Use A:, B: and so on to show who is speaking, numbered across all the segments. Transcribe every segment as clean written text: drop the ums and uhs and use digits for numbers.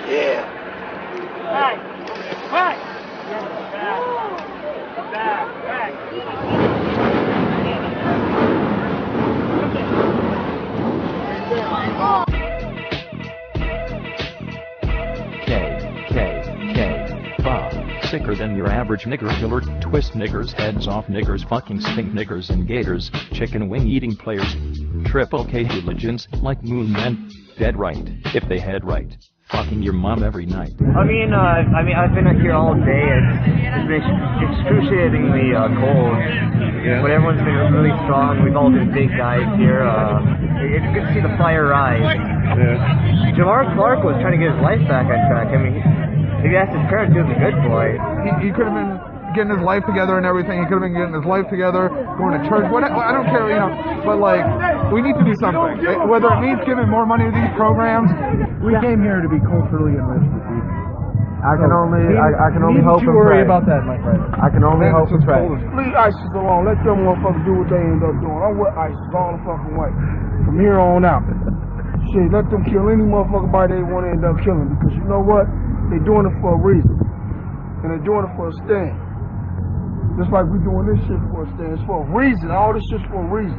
A: Yeah.
B: Back. Back. Back. Back.
C: Sicker than your average nigger killer, twist niggers, heads off niggers, fucking stink niggers and gators, chicken wing eating players, triple K hooligans, like moon men, dead right, if they head right, fucking your mom every night.
D: I've been here all day. It's been excruciatingly cold, but everyone's been really strong. We've all been big guys here. It's good to see the fire rise.
E: Yeah.
D: Jamar Clark was trying to get his life back on track. I mean, if you asked his parents, he was a good boy.
E: He could have been getting his life together and everything. He could have been getting his life together, going to church. I don't care, but like, we need to do something. Whether it means giving more money to these programs.
F: We came here to be culturally enriched this evening.
E: I can only hope and pray.
F: Don't worry about that, my friend.
E: I can only hope and pray.
F: Leave ISIS alone. Let them motherfuckers do what they end up doing. I'm with ISIS all the fucking way. From here on out. Shit, let them kill any motherfucking body they want to end up killing. Because you know what? They're doing it for a reason. And they're doing it for a stand. Just like we're doing this shit for a stand. It's for a reason. All this shit's for a reason.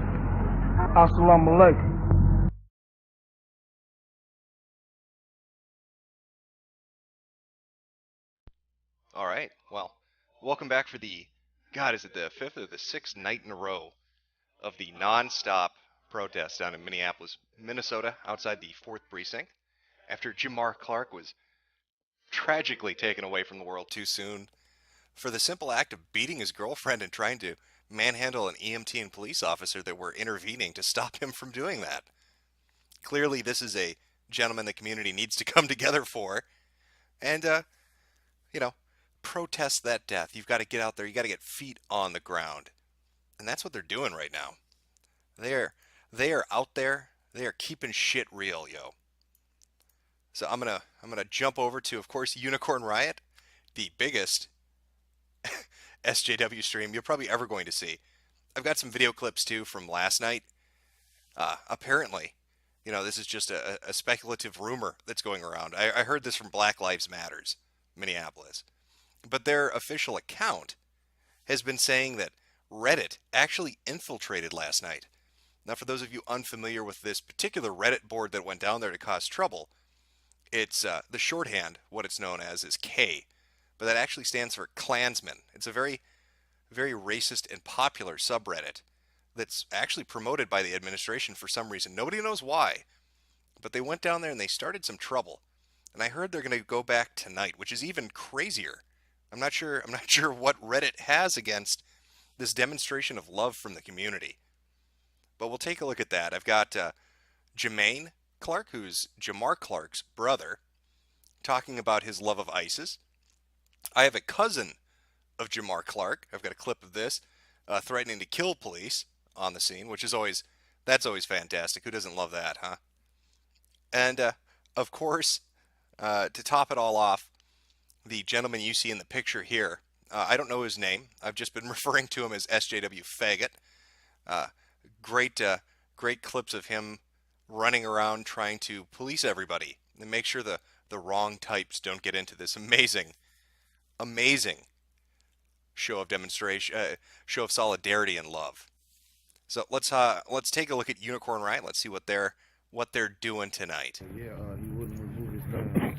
F: Assalamu alaikum.
G: Alright, well, welcome back for the, God, is it the 5th or the 6th night in a row of the non-stop protest down in Minneapolis, Minnesota, outside the 4th precinct, after Jamar Clark was tragically taken away from the world too soon for the simple act of beating his girlfriend and trying to manhandle an EMT and police officer that were intervening to stop him from doing that. Clearly, this is a gentleman the community needs to come together for, and, protest that death. You've got to get out there. You got to get feet on the ground. And that's what they're doing right now. They are out there. They are keeping shit real, yo. So I'm gonna jump over to, of course, Unicorn Riot, the biggest SJW stream you're probably ever going to see. I've got some video clips too from last night. Apparently, this is just a speculative rumor that's going around. I heard this from Black Lives Matters, Minneapolis. But their official account has been saying that Reddit actually infiltrated last night. Now, for those of you unfamiliar with this particular Reddit board that went down there to cause trouble, it's the shorthand, what it's known as, is K, but that actually stands for Klansman. It's a very, very racist and popular subreddit that's actually promoted by the administration for some reason. Nobody knows why, but they went down there and they started some trouble. And I heard they're going to go back tonight, which is even crazier. I'm not sure what Reddit has against this demonstration of love from the community. But we'll take a look at that. I've got Jermaine Clark, who's Jamar Clark's brother, talking about his love of ISIS. I have a cousin of Jamar Clark. I've got a clip of this threatening to kill police on the scene, which is always fantastic. Who doesn't love that, huh? And of course, to top it all off, the gentleman you see in the picture here, I don't know his name. I've just been referring to him as SJW Faggot. Great clips of him running around trying to police everybody and make sure the wrong types don't get into this amazing show of demonstration, show of solidarity and love. So let's take a look at Unicorn Riot. Let's see what they're doing tonight.
F: Yeah, he wouldn't remove his gun.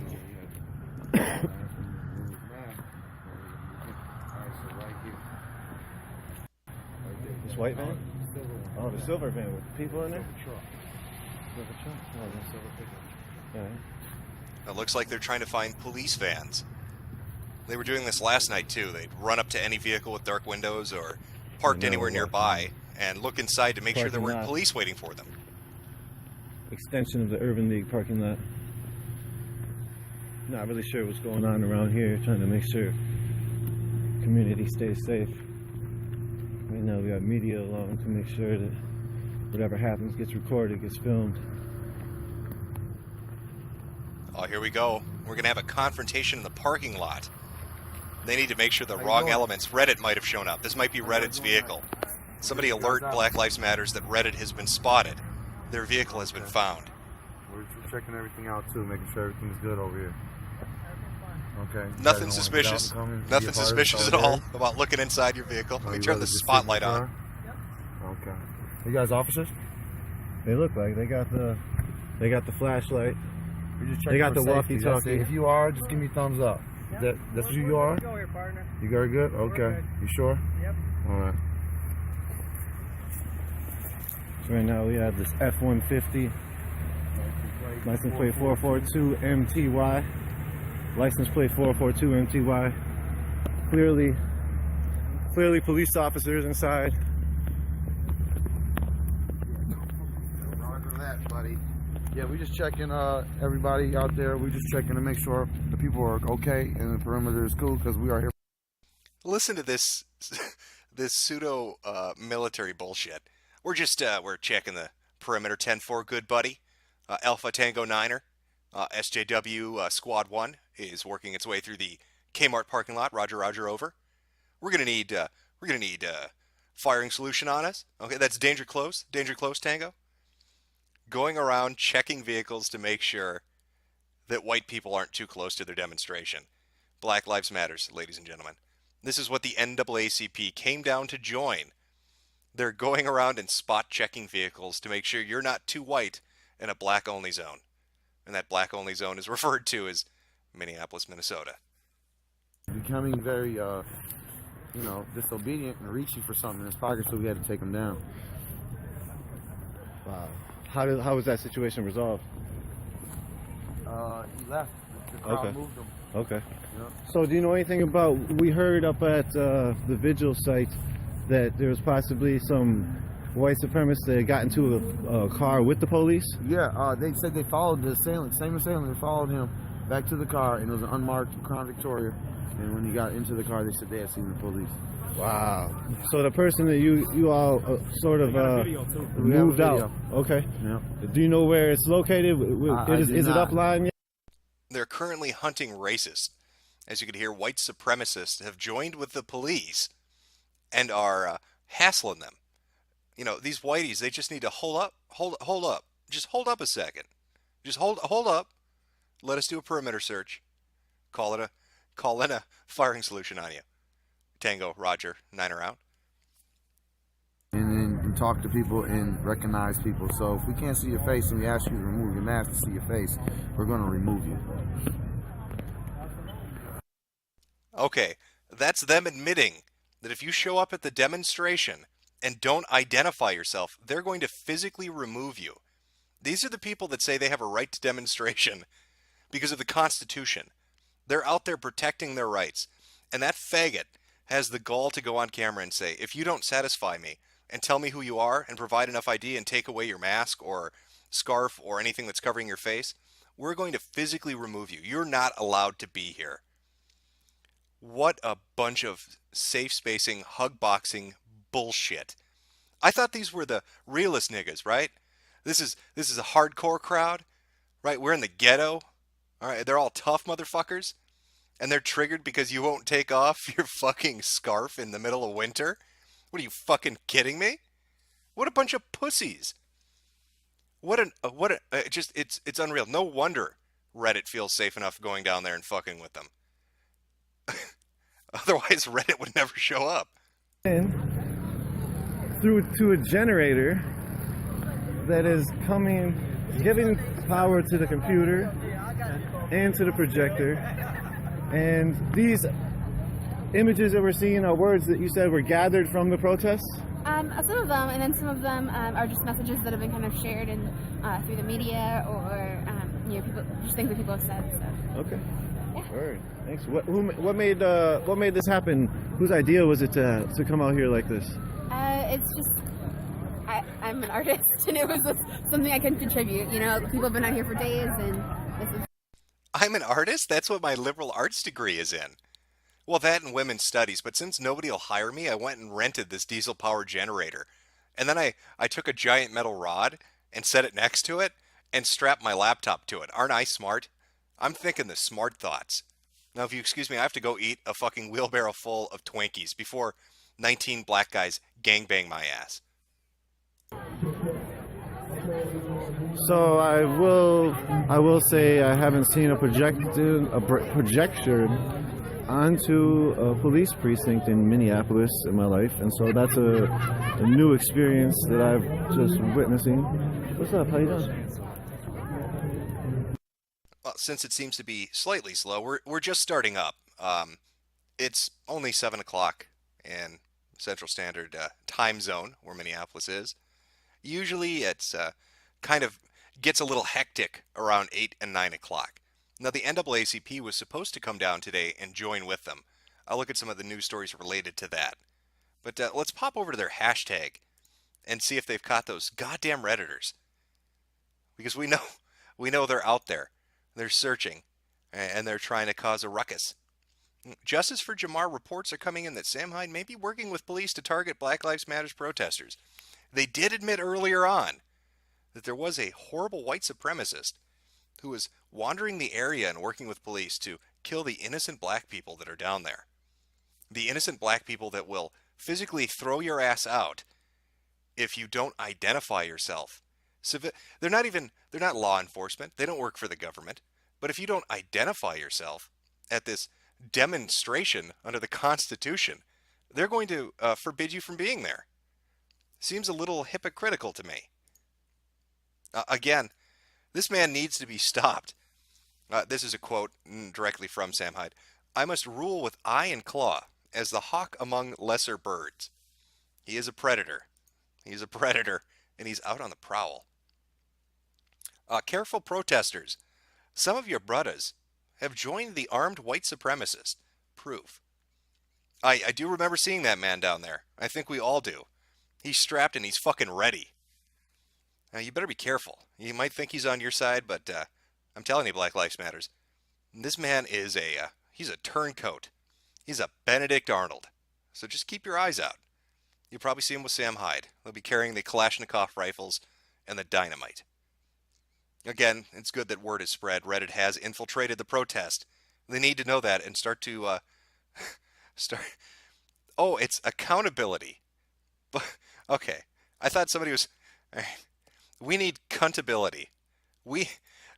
H: This white van? Oh, the silver van with people in there? Silver truck? Oh, no silver pickup. Yeah.
G: It looks like they're trying to find police vans. They were doing this last night too. They'd run up to any vehicle with dark windows or parked anywhere nearby and look inside to make sure there weren't police waiting for them.
H: Extension of the Urban League parking lot. Not really sure what's going on around here, trying to make sure community stays safe. Right now we have media along to make sure that whatever happens gets recorded, gets filmed.
G: Oh, here we go. We're going to have a confrontation in the parking lot. They need to make sure the wrong elements. Reddit might have shown up. This might be Reddit's vehicle. Somebody alert Black Lives Matters that Reddit has been spotted. Their vehicle has been found.
I: We're checking everything out too, making sure everything's good over here.
A: Okay. You guys
G: Nothing
A: don't wanna get out
G: suspicious.
A: and come and be a
G: Nothing
A: part of
G: suspicious
A: this
G: at all
A: solidarity?
G: about looking inside your vehicle. Let me
A: You'd
G: turn
A: rather
G: the
A: just sit in your
G: spotlight on.
A: car? Okay. You guys officers?
H: They look like they got the flashlight.
A: You're just
H: They
A: checking
H: got
A: for
H: the
A: safety, that's
H: walkie-talkie.
A: it. If you are, just give me a thumbs up. That's who you are?
B: Go here, partner.
A: You very good? Okay. You sure?
B: Yep.
A: All right.
H: So right now we have this F-150. License plate 442 MTY. License plate 442 MTY. Clearly police officers inside.
A: Roger that, buddy. Yeah, we just checking everybody out there. We just checking to make sure the people are okay and the perimeter is cool because we are here.
G: Listen to this this pseudo military bullshit. We're just we're checking the perimeter 10-4, good buddy. Alpha Tango Niner, SJW Squad 1 is working its way through the Kmart parking lot. Roger, Roger, over. We're gonna need firing solution on us. Okay, that's danger close, Tango. Going around checking vehicles to make sure that white people aren't too close to their demonstration. Black Lives Matters, ladies and gentlemen. This is what the NAACP came down to join. They're going around and spot checking vehicles to make sure you're not too white in a black-only zone. And that black-only zone is referred to as Minneapolis, Minnesota.
A: Becoming very, disobedient and reaching for something in his pocket, so we had to take him down.
H: Wow. How was that situation resolved?
A: He left. The crowd
H: Okay.
A: moved him.
H: Okay.
A: Yeah.
H: So do you know anything about, we heard up at the vigil site that there was possibly some white supremacists that got into a car with the police?
A: Yeah, they said they followed the assailant, same assailant. They followed him back to the car, and it was an unmarked Crown Victoria. And when he got into the car, they said they had seen the police.
H: Wow. So the person that you all sort of
A: We have a
H: moved out.
A: video.
H: Okay.
A: Yeah.
H: Do you know where it's located?
A: I do
H: Is it
A: not.
H: upline yet?
G: They're currently hunting racists. As you can hear, white supremacists have joined with the police and are hassling them. You know, these whiteys, they just need to hold up. Just hold up a second. Just hold up. Let us do a perimeter search. Call in a firing solution on you. Tango, Roger, Niner out.
A: And then talk to people and recognize people. So if we can't see your face and we ask you to remove your mask to see your face, we're going to remove you.
G: Okay, that's them admitting that if you show up at the demonstration and don't identify yourself, they're going to physically remove you. These are the people that say they have a right to demonstration because of the Constitution. They're out there protecting their rights. And that faggot has the gall to go on camera and say, if you don't satisfy me and tell me who you are and provide enough ID and take away your mask or scarf or anything that's covering your face, we're going to physically remove you. You're not allowed to be here. What a bunch of safe spacing, hug boxing bullshit. I thought these were the realest niggas, right? This is a hardcore crowd, right? We're in the ghetto. All right, they're all tough motherfuckers. And they're triggered because you won't take off your fucking scarf in the middle of winter? What are you fucking kidding me? What a bunch of pussies. It's unreal. No wonder Reddit feels safe enough going down there and fucking with them. Otherwise, Reddit would never show up.
H: In through to a generator that is coming, giving power to the computer and to the projector. And these images that we're seeing are words that you said were gathered from the protests?
I: Some of them, and then some of them are just messages that have been kind of shared in through the media or people, just things that people have said. So.
H: Okay.
I: Yeah.
H: Word. Thanks. What made this happen? Whose idea was it to come out here like this?
I: It's just I'm an artist, and it was just something I can contribute. You know, people have been out here for days, and this is.
G: I'm an artist? That's what my liberal arts degree is in. Well, that and women's studies, but since nobody will hire me, I went and rented this diesel-powered generator. And then I took a giant metal rod and set it next to it and strapped my laptop to it. Aren't I smart? I'm thinking the smart thoughts. Now, if you excuse me, I have to go eat a fucking wheelbarrow full of Twinkies before 19 black guys gangbang my ass.
H: So I will say I haven't seen a projection onto a police precinct in Minneapolis in my life, and so that's a new experience that I've just witnessing. What's up? How you doing?
G: Well, since it seems to be slightly slow, we're just starting up. It's only 7 o'clock in Central Standard Time Zone, where Minneapolis is. Usually it's kind of gets a little hectic around 8 and 9 o'clock. Now, the NAACP was supposed to come down today and join with them. I'll look at some of the news stories related to that. But let's pop over to their hashtag and see if they've caught those goddamn Redditors. Because we know they're out there. They're searching, and they're trying to cause a ruckus. Justice for Jamar reports are coming in that Sam Hyde may be working with police to target Black Lives Matter protesters. They did admit earlier on that there was a horrible white supremacist who was wandering the area and working with police to kill the innocent black people that are down there. The innocent black people that will physically throw your ass out if you don't identify yourself. They're not law enforcement. They don't work for the government. But if you don't identify yourself at this demonstration under the Constitution, they're going to forbid you from being there. Seems a little hypocritical to me. Again, this man needs to be stopped. This is a quote directly from Sam Hyde. "I must rule with eye and claw, as the hawk among lesser birds." He is a predator. He's a predator, and he's out on the prowl. Careful protesters. Some of your brothers have joined the armed white supremacist. Proof. I do remember seeing that man down there. I think we all do. He's strapped and he's fucking ready. Now, you better be careful. You might think he's on your side, but I'm telling you, Black Lives Matters. This man is he's a turncoat. He's a Benedict Arnold. So just keep your eyes out. You'll probably see him with Sam Hyde. They'll be carrying the Kalashnikov rifles and the dynamite. Again, it's good that word is spread. Reddit has infiltrated the protest. They need to know that and start to Oh, it's accountability. Okay, I thought somebody was. We need cuntability.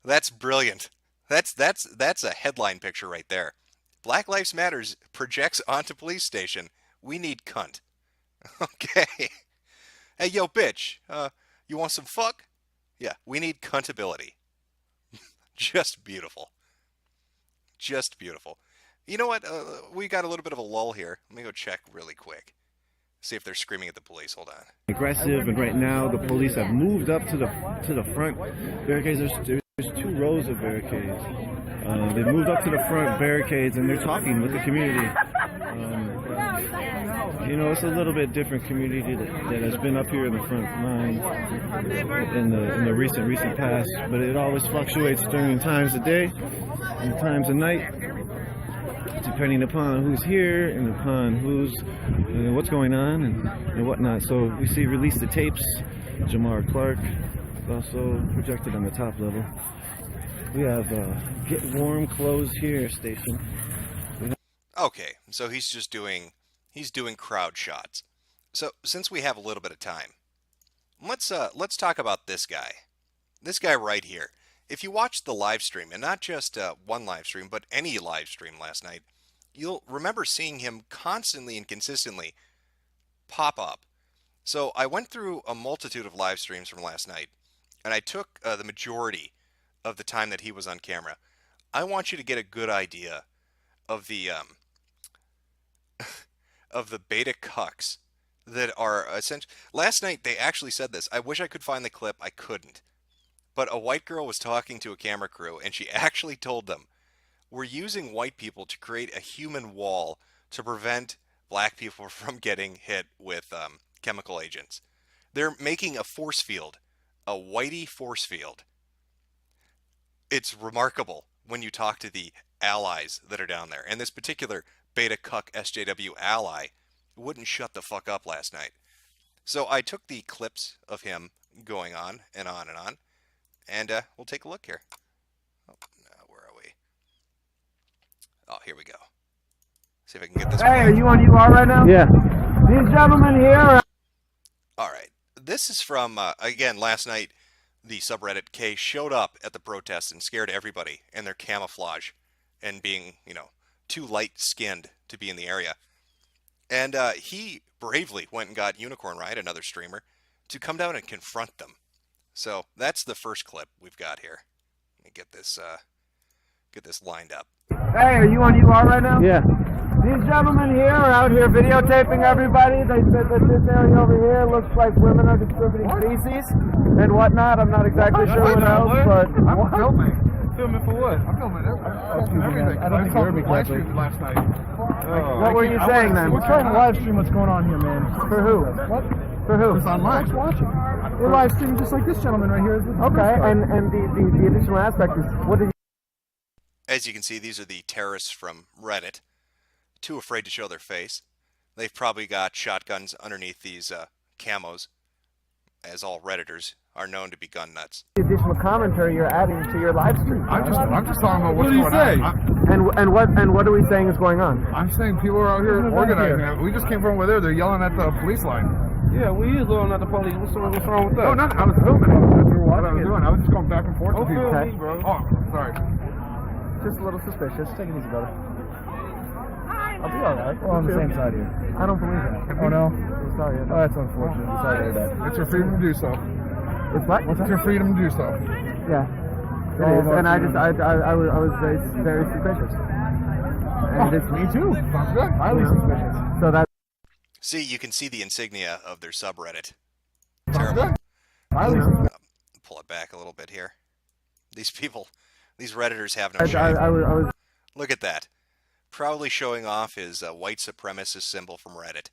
G: That's brilliant. That's a headline picture right there. Black Lives Matters projects onto police station. We need cunt. Okay. Hey, yo, bitch. You want some fuck? Yeah, we need cuntability. Just beautiful. Just beautiful. You know what? We got a little bit of a lull here. Let me go check really quick. See if they're screaming at the police. Hold on.
H: Aggressive, and right now the police have moved up to the front barricades. There's 2 rows of barricades. They moved up to the front barricades, and they're talking with the community. You know, it's a little bit different community that has been up here in the front line in the recent past, but it always fluctuates during times of day and times of night, depending upon who's here and upon who's what's going on and whatnot. So we see release the tapes. Jamar Clark also projected on the top level. We have Get Warm Clothes Here station.
G: Okay, so he's doing crowd shots. So since we have a little bit of time, let's talk about this guy. This guy right here. If you watched the live stream, and not just one live stream, but any live stream last night, you'll remember seeing him constantly and consistently pop up. So I went through a multitude of live streams from last night, and I took the majority of the time that he was on camera. I want you to get a good idea of the of the beta cucks that are essentially. Last night they actually said this. I wish I could find the clip. I couldn't. But a white girl was talking to a camera crew, and she actually told them, "We're using white people to create a human wall to prevent black people from getting hit with chemical agents. They're making a force field, a whitey force field." It's remarkable when you talk to the allies that are down there. And this particular beta cuck SJW ally wouldn't shut the fuck up last night. So I took the clips of him going on and on and on. And we'll take a look here. Oh, no, where are we? Oh, here we go. See if I can get this.
F: Hey, are you on UR right now?
H: Yeah.
F: These gentlemen here.
G: All right. This is from, again, last night. the subreddit K showed up at the protest and scared everybody in their camouflage and being, you know, too light-skinned to be in the area. And he bravely went and got Unicorn Ride, another streamer, to come down and confront them. So that's the first clip we've got here. Let me get this lined up.
J: Hey, are you on UR right now?
H: Yeah.
J: These gentlemen here are out here videotaping everybody. They said that this area over here looks like women are distributing feces and whatnot. I'm not exactly sure what else, but...
E: I'm filming.
H: Filming for what?
E: I'm filming everything.
H: I don't think you heard me correctly.
E: Last night.
J: What were you saying then?
F: We're trying to live stream what's going on here, man.
J: For who?
F: What?
J: For who?
E: It's online.
F: Who's watching? We're live streaming just like this gentleman right here.
J: Okay, and the additional aspect is, what did
G: As you can see, these are the terrorists from Reddit, too afraid to show their face. They've probably got shotguns underneath these camos, as all Redditors are known to be gun nuts.
J: the additional commentary you're adding to your live stream?
E: I'm just talking about what's going on.
J: And what are we saying is going on?
E: I'm saying people are out here organizing it. We just came from over there. They're yelling at the police line.
F: Yeah, we is yelling at the police. What's wrong with that?
E: Oh, no, I was filming it. That's what I was doing. I was just going back and forth with people.
J: Okay.
F: bro.
E: Oh, sorry.
J: Just a little suspicious. Take it easy, brother. I'll be alright.
F: We're on the same side here.
J: I don't believe that.
F: Oh, no?
J: I'm sorry.
F: Oh, that's unfortunate. I'm sorry to hear that.
E: It's your freedom to do so.
J: It's what?
E: It's your freedom to do so.
J: Yeah. It is, and I was very, very suspicious. And it's
E: Me too. Sounds good.
J: highly suspicious. So that.
G: See, you can see the insignia of their subreddit.
E: Sounds
G: Terrible.
E: good.
J: Highly suspicious.
G: Pull it back a little bit here. These people, these Redditors have no shame.
J: I was.
G: Look at that. Proudly showing off his white supremacist symbol from Reddit.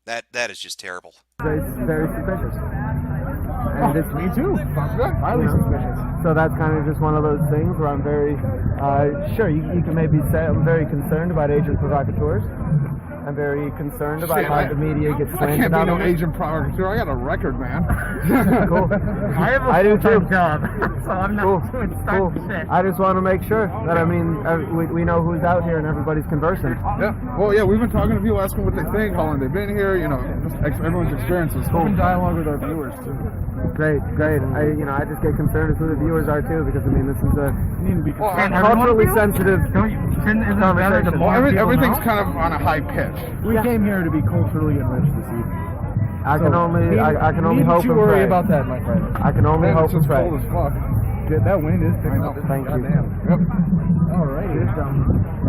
G: That is just terrible.
J: Very, very suspicious. And it's
E: Me too. Sounds good.
J: highly suspicious. So that's kind of just one of those things where I'm very, sure, you can maybe say I'm very concerned about agent provocateurs. I'm very concerned about
E: Shit,
J: how the media gets
E: I can't
J: slanted
E: be
J: on
E: no
J: it.
E: agent provocateur. I got a record, man.
J: Cool.
F: I
J: do too.
F: job, so I'm
J: Cool.
F: not doing
J: Cool.
F: shit.
J: I just want to make sure that, I mean, we know who's out here and everybody's conversing.
E: Yeah. Well, yeah, we've been talking to people, asking what they think, how long they've been here, you know, just everyone's experiences.
F: Open dialogue with our viewers, too.
J: Great. I just get concerned as who the viewers are too, because I mean this is a
F: You need to be concerned.
J: culturally sensitive
F: Isn't it better the
J: conversation.
F: more people
E: Everything's
F: know?
E: kind of on a high pitch.
F: We came here to be culturally enriched this evening.
J: I can only hope and
F: Don't you worry
J: pray.
F: about that, my friend.
J: I can only
E: Man,
J: hope
E: it's
J: and
E: just
J: pray.
E: cold as fuck.
F: Dude, that wind is picking up.
J: Thank you.
F: Goddamn.
E: Yep.
F: All right.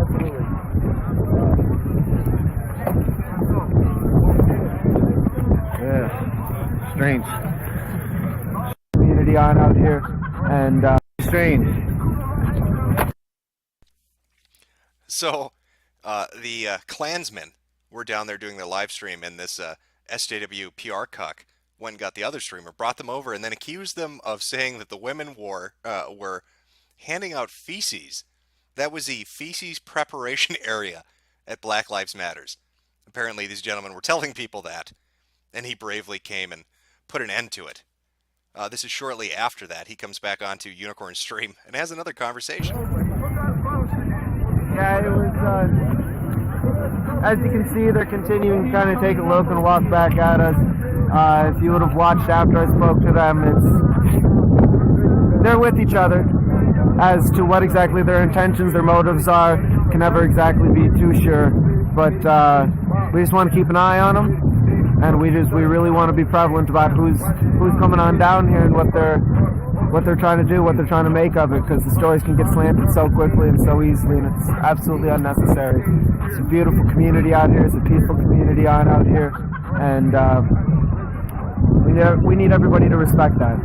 J: Absolutely.
H: Yeah. Strange.
J: Community on out here, and
H: Strange.
G: So, the Klansmen were down there doing their live stream, and this SJW PR cuck went and got the other streamer, brought them over, and then accused them of saying that the women were handing out feces. That was the feces preparation area at Black Lives Matters. Apparently, these gentlemen were telling people that, and he bravely came and put an end to it. This is shortly after that. He comes back onto Unicorn Stream and has another conversation.
J: yeah, it was. As you can see, they're continuing to kind of take a look and walk back at us. If you would have watched after I spoke to them, they're with each other. As to what exactly their intentions, their motives are, can never exactly be too sure. But we just want to keep an eye on them, and we really want to be prevalent about who's coming on down here and what they're trying to do, what they're trying to make of it, because the stories can get slanted so quickly and so easily, and it's absolutely unnecessary. It's a beautiful community out here. It's a peaceful community out here, and we need everybody to respect that.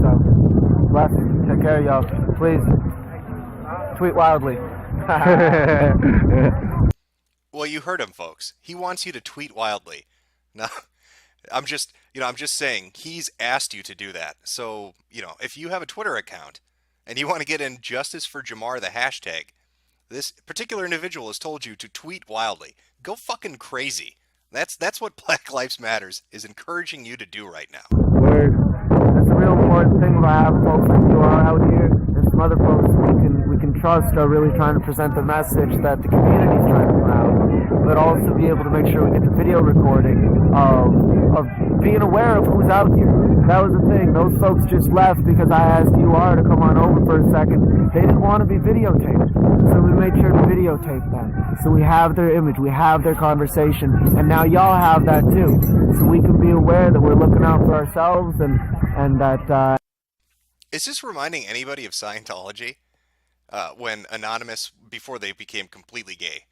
J: So, bless. Take care, y'all. Please tweet wildly.
G: Well, you heard him, folks. He wants you to tweet wildly. Now, I'm just saying, he's asked you to do that. So, if you have a Twitter account and you want to get in Justice for Jamar, the hashtag, this particular individual has told you to tweet wildly. Go fucking crazy. That's what Black Lives Matters is encouraging you to do right now.
J: Word. That's a real important thing about having folks like you are out here and some other folks we can trust are really trying to present the message that the community is trying to put out, but also be able to make sure we get the video recording of being aware of who's out here. That was the thing. Those folks just left because I asked UR to come on over for a second. They didn't want to be videotaped. So we made sure to videotape them. So we have their image, we have their conversation, and now y'all have that too. So we can be aware that we're looking out for ourselves and that...
G: Is this reminding anybody of Scientology? When Anonymous, before they became completely gay,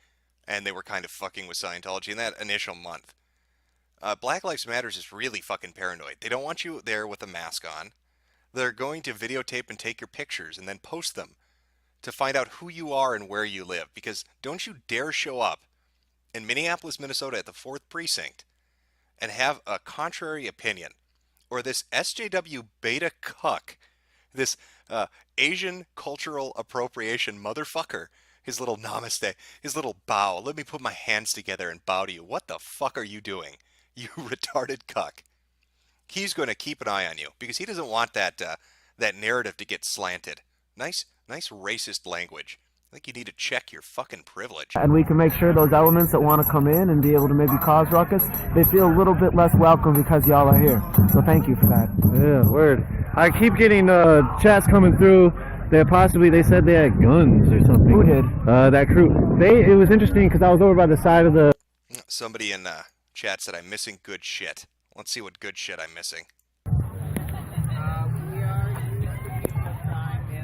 G: and they were kind of fucking with Scientology in that initial month. Black Lives Matters is really fucking paranoid. They don't want you there with a mask on. They're going to videotape and take your pictures and then post them to find out who you are and where you live. Because don't you dare show up in Minneapolis, Minnesota at the 4th Precinct and have a contrary opinion. Or this SJW beta cuck, this Asian cultural appropriation motherfucker, his little namaste, his little bow. Let me put my hands together and bow to you. What the fuck are you doing, you retarded cuck? He's going to keep an eye on you because he doesn't want that that narrative to get slanted. Nice racist language. I think you need to check your fucking privilege.
J: And we can make sure those elements that want to come in and be able to maybe cause ruckus, they feel a little bit less welcome because y'all are here. So thank you for that.
H: Yeah, word. I keep getting chats coming through. They said they had guns or something.
J: Who did?
H: That crew. It was interesting because I was over by the side of the...
G: Somebody in chat said I'm missing good shit. Let's see what good shit I'm missing.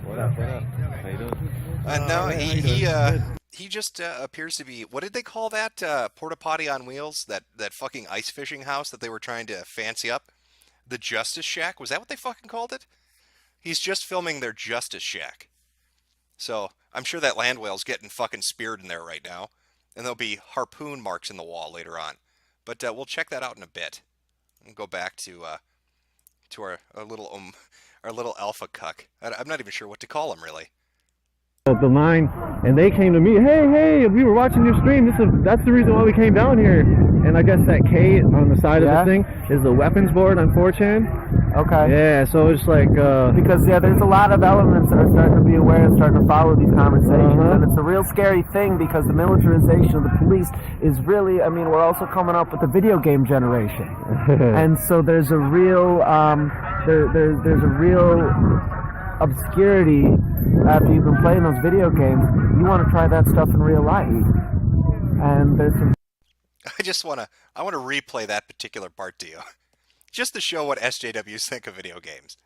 H: What up? How you doing?
G: No, he just appears to be... What did they call that? Porta potty on wheels? That fucking ice fishing house that they were trying to fancy up? The Justice Shack? Was that what they fucking called it? He's just filming their Justice Shack. So, I'm sure that land whale's getting fucking speared in there right now. And there'll be harpoon marks in the wall later on. But we'll check that out in a bit. We'll go back to our little alpha cuck. I'm not even sure what to call him, really.
H: The line, and they came to me, hey, we were watching your stream, that's the reason why we came down here. And I guess that K on the side of the thing is the weapons board on 4chan.
J: Okay.
H: Yeah, so it's like...
J: Because, there's a lot of elements that are starting to be aware and starting to follow these conversations. And it's a real scary thing because the militarization of the police is really, we're also coming up with the video game generation. And so there's a real, there's a real obscurity after you've been playing those video games. You want to try that stuff in real life. And there's some...
G: I want to replay that particular part to you. Just to show what SJWs think of video games.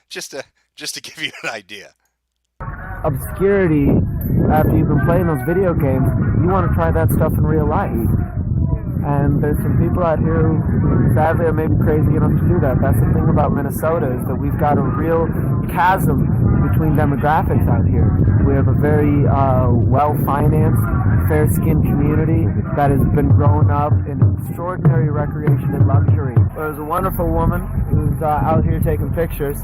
G: Just to give you an idea.
J: Obscurity after you've been playing those video games. You want to try that stuff in real life. And there's some people out here who sadly are maybe crazy enough to do that. That's the thing about Minnesota is that we've got a real chasm between demographics out here. We have a very well-financed, fair-skinned community that has been growing up in extraordinary recreation and luxury. There's a wonderful woman who's out here taking pictures.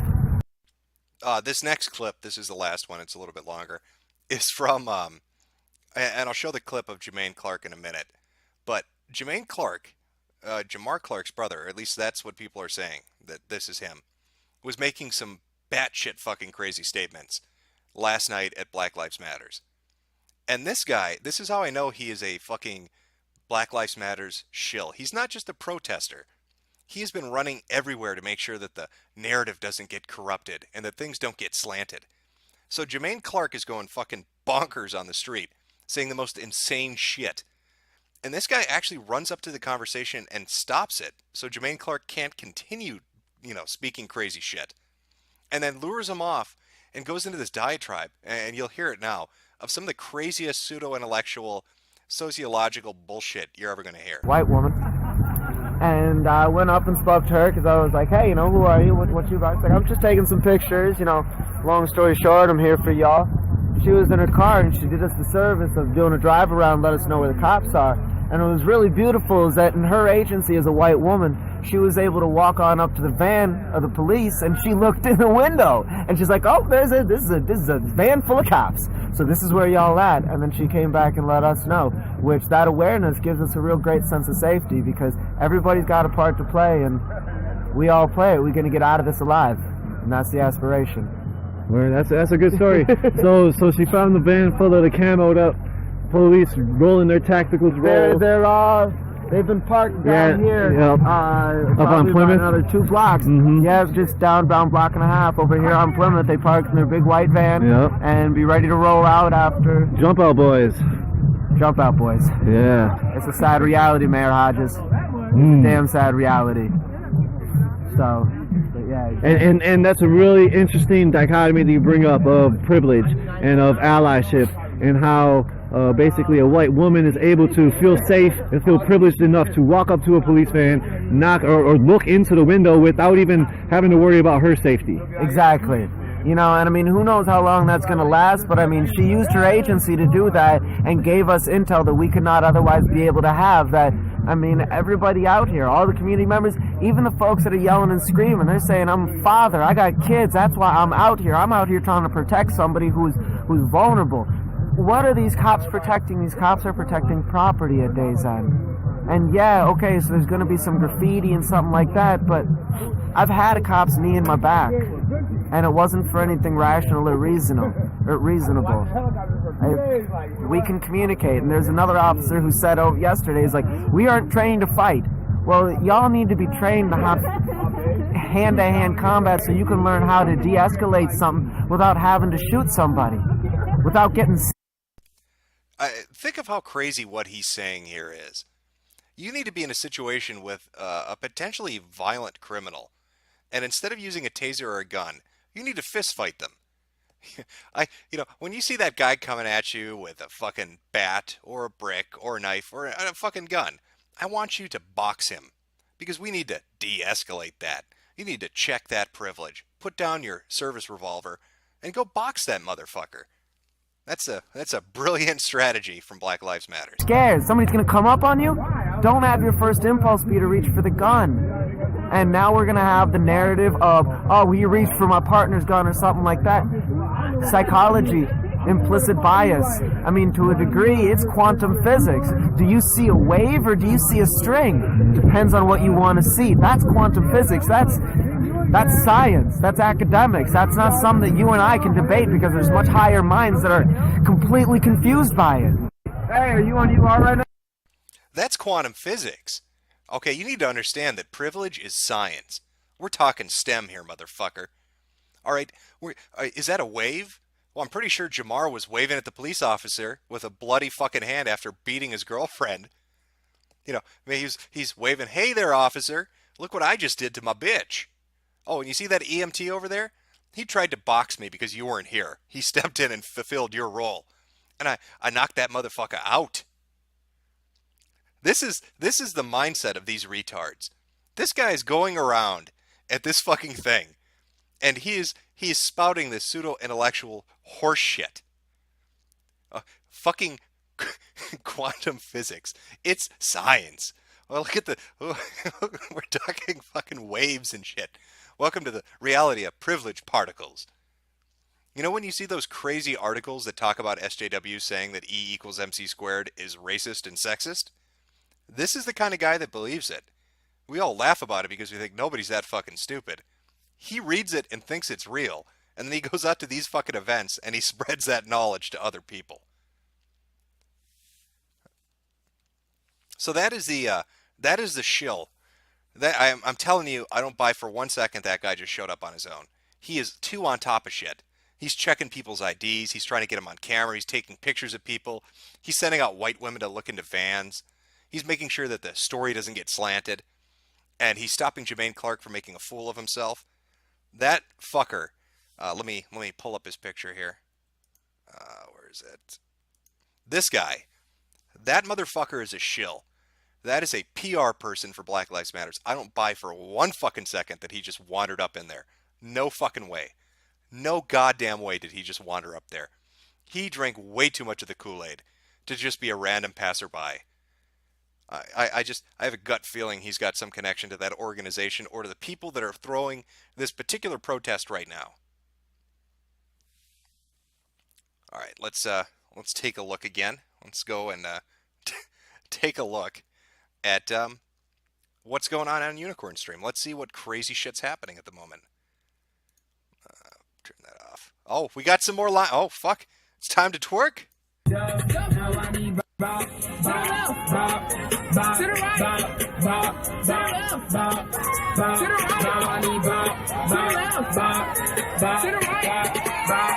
G: This next clip, this is the last one, it's a little bit longer, is from, and I'll show the clip of Jermaine Clark in a minute, but Jermaine Clark, Jamar Clark's brother, or at least that's what people are saying, that this is him, was making some batshit fucking crazy statements last night at Black Lives Matters. And this guy, this is how I know he is a fucking Black Lives Matters shill. He's not just a protester. He has been running everywhere to make sure that the narrative doesn't get corrupted and that things don't get slanted. So Jermaine Clark is going fucking bonkers on the street, saying the most insane shit. And this guy actually runs up to the conversation and stops it, so Jermaine Clark can't continue, speaking crazy shit. And then lures him off and goes into this diatribe, and you'll hear it now, of some of the craziest pseudo-intellectual, sociological bullshit you're ever going to hear.
J: White woman. And I went up and spoke to her because I was like, hey, who are you? What you about? She's like, I'm just taking some pictures, long story short, I'm here for y'all. She was in her car and she did us the service of doing a drive around, let us know where the cops are. And it was really beautiful is that in her agency as a white woman, she was able to walk on up to the van of the police and she looked in the window and she's like, oh, this is a van full of cops. So this is where y'all at. And then she came back and let us know, which that awareness gives us a real great sense of safety because everybody's got a part to play and we all play it. We're going to get out of this alive. And that's the aspiration.
H: Well, that's a good story. So she found the van full of the camoed up police rolling their tacticals roll.
J: They've been parked down here.
H: Yep. Up on Plymouth?
J: Another 2 blocks.
H: Mm-hmm.
J: Yeah, it's just down block and a half. Over here on Plymouth, they parked in their big white van and be ready to roll out after.
H: Jump out, boys.
J: Jump out, boys.
H: Yeah.
J: It's a sad reality, Mayor Hodges. Damn sad reality. So, yeah.
H: And that's a really interesting dichotomy that you bring up of privilege and of allyship and how basically a white woman is able to feel safe and feel privileged enough to walk up to a police van, knock or look into the window without even having to worry about her safety.
J: Exactly. You know, and I mean, who knows how long that's going to last, but I mean, she used her agency to do that and gave us intel that we could not otherwise be able to have. That, I mean, everybody out here, all the community members, even the folks that are yelling and screaming, they're saying, I'm a father, I got kids, that's why I'm out here. I'm out here trying to protect somebody who's vulnerable. What are these cops protecting? These cops are protecting property at day's end. And yeah, okay, so there's going to be some graffiti and something like that, but I've had a cop's knee in my back, and it wasn't for anything rational or reasonable. We can communicate, and there's another officer who said yesterday, he's like, we aren't trained to fight. Well, y'all need to be trained to have hand-to-hand combat so you can learn how to de-escalate something without having to shoot somebody, without getting...
G: Think of how crazy what he's saying here is. You need to be in a situation with a potentially violent criminal, and instead of using a taser or a gun, you need to fist fight them. When you see that guy coming at you with a fucking bat or a brick or a knife or a fucking gun, I want you to box him, because we need to de-escalate that. You need to check that privilege, put down your service revolver, and go box that motherfucker. That's a brilliant strategy from Black Lives Matter.
J: Scared somebody's gonna come up on you? Don't have your first impulse be to reach for the gun. And now we're gonna have the narrative of, oh, we reached for my partner's gun or something like that. Psychology, implicit bias. I mean, to a degree, it's quantum physics. Do you see a wave or do you see a string? Depends on what you want to see. That's quantum physics. That's science. That's academics. That's not something that you and I can debate because there's much higher minds that are completely confused by it. Hey, are you on UR right now?
G: That's quantum physics. Okay, you need to understand that privilege is science. We're talking STEM here, motherfucker. All right, is that a wave? Well, I'm pretty sure Jamar was waving at the police officer with a bloody fucking hand after beating his girlfriend. You know, I mean, he's waving, hey there, officer. Look what I just did to my bitch. Oh, and you see that EMT over there? He tried to box me because you weren't here. He stepped in and fulfilled your role. And I knocked that motherfucker out. This is the mindset of these retards. This guy is going around at this fucking thing, and he is spouting this pseudo-intellectual horse shit. Fucking quantum physics. It's science. Well, look at we're talking fucking waves and shit. Welcome to the reality of privilege particles. You know when you see those crazy articles that talk about SJW saying that E equals MC squared is racist and sexist? This is the kind of guy that believes it. We all laugh about it because we think nobody's that fucking stupid. He reads it and thinks it's real, and then he goes out to these fucking events and he spreads that knowledge to other people. So that is the shill. That I'm telling you, I don't buy for 1 second that guy just showed up on his own. He is too on top of shit. He's checking people's IDs. He's trying to get them on camera. He's taking pictures of people. He's sending out white women to look into vans. He's making sure that the story doesn't get slanted. And he's stopping Jermaine Clark from making a fool of himself. That fucker. Let me pull up his picture here. Where is it? This guy. That motherfucker is a shill. That is a PR person for Black Lives Matters. I don't buy for 1 fucking second that he just wandered up in there. No fucking way. No goddamn way did he just wander up there. He drank way too much of the Kool-Aid to just be a random passerby. I have a gut feeling he's got some connection to that organization or to the people that are throwing this particular protest right now. All right, let's take a look again. Let's go and take a look at what's going on Unicorn Stream. Let's see what crazy shit's happening at the moment. Turn that off. Oh, we got some more Oh, fuck. It's time to twerk.
B: bop, bop, bop, bop, to the right, bop, bop, bop, bop, bop, to the right, bop, bop, bop, bop, to the right, bop, bop,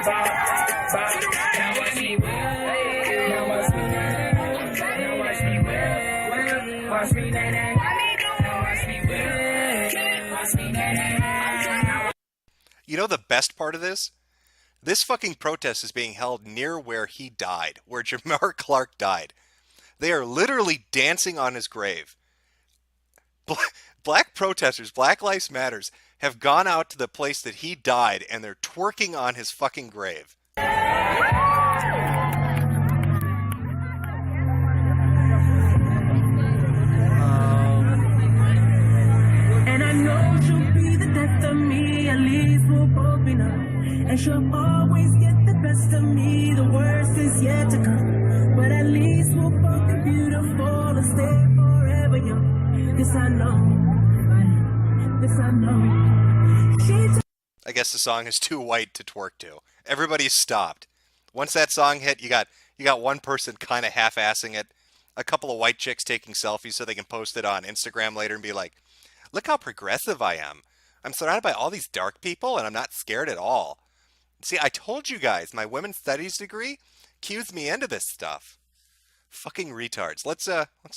B: bop, bop, to the right. Now watch me whip, now watch me whip, now watch me whip, watch me nay, now watch me whip, watch me nay.
G: You know the best part of this? This fucking protest is being held near where he died, where Jamar Clark died. They are literally dancing on his grave. Black protesters, Black Lives Matters, have gone out to the place that he died, and they're twerking on his fucking grave.
B: And I know she'll be the death of me, at least we'll both be numb. And she'll always get the best of me, the worst is yet to come. But at least we'll both be beautiful and stay forever young. This I know, this I know.
G: I guess the song is too white to twerk to. Everybody stopped. Once that song hit, you got one person kind of half-assing it, a couple of white chicks taking selfies so they can post it on Instagram later and be like, look how progressive I am. I'm surrounded by all these dark people and I'm not scared at all. See, I told you guys, my women's studies degree cues me into this stuff. Fucking retards. Let's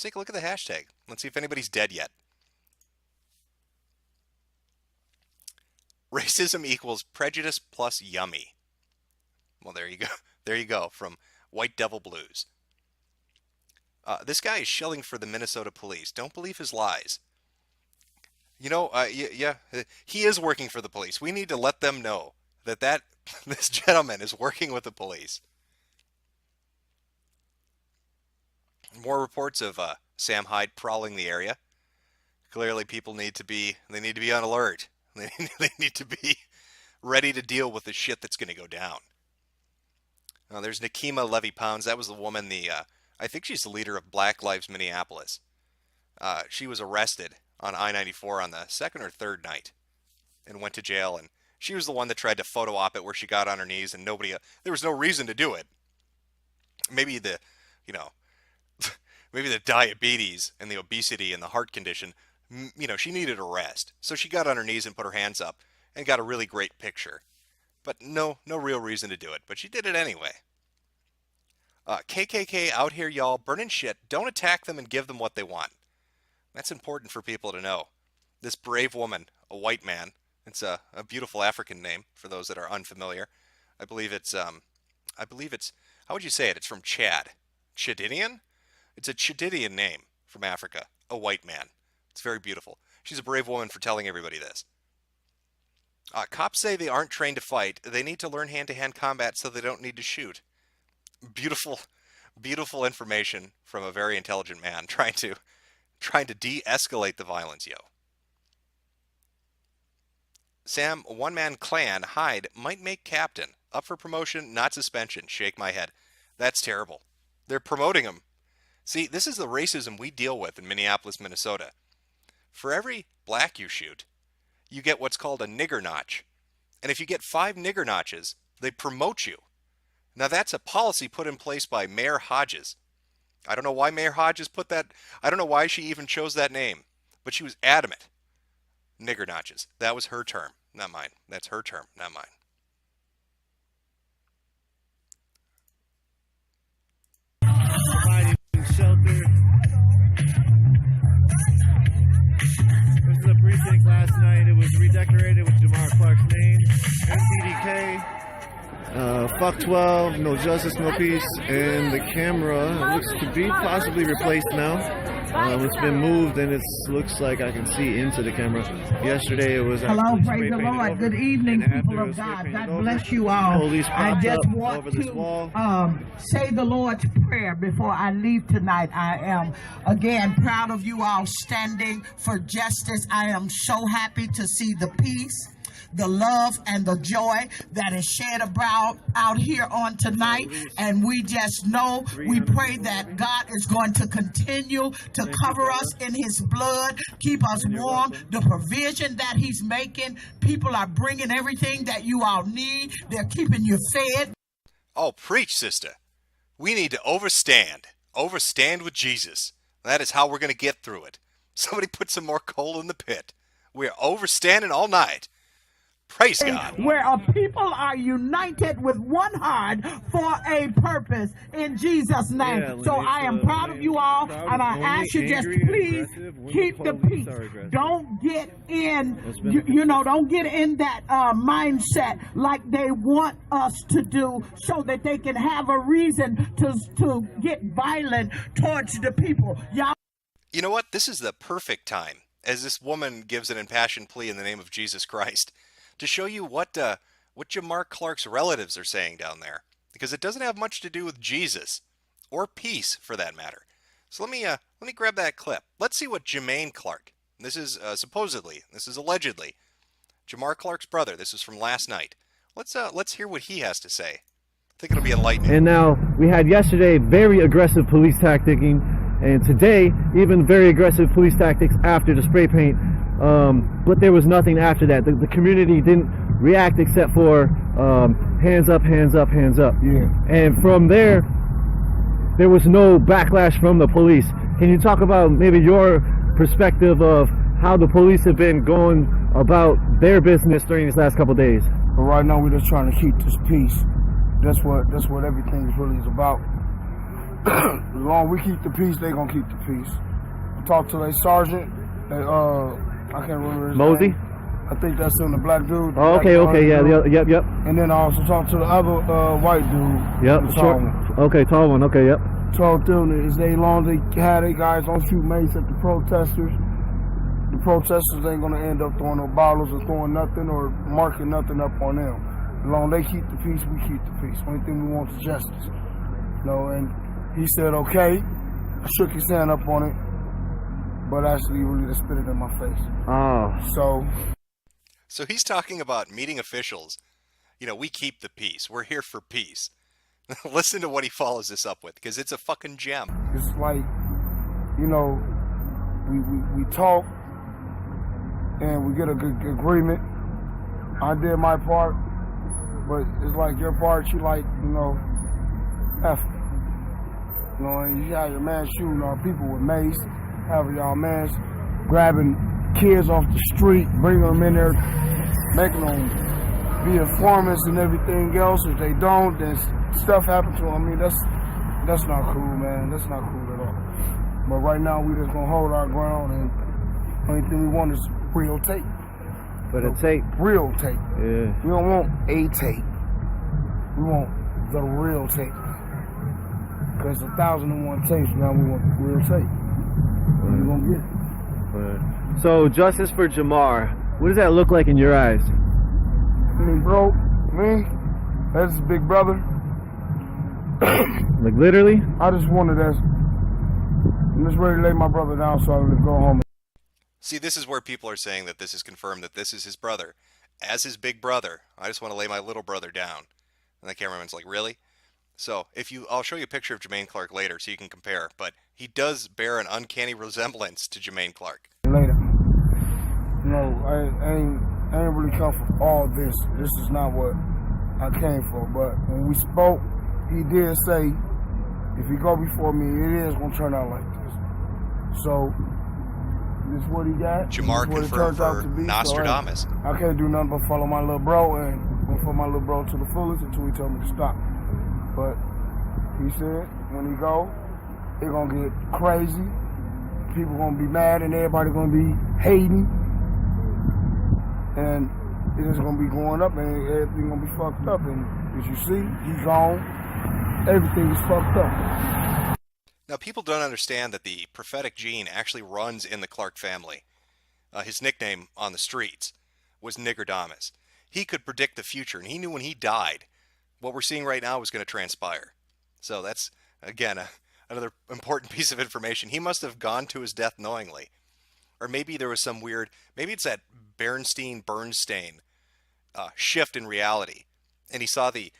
G: take a look at the hashtag. Let's see if anybody's dead yet. Racism equals prejudice plus yummy. Well, there you go. There you go, from White Devil Blues. This guy is shilling for the Minnesota police. Don't believe his lies. You know, yeah, he is working for the police. We need to let them know that this gentleman is working with the police. More reports of Sam Hyde prowling the area. Clearly, people need to be on alert. They need to be ready to deal with the shit that's going to go down. There's Nikema Levy-Pounds. That was the woman, I think she's the leader of Black Lives Minneapolis. She was arrested on I-94 on the second or third night and went to jail, and she was the one that tried to photo op it where she got on her knees and there was no reason to do it. Maybe the diabetes and the obesity and the heart condition, she needed a rest. So she got on her knees and put her hands up and got a really great picture. But no real reason to do it. But she did it anyway. KKK out here, y'all, burning shit. Don't attack them and give them what they want. That's important for people to know. This brave woman, a white man, it's a beautiful African name for those that are unfamiliar. I believe it's, how would you say it? It's from Chad. Chadidian? It's a Chadidian name from Africa. A white man. It's very beautiful. She's a brave woman for telling everybody this. Cops say they aren't trained to fight. They need to learn hand-to-hand combat so they don't need to shoot. Beautiful, beautiful information from a very intelligent man trying to de-escalate the violence, yo. Sam, one-man clan, Hyde, might make captain. Up for promotion, not suspension. Shake my head. That's terrible. They're promoting him. See, this is the racism we deal with in Minneapolis, Minnesota. For every black you shoot, you get what's called a nigger notch. And if you get 5 nigger notches, they promote you. Now that's a policy put in place by Mayor Hodges. I don't know why Mayor Hodges put that, I don't know why she even chose that name, but she was adamant. Nigger notches. That was her term, not mine. That's her term, not mine.
H: Providing shelter. This is a precinct last night. It was redecorated with Jamar Clark's name. MPDK. Fuck 12, no justice, no peace, and the camera looks to be possibly replaced now. It's been moved and it looks like I can see into the camera. Yesterday it was...
K: Hello, praise the Lord. Good evening, people of God. God bless you all. I just want to say the Lord's Prayer before I leave tonight. I am, again, proud of you all standing for justice. I am so happy to see the peace, the love and the joy that is shed about out here on tonight. And we just know, we pray that God is going to continue to cover us in his blood, keep us warm, the provision that he's making. People are bringing everything that you all need. They're keeping you fed.
G: Oh, preach, sister. We need to overstand. Overstand with Jesus. That is how we're going to get through it. Somebody put some more coal in the pit. We're overstanding all night. Praise God.
K: Where a people are united with one heart for a purpose in Jesus' name.
H: Yeah,
K: so I am proud of you all, and I ask you just please keep the peace. Don't get in, don't get in that mindset like they want us to do, so that they can have a reason to get violent towards the people. Y'all.
G: You know what? This is the perfect time, as this woman gives an impassioned plea in the name of Jesus Christ, to show you what Jamar Clark's relatives are saying down there, because it doesn't have much to do with Jesus or peace, for that matter. So let me grab that clip. Let's see what Jermaine Clark. This is allegedly Jamar Clark's brother. This is from last night. Let's hear what he has to say. I think it'll be enlightening.
H: And now we had yesterday very aggressive police tacticking, and today even very aggressive police tactics after the spray paint. But there was nothing after that. The community didn't react except for hands up, hands up, hands up.
F: Yeah.
H: And from there was no backlash from the police. Can you talk about maybe your perspective of how the police have been going about their business during these last couple of days?
F: But right now we're just trying to keep this peace. That's what everything really is about. As long as we keep the peace, they gonna keep the peace. I talked to a sergeant. I can't remember his
H: Mosey?
F: name. I think that's him, the black dude.
H: Oh, okay, yep.
F: And then I also talked to the other white dude.
H: Yep,
F: the
H: short. Okay, tall one. Okay, yep.
F: Told them that as they long they had their guys don't shoot mace at the protesters ain't gonna end up throwing no bottles or throwing nothing or marking nothing up on them. As long as they keep the peace, we keep the peace. Only thing we want is justice. And he said okay. I shook his hand up on it, but actually really just spit it in my face.
H: Oh.
G: So he's talking about meeting officials. We keep the peace. We're here for peace. Listen to what he follows this up with, because it's a fucking gem.
F: It's like, we talk and we get a good agreement. I did my part, but it's like your part, you like, F. And you got your man shooting our people with mace, having y'all mans grabbing kids off the street, bringing them in there, making them be informants and everything else. If they don't, then stuff happens to them. I mean, that's not cool, man. That's not cool at all. But right now, we just gonna hold our ground, and the only thing we want is real tape.
H: But a tape.
F: Real tape.
H: Yeah.
F: We don't want a tape. We want the real tape. Because 1,001 tapes, now we want the real tape. What are you gonna get?
H: So, justice for Jamar, what does that look like in your eyes?
F: I mean, bro, that's his big brother.
H: Like literally?
F: I just wanted that. I'm just ready to lay my brother down so I can go home.
G: See, this is where people are saying that this is confirmed that this is his brother. As his big brother, I just want to lay my little brother down. And the cameraman's like, really? So, I'll show you a picture of Jermaine Clark later so you can compare, but he does bear an uncanny resemblance to Jermaine Clark.
F: Later. I ain't really come for all this. This is not what I came for. But when we spoke, he did say, if you go before me, it is going to turn out like this. So, this is what he got.
G: Jamar confirmed for Nostradamus.
F: So, I can't do nothing but follow my little bro and follow my little bro to the fullest until he told me to stop. But he said, when he go, it's going to get crazy. People going to be mad and everybody going to be hating. And it's going to be going up and everything going to be fucked up. And as you see, he's gone. Everything is fucked up.
G: Now, people don't understand that the prophetic gene actually runs in the Clark family. His nickname on the streets was Niggerdamus. He could predict the future, and he knew when he died what we're seeing right now was going to transpire. So that's, again, another important piece of information. He must have gone to his death knowingly. Or maybe there was some weird, maybe it's that Bernstein shift in reality. And he saw the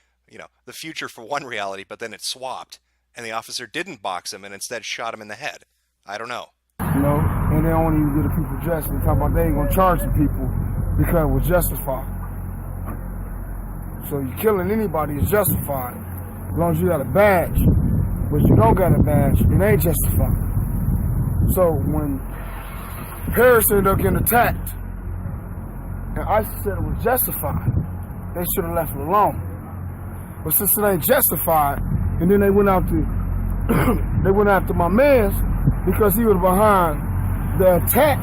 G: future for one reality, but then it swapped. And the officer didn't box him and instead shot him in the head. I don't know.
F: And they don't even give the people justice. They talk about they ain't going to charge the people because it was justified. So you killing anybody is justified. As long as you got a badge. but you don't got a badge, it ain't justified. So when Paris ended up getting attacked, and ISIS said it was justified, they should have left it alone. But since it ain't justified, and then they went out to they went after my man because he was behind the attack.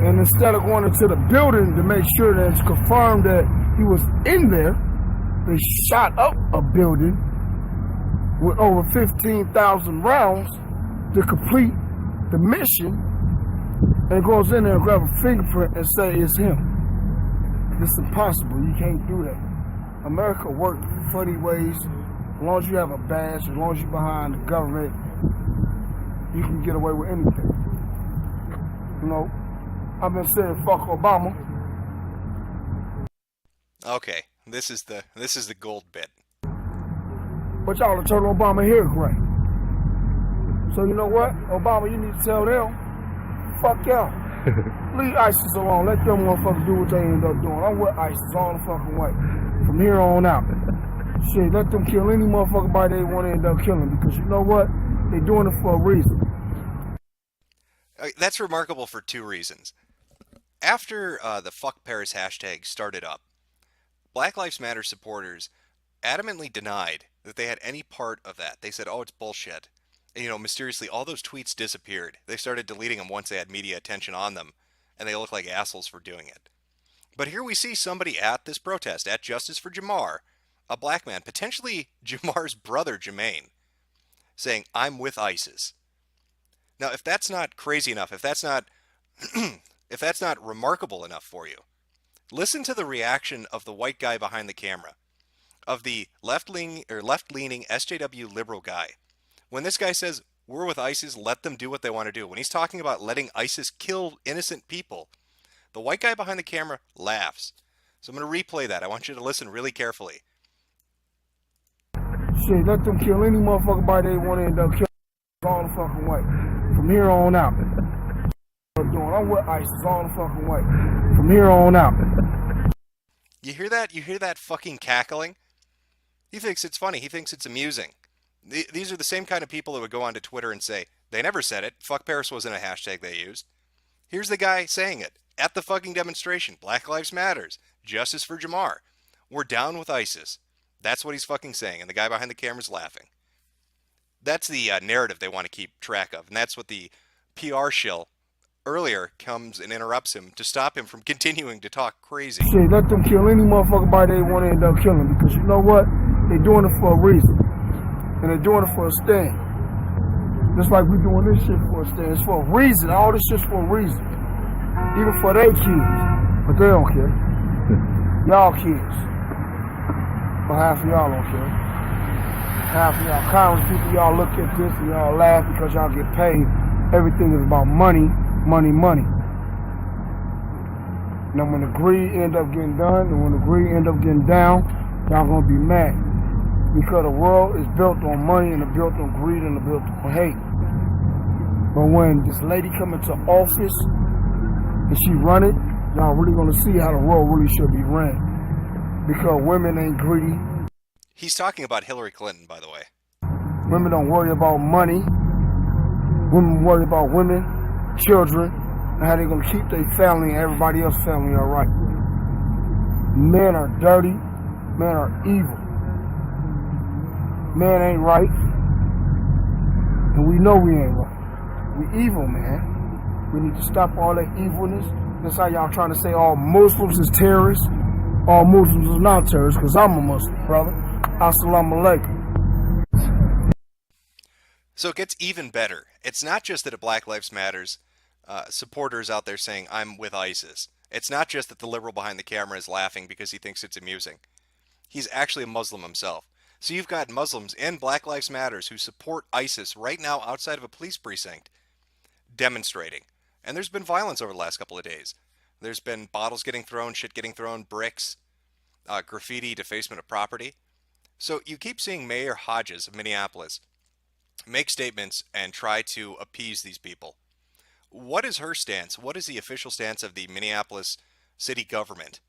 F: And instead of going into the building to make sure that it's confirmed that he was in there, they shot up a building with over 15,000 rounds to complete the mission, and goes in there and grab a fingerprint and say it's him. It's impossible. You can't do that. America works funny ways. As long as you have a badge, as long as you're behind the government, you can get away with anything. You know, I've been saying fuck Obama.
G: Okay, this is the gold bit.
F: But y'all are turning Obama here great. So you know what? Obama, you need to tell them, fuck y'all. Leave ISIS alone. Let them motherfuckers do what they end up doing. I'm with ISIS all the fucking way. From here on out. Shit, let them kill any motherfucking body they want to end up killing, because you know what? They're doing it for a reason.
G: That's remarkable for two reasons. After the Fuck Paris hashtag started up, Black Lives Matter supporters adamantly denied that they had any part of that. They said, oh, it's bullshit. And, you know, mysteriously, all those tweets disappeared. They started deleting them once they had media attention on them, and they look like assholes for doing it. But here we see somebody at this protest, at Justice for Jamar, a black man, potentially Jamar's brother, Jermaine, saying, I'm with ISIS. Now, if that's not crazy enough, if that's not if that's not remarkable enough for you, listen to the reaction of the white guy behind the camera, of the left-leaning SJW liberal guy. When this guy says, we're with ISIS, let them do what they want to do. When he's talking about letting ISIS kill innocent people, the white guy behind the camera laughs. So I'm going to replay that. I want you to listen really carefully.
F: Shit, let them kill any motherfucking body they want to end up killing all the fucking way. From here on out. I'm with ISIS all the fucking way. From here on out.
G: You hear that? You hear that fucking cackling? He thinks it's funny. He thinks it's amusing. These are the same kind of people that would go onto Twitter and say, they never said it. Fuck Paris wasn't a hashtag they used. Here's the guy saying it at the fucking demonstration. Black Lives Matters. Justice for Jamar. We're down with ISIS. That's what he's fucking saying. And the guy behind the camera's laughing. That's the narrative they want to keep track of. And that's what the PR shill earlier comes and interrupts him to stop him from continuing to talk crazy.
F: Shit, let them kill any motherfucking body they want to end up killing, because you know what? They're doing it for a reason. And they're doing it for a stand. Just like we're doing this shit for a stand. It's for a reason. All this shit's for a reason. Even for their kids. But they don't care. Y'all kids. But half of y'all don't care. Half of y'all Congress people, y'all look at this and y'all laugh because y'all get paid. Everything is about money, money, money. Now when the greed end up getting done and when the greed end up getting down, y'all gonna be mad. Because the world is built on money and it's built on greed and it's built on hate. But when this lady come into office and she run it, y'all really gonna see how the world really should be ran. Because women ain't greedy.
G: He's talking about Hillary Clinton, by the way.
F: Women don't worry about money. Women worry about women, children, and how they gonna keep their family and everybody else's family all right. Men are dirty. Men are evil. Man ain't right, and we know we ain't right. We evil, man. We need to stop all that evilness. That's how y'all trying to say all Muslims is terrorists. All Muslims is not terrorists, because I'm a Muslim, brother. Assalamu alaikum.
G: So it gets even better. It's not just that a Black Lives Matters supporters out there saying, I'm with ISIS. It's not just that the liberal behind the camera is laughing because he thinks it's amusing. He's actually a Muslim himself. So you've got Muslims and Black Lives Matters who support ISIS right now outside of a police precinct demonstrating. And there's been violence over the last couple of days. There's been bottles getting thrown, shit getting thrown, bricks, graffiti, defacement of property. So you keep seeing Mayor Hodges of Minneapolis make statements and try to appease these people. What is her stance? What is the official stance of the Minneapolis city government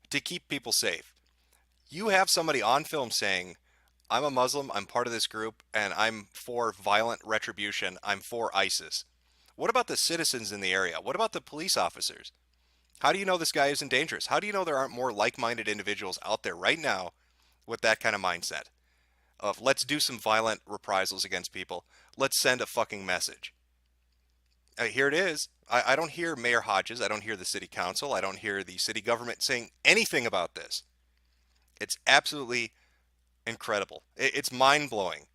G: to keep people safe? You have somebody on film saying, I'm a Muslim, I'm part of this group, and I'm for violent retribution. I'm for ISIS. What about the citizens in the area? What about the police officers? How do you know this guy isn't dangerous? How do you know there aren't more like-minded individuals out there right now with that kind of mindset? Of let's do some violent reprisals against people. Let's send a fucking message. Here it is. I don't hear Mayor Hodges. I don't hear the city council. I don't hear the city government saying anything about this. It's absolutely incredible. It's mind-blowing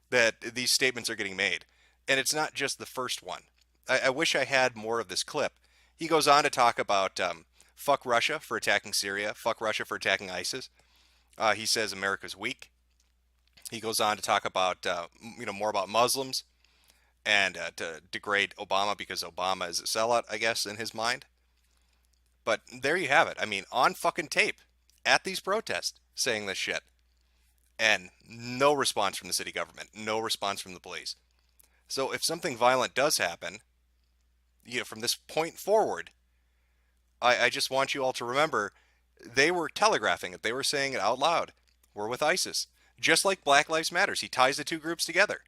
G: that these statements are getting made. And it's not just the first one. I wish I had more of this clip. He goes on to talk about fuck Russia for attacking Syria, fuck Russia for attacking ISIS. He says America's weak. He goes on to talk about, more about Muslims and to degrade Obama because Obama is a sellout, I guess, in his mind. But there you have it. I mean, on fucking tape at these protests saying this shit. And no response from the city government. No response from the police. So if something violent does happen, from this point forward, I just want you all to remember they were telegraphing it. They were saying it out loud. We're with ISIS. Just like Black Lives Matters. He ties the two groups together.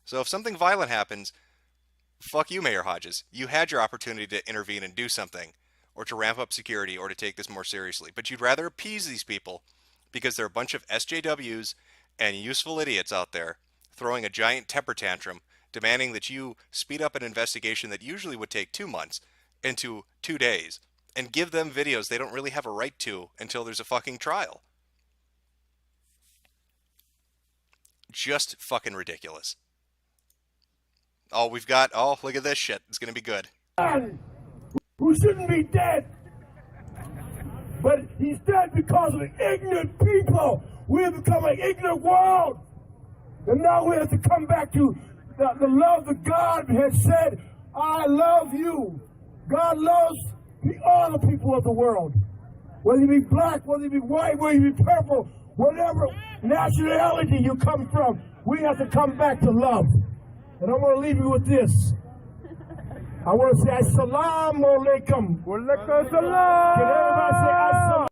G: So if something violent happens, fuck you, Mayor Hodges. You had your opportunity to intervene and do something, or to ramp up security, or to take this more seriously. But you'd rather appease these people because they're a bunch of SJWs and useful idiots out there throwing a giant temper tantrum, demanding that you speed up an investigation that usually would take 2 months into 2 days, and give them videos they don't really have a right to until there's a fucking trial. Just fucking ridiculous. Look at this shit. It's gonna be good.
F: Who shouldn't be dead, but he's dead because of ignorant people. We have become an ignorant world, and now we have to come back to the love that God has said, I love you. God loves all the people of the world, whether you be black, whether you be white, whether you be purple, whatever nationality you come from, we have to come back to love. And I want to leave you with this. I want to say assalamu alaikum. Wa alaikum salam. Can everybody say assalamu?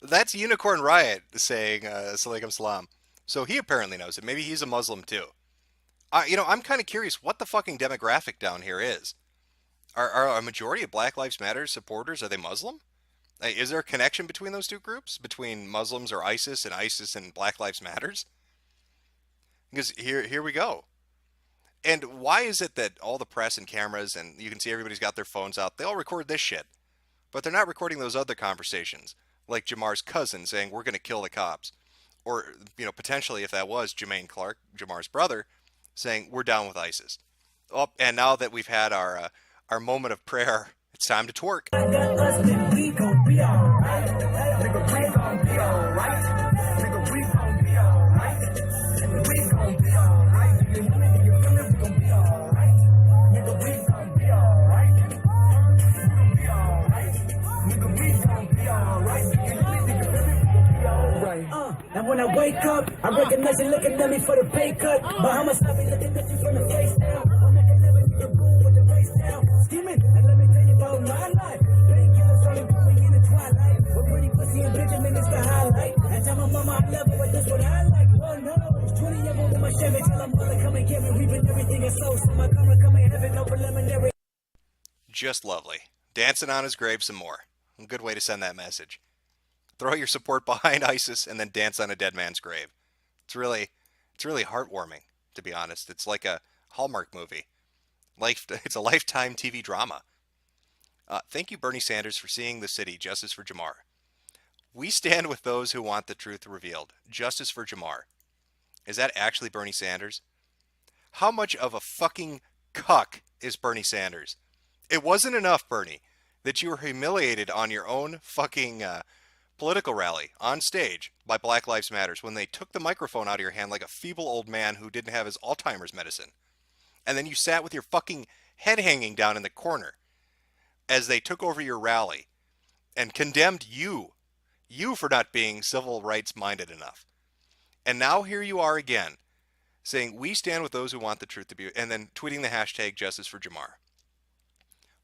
G: That's Unicorn Riot saying Salaikum Salam. So he apparently knows it. Maybe he's a Muslim too. I'm kind of curious what the fucking demographic down here is. Are a majority of Black Lives Matter supporters, are they Muslim? Is there a connection between those two groups? Between Muslims or ISIS and Black Lives Matters? Because here we go. And why is it that all the press and cameras, and you can see everybody's got their phones out, they all record this shit. But they're not recording those other conversations, like Jamar's cousin saying, we're going to kill the cops. Or, potentially if that was Jermaine Clark, Jamar's brother, saying, we're down with ISIS. Oh, and now that we've had our moment of prayer, it's time to twerk.
L: And when I wake up, I recognize you looking at me for the pay cut. Bahamas, I be looking at you from the face down. I'm making everything you boom with the face down. Scheming, and let me tell you about my life. Painkillers only put me in the twilight. With pretty pussy and Benjamin is the highlight. I tell my mama I love her, but that's what I like. Oh no, 20 of them with my Chevy. Tell them mother come and get me. Reaping everything I sow. So my karma come in heaven, no preliminary.
G: Just lovely. Dancing on his grave some more. A good way to send that message. Throw your support behind ISIS and then dance on a dead man's grave. It's really heartwarming, to be honest. It's like a Hallmark movie. It's a Lifetime TV drama. Thank you, Bernie Sanders, for seeing the city. Justice for Jamar. We stand with those who want the truth revealed. Justice for Jamar. Is that actually Bernie Sanders? How much of a fucking cuck is Bernie Sanders? It wasn't enough, Bernie, that you were humiliated on your own fucking political rally on stage by Black Lives Matters when they took the microphone out of your hand like a feeble old man who didn't have his Alzheimer's medicine. And then you sat with your fucking head hanging down in the corner as they took over your rally and condemned you for not being civil rights minded enough. And now here you are again saying, we stand with those who want the truth to be, and then tweeting the hashtag Justice for Jamar.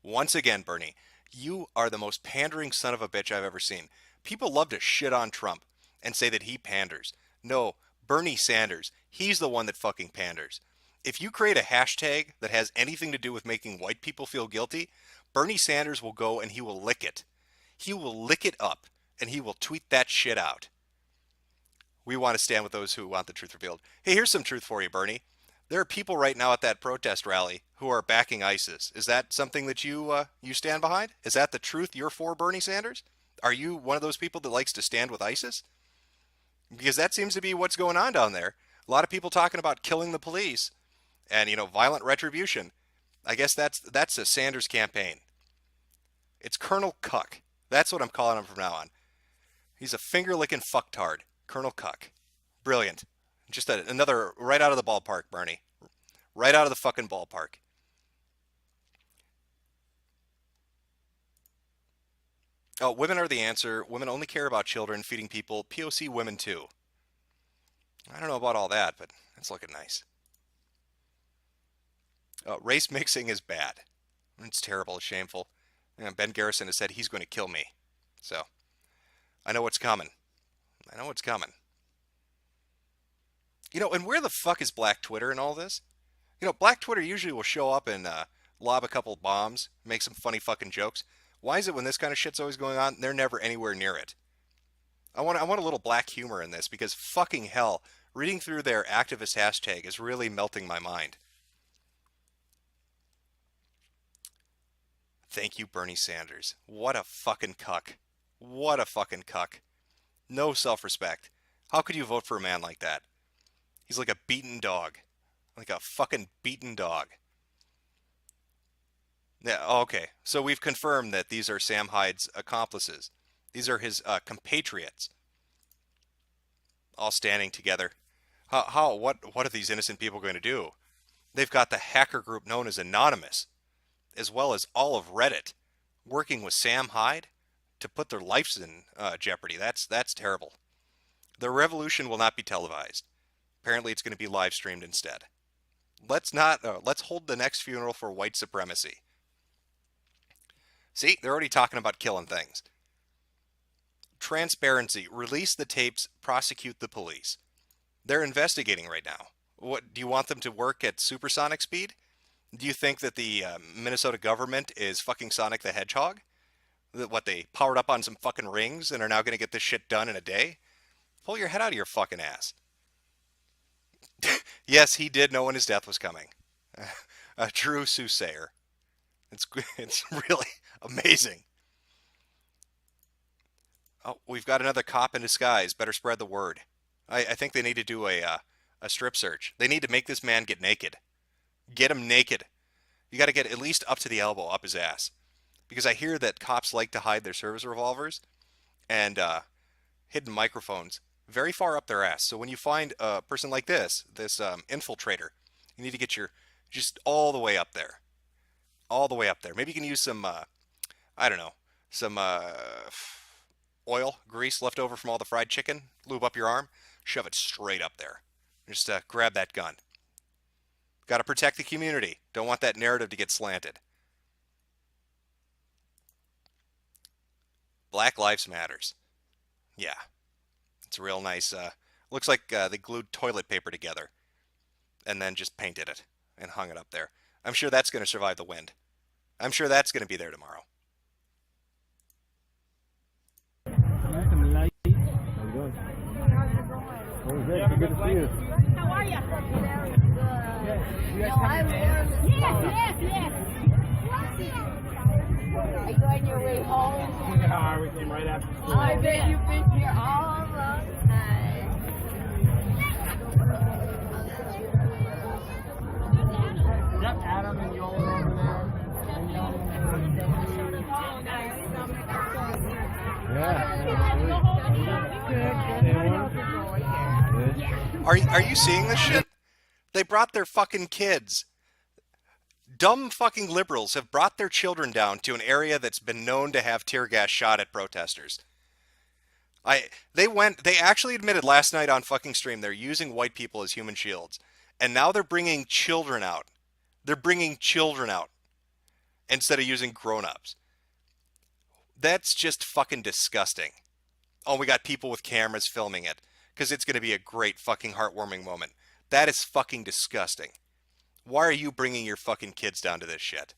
G: Once again, Bernie, you are the most pandering son of a bitch I've ever seen. People love to shit on Trump and say that he panders. No, Bernie Sanders, he's the one that fucking panders. If you create a hashtag that has anything to do with making white people feel guilty, Bernie Sanders will go and he will lick it. He will lick it up, and he will tweet that shit out. We want to stand with those who want the truth revealed. Hey, here's some truth for you, Bernie. There are people right now at that protest rally who are backing ISIS. Is that something that you stand behind? Is that the truth you're for, Bernie Sanders? Are you one of those people that likes to stand with ISIS? Because that seems to be what's going on down there. A lot of people talking about killing the police and, violent retribution. I guess that's a Sanders campaign. It's Colonel Cuck. That's what I'm calling him from now on. He's a finger-licking fucktard. Colonel Cuck. Brilliant. Just another right out of the ballpark, Bernie. Right out of the fucking ballpark. Oh, women are the answer. Women only care about children, feeding people. POC women too. I don't know about all that, but it's looking nice. Race mixing is bad. It's terrible. It's shameful. Ben Garrison has said he's going to kill me. So, I know what's coming. I know what's coming. And where the fuck is Black Twitter in all this? Black Twitter usually will show up and lob a couple bombs, make some funny fucking jokes. Why is it when this kind of shit's always going on, they're never anywhere near it? I want a little black humor in this, because fucking hell, reading through their activist hashtag is really melting my mind. Thank you, Bernie Sanders. What a fucking cuck. What a fucking cuck. No self-respect. How could you vote for a man like that? He's like a beaten dog. Like a fucking beaten dog. Yeah, okay. So we've confirmed that these are Sam Hyde's accomplices. These are his compatriots. All standing together. What are these innocent people going to do? They've got the hacker group known as Anonymous, as well as all of Reddit, working with Sam Hyde to put their lives in jeopardy. That's terrible. The revolution will not be televised. Apparently it's going to be live streamed instead. Let's hold the next funeral for white supremacy. See, they're already talking about killing things. Transparency. Release the tapes. Prosecute the police. They're investigating right now. What do you want them to work at supersonic speed? Do you think that the Minnesota government is fucking Sonic the Hedgehog? What, they powered up on some fucking rings and are now going to get this shit done in a day? Pull your head out of your fucking ass. Yes, he did know when his death was coming. A true soothsayer. It's really amazing. Oh, we've got another cop in disguise. Better spread the word. I think they need to do a strip search. They need to make this man get naked. Get him naked. You got to get at least up to the elbow, up his ass. Because I hear that cops like to hide their service revolvers and hidden microphones very far up their ass. So when you find a person like this infiltrator, you need to get your just all the way up there. All the way up there. Maybe you can use some, I don't know, some oil, grease left over from all the fried chicken, lube up your arm, shove it straight up there. Just grab that gun. Got to protect the community. Don't want that narrative to get slanted. Black Lives Matters. Yeah. It's real nice. Looks like they glued toilet paper together and then just painted it and hung it up there. I'm sure that's going to survive the wind. I'm sure that's going to be there tomorrow.
H: Good to see you.
B: How are you? Yes. Are you on your way home?
M: Yeah, we came right after school.
B: I bet you've been here all the time.
M: Yep, Adam and Yola over there. And
G: Are you seeing this shit? They brought their fucking kids. Dumb fucking liberals have brought their children down to an area that's been known to have tear gas shot at protesters. They actually admitted last night on fucking stream they're using white people as human shields. And now they're bringing children out. They're bringing children out instead of using grown-ups. That's just fucking disgusting. Oh, we got people with cameras filming it. because it's going to be a great fucking heartwarming moment. That is fucking disgusting. Why are you bringing your fucking kids down to this shit?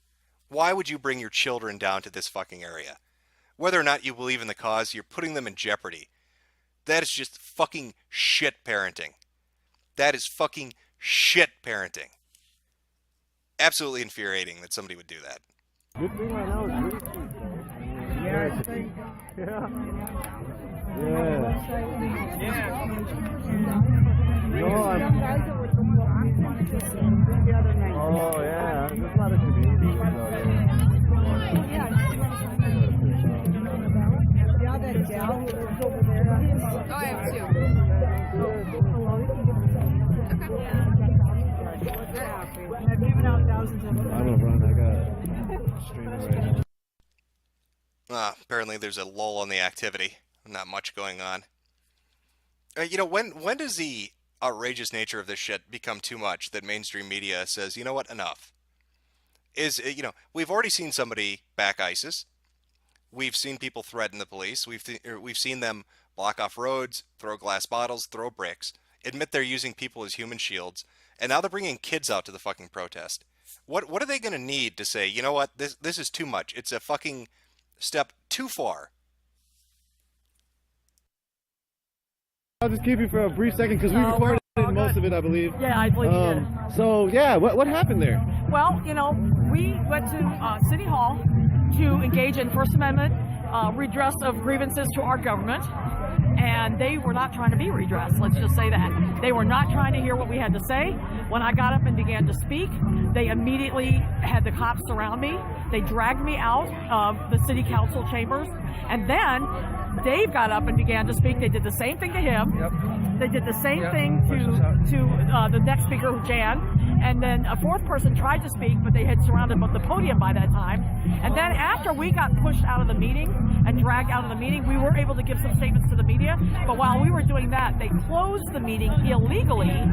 G: Why would you bring your children down to this fucking area? Whether or not you believe in the cause, you're putting them in jeopardy. That is just fucking shit parenting. That is fucking shit parenting. Absolutely infuriating that somebody would do that.
H: Good thing right now is really cheap, though. Yeah. Oh, yeah. There's a lot of communities out there.
I: Oh, I have two.
H: I'm gonna run. I got streaming right now.
G: Apparently there's a lull on the activity. Not much going on. You know, when does the outrageous nature of this shit become too much that mainstream media says, you know what, enough? You know, we've already seen somebody back ISIS. We've seen people threaten the police. We've seen them block off roads, throw glass bottles, throw bricks, admit they're using people as human shields, and now they're bringing kids out to the fucking protest. What are they going to need to say, you know what, this is too much. It's a fucking step too far.
H: I'll just keep you for a brief second because we recorded most of it, I believe.
N: Yeah, I believe you did.
H: So, yeah, what happened there?
N: Well, you know, we went to City Hall to engage in First Amendment redress of grievances to our government, and they were not trying to be redressed, let's just say that. They were not trying to hear what we had to say. When I got up and began to speak, they immediately had the cops surround me. They dragged me out of the city council chambers, and then Dave got up and began to speak. They did the same thing to him. Yep. They did the same thing to the next speaker, Jan. And then a fourth person tried to speak, but they had surrounded the podium by that time. And then after we got pushed out of the meeting and dragged out of the meeting, we were able to give some statements to the media. But while we were doing that, they closed the meeting illegally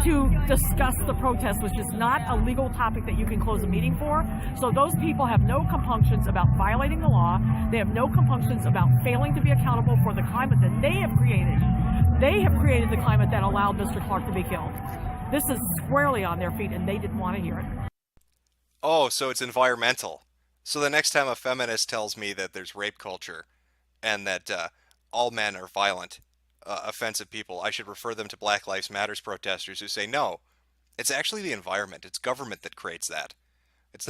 N: to discuss the protest, which is not a legal topic that you can close a meeting for. So those people have no compunctions about violating the law. They have no compunctions about failing to be accountable for the climate that they have created. They have created the climate that allowed Mr. Clark to be killed. This is squarely on their feet, and they didn't want to hear it.
G: Oh, so it's environmental. So the next time a feminist tells me that there's rape culture and that all men are violent, offensive people, I should refer them to Black Lives Matters protesters who say, no, it's actually the environment. It's government that creates that. It's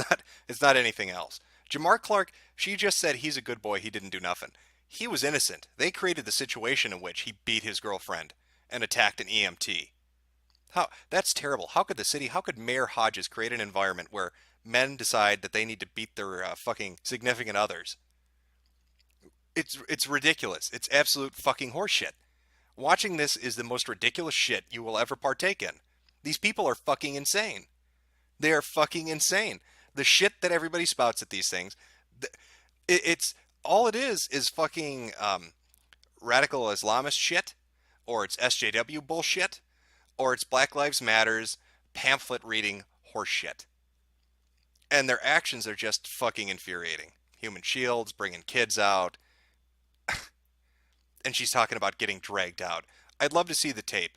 G: not anything else. Jamar Clark, she just said he's a good boy, he didn't do nothing. He was innocent. They created the situation in which he beat his girlfriend and attacked an EMT. That's terrible. How could Mayor Hodges create an environment where men decide that they need to beat their fucking significant others? It's ridiculous. It's absolute fucking horseshit. Watching this is the most ridiculous shit you will ever partake in. These people are fucking insane. They are fucking insane. The shit that everybody spouts at these things, it's all it is fucking radical Islamist shit, or it's SJW bullshit, or it's Black Lives Matters pamphlet reading horseshit. And their actions are just fucking infuriating. Human shields, bringing kids out. And she's talking about getting dragged out. I'd love to see the tape.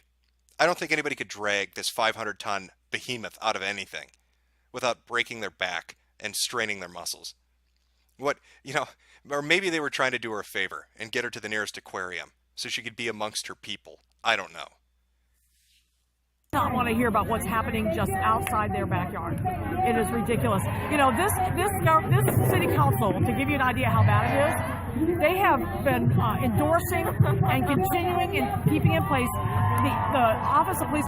G: I don't think anybody could drag this 500-ton behemoth out of anything without breaking their back and straining their muscles. Or maybe they were trying to do her a favor and get her to the nearest aquarium so she could be amongst her people. I don't know.
N: Not want to hear about what's happening just outside their backyard. It is ridiculous. You know, this city council, to give you an idea how bad it is, they have been endorsing and continuing and keeping in place the Office of Police.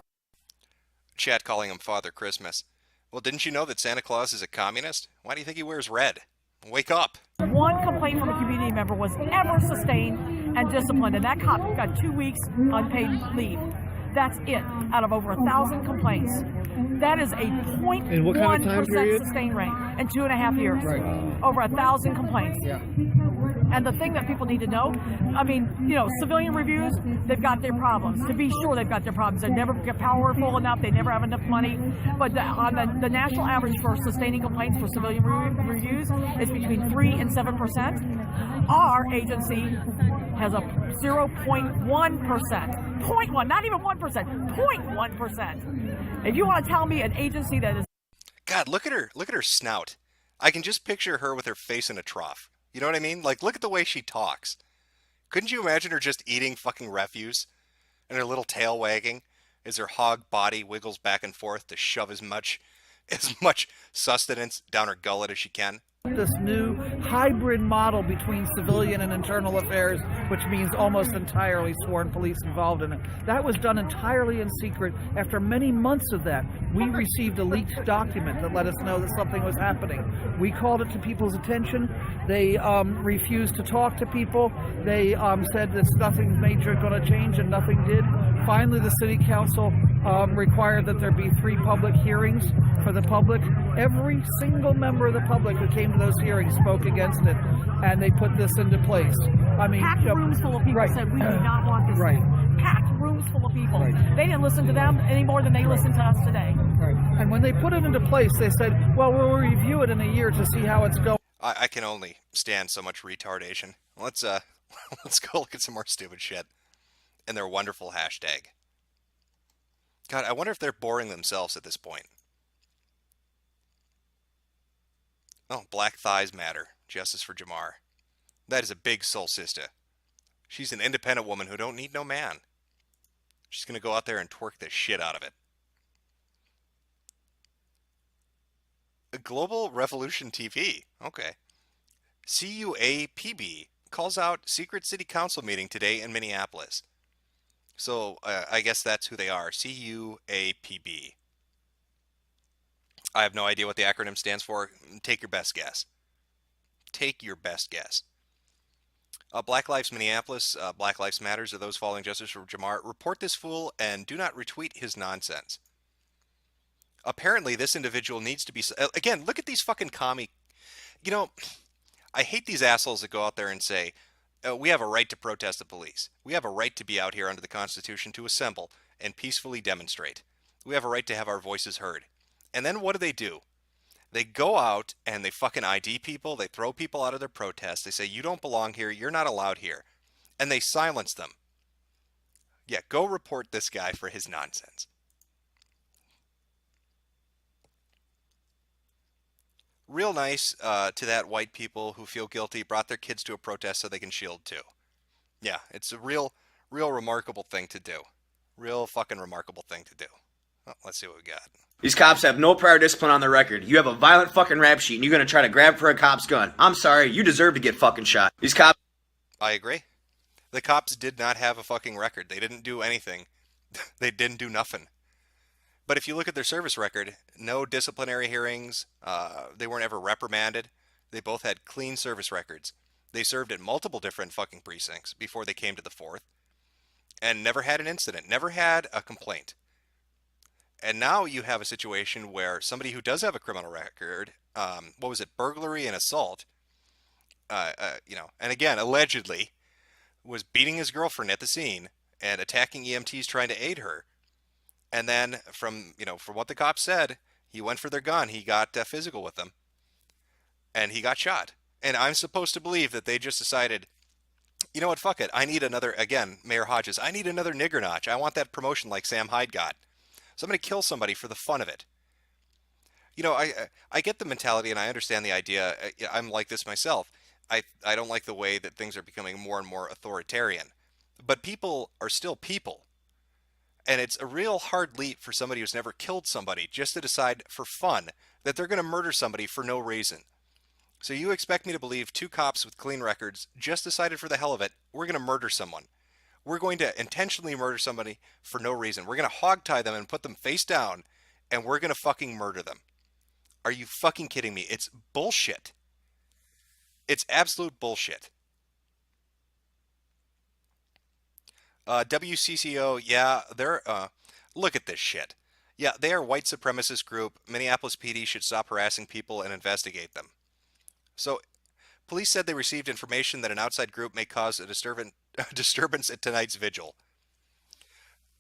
G: Chat calling him Father Christmas. Well, didn't you know that Santa Claus is a communist? Why do you think he wears red? Wake up.
N: One complaint from a community member was ever sustained and disciplined, and that cop got 2 weeks unpaid leave. That's it, out of over 1,000 complaints. That is a 0.1% sustained rate in 2.5 years. Right. Over 1,000 complaints. Yeah. And the thing that people need to know, I mean, you know, civilian reviews, they've got their problems. To be sure, they've got their problems. They never get powerful enough. They never have enough money. But on the national average for sustaining complaints for civilian reviews is between 3 and 7%. Our agency has a 0.1%. 0.1, not even 1%, 0.1%. If you want to tell me an agency that is...
G: God, look at her snout. I can just picture her with her face in a trough. You know what I mean? Like, look at the way she talks. Couldn't you imagine her just eating fucking refuse and her little tail wagging as her hog body wiggles back and forth to shove as much sustenance down her gullet as she can?
O: This new hybrid model between civilian and internal affairs, which means almost entirely sworn police involved in it. That was done entirely in secret. After many months of that, we received a leaked document that let us know that something was happening. We called it to people's attention. They refused to talk to people. They said that nothing major going to change, and nothing did. Finally, the city council required that there be 3 public hearings for the public. Every single member of the public who came to those hearings spoke against it, and they put this into place. I mean,
N: packed rooms full of people said we do not want this.
O: Right.
N: Packed rooms full of people. They didn't listen to them any more than they listen to us today.
O: Right. And when they put it into place, they said, well, we'll review it in a year to see how it's going.
G: I can only stand so much retardation. Let's go look at some more stupid shit and their wonderful hashtag. God, I wonder if they're boring themselves at this point. Oh, Black Thighs Matter. Justice for Jamar. That is a big soul sister. She's an independent woman who don't need no man. She's going to go out there and twerk the shit out of it. A Global Revolution TV. Okay. CUAPB calls out secret city council meeting today in Minneapolis. So I guess that's who they are. CUAPB. I have no idea what the acronym stands for. Take your best guess. Take your best guess. Black Lives Minneapolis, Black Lives Matters, or those following justice for Jamar, report this fool and do not retweet his nonsense. Apparently, this individual needs to be... Again, look at these fucking commie... You know, I hate these assholes that go out there and say, we have a right to protest the police. We have a right to be out here under the Constitution to assemble and peacefully demonstrate. We have a right to have our voices heard. And then what do? They go out and they fucking ID people. They throw people out of their protests. They say, you don't belong here. You're not allowed here. And they silence them. Yeah, go report this guy for his nonsense. Real nice to that white people who feel guilty, brought their kids to a protest so they can shield too. Yeah, it's a real remarkable thing to do. Real fucking remarkable thing to do. Well, let's see what we got.
P: These cops have no prior discipline on their record. You have a violent fucking rap sheet and you're gonna try to grab for a cop's gun. I'm sorry, you deserve to get fucking shot. These cops...
G: I agree. The cops did not have a fucking record. They didn't do anything. They didn't do nothing. But if you look at their service record, no disciplinary hearings, they weren't ever reprimanded. They both had clean service records. They served at multiple different fucking precincts before they came to the 4th. And never had an incident, never had a complaint. And now you have a situation where somebody who does have a criminal record, burglary and assault, and again, allegedly, was beating his girlfriend at the scene and attacking EMTs trying to aid her. And then from what the cops said, he went for their gun. He got physical with them. And he got shot. And I'm supposed to believe that they just decided, you know what, fuck it. I need another, again, Mayor Hodges, I need another nigger notch. I want that promotion like Sam Hyde got. So I'm going to kill somebody for the fun of it. You know, I get the mentality and I understand the idea. I'm like this myself. I don't like the way that things are becoming more and more authoritarian. But people are still people. And it's a real hard leap for somebody who's never killed somebody just to decide for fun that they're going to murder somebody for no reason. So you expect me to believe 2 cops with clean records just decided for the hell of it, we're going to murder someone. We're going to intentionally murder somebody for no reason. We're going to hogtie them and put them face down, and we're going to fucking murder them. Are you fucking kidding me? It's bullshit. It's absolute bullshit. WCCO, yeah, they're, look at this shit. Yeah, they are a white supremacist group. Minneapolis PD should stop harassing people and investigate them. So, police said they received information that an outside group may cause a disturbance at tonight's vigil.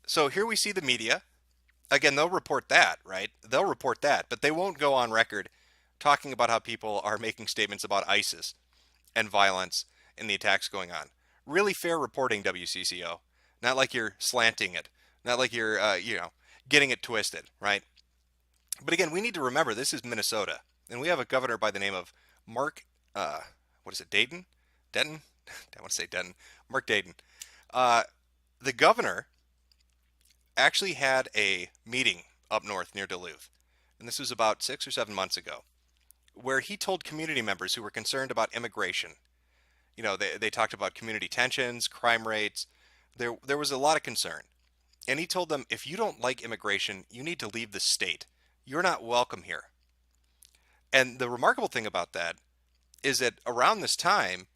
G: So here we see the media. Again, they'll report that, right? They'll report that, but they won't go on record talking about how people are making statements about ISIS and violence and the attacks going on. Really fair reporting, WCCO. Not like you're slanting it. Not like you're, getting it twisted, right? But again, we need to remember this is Minnesota, and we have a governor by the name of Mark, Dayton? Denton? I want to say Denton. Mark Dayton. The governor actually had a meeting up north near Duluth, and this was about 6 or 7 months ago, where he told community members who were concerned about immigration. They talked about community tensions, crime rates. There was a lot of concern. And he told them, if you don't like immigration, you need to leave the state. You're not welcome here. And the remarkable thing about that is that around this time,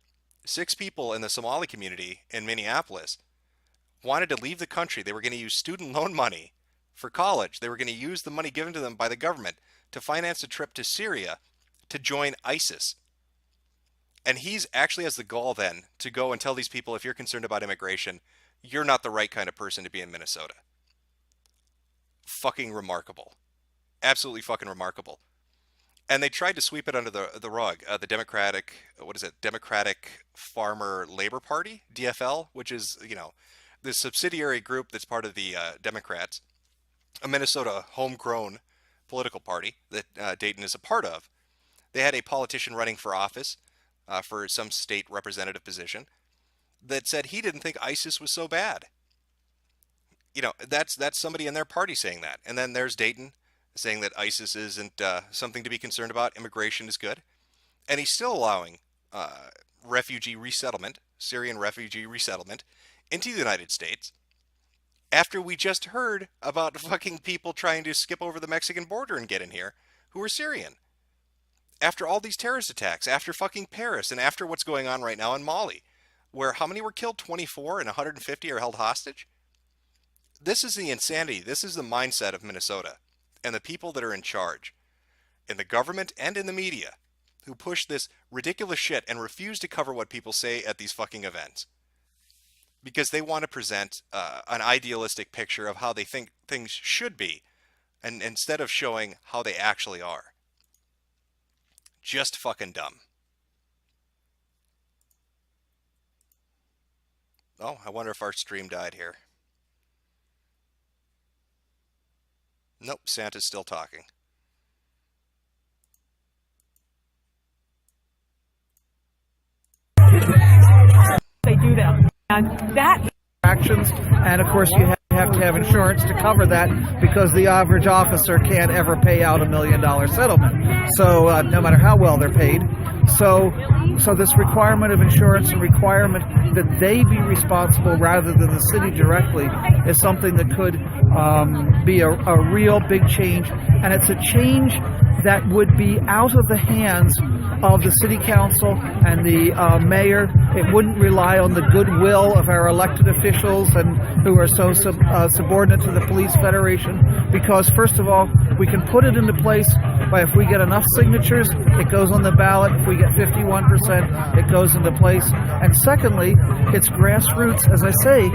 G: 6 people in the Somali community in Minneapolis wanted to leave the country. They were going to use student loan money for college. They were going to use the money given to them by the government to finance a trip to Syria to join ISIS. And he's actually has the gall then to go and tell these people, if you're concerned about immigration, you're not the right kind of person to be in Minnesota. Fucking remarkable. Absolutely fucking remarkable. And they tried to sweep it under the rug. The Democratic Farmer Labor Party, DFL, which is, the subsidiary group that's part of the Democrats, a Minnesota homegrown political party that Dayton is a part of. They had a politician running for office for some state representative position that said he didn't think ISIS was so bad. That's somebody in their party saying that. And then there's Dayton saying that ISIS isn't something to be concerned about. Immigration is good. And he's still allowing Syrian refugee resettlement into the United States after we just heard about fucking people trying to skip over the Mexican border and get in here who are Syrian. After all these terrorist attacks, after fucking Paris, and after what's going on right now in Mali, where how many were killed? 24 and 150 are held hostage? This is the insanity. This is the mindset of Minnesota and the people that are in charge, in the government and in the media, who push this ridiculous shit and refuse to cover what people say at these fucking events. Because they want to present an idealistic picture of how they think things should be, and instead of showing how they actually are. Just fucking dumb. Oh, I wonder if our stream died here. Nope, Santa's still talking.
N: They do that. And that
O: actions, and of course you have to have insurance to cover that, because the average officer can't ever pay out $1 million settlement. So no matter how well they're paid. So this requirement of insurance and requirement that they be responsible rather than the city directly is something that could be a real big change, and it's a change that would be out of the hands of the city council and the mayor. It wouldn't rely on the goodwill of our elected officials and who are so subordinate to the police federation, because first of all, we can put it into place by, if we get enough signatures, it goes on the ballot. If we get 51%, it goes into place. And secondly, it's grassroots, as I say.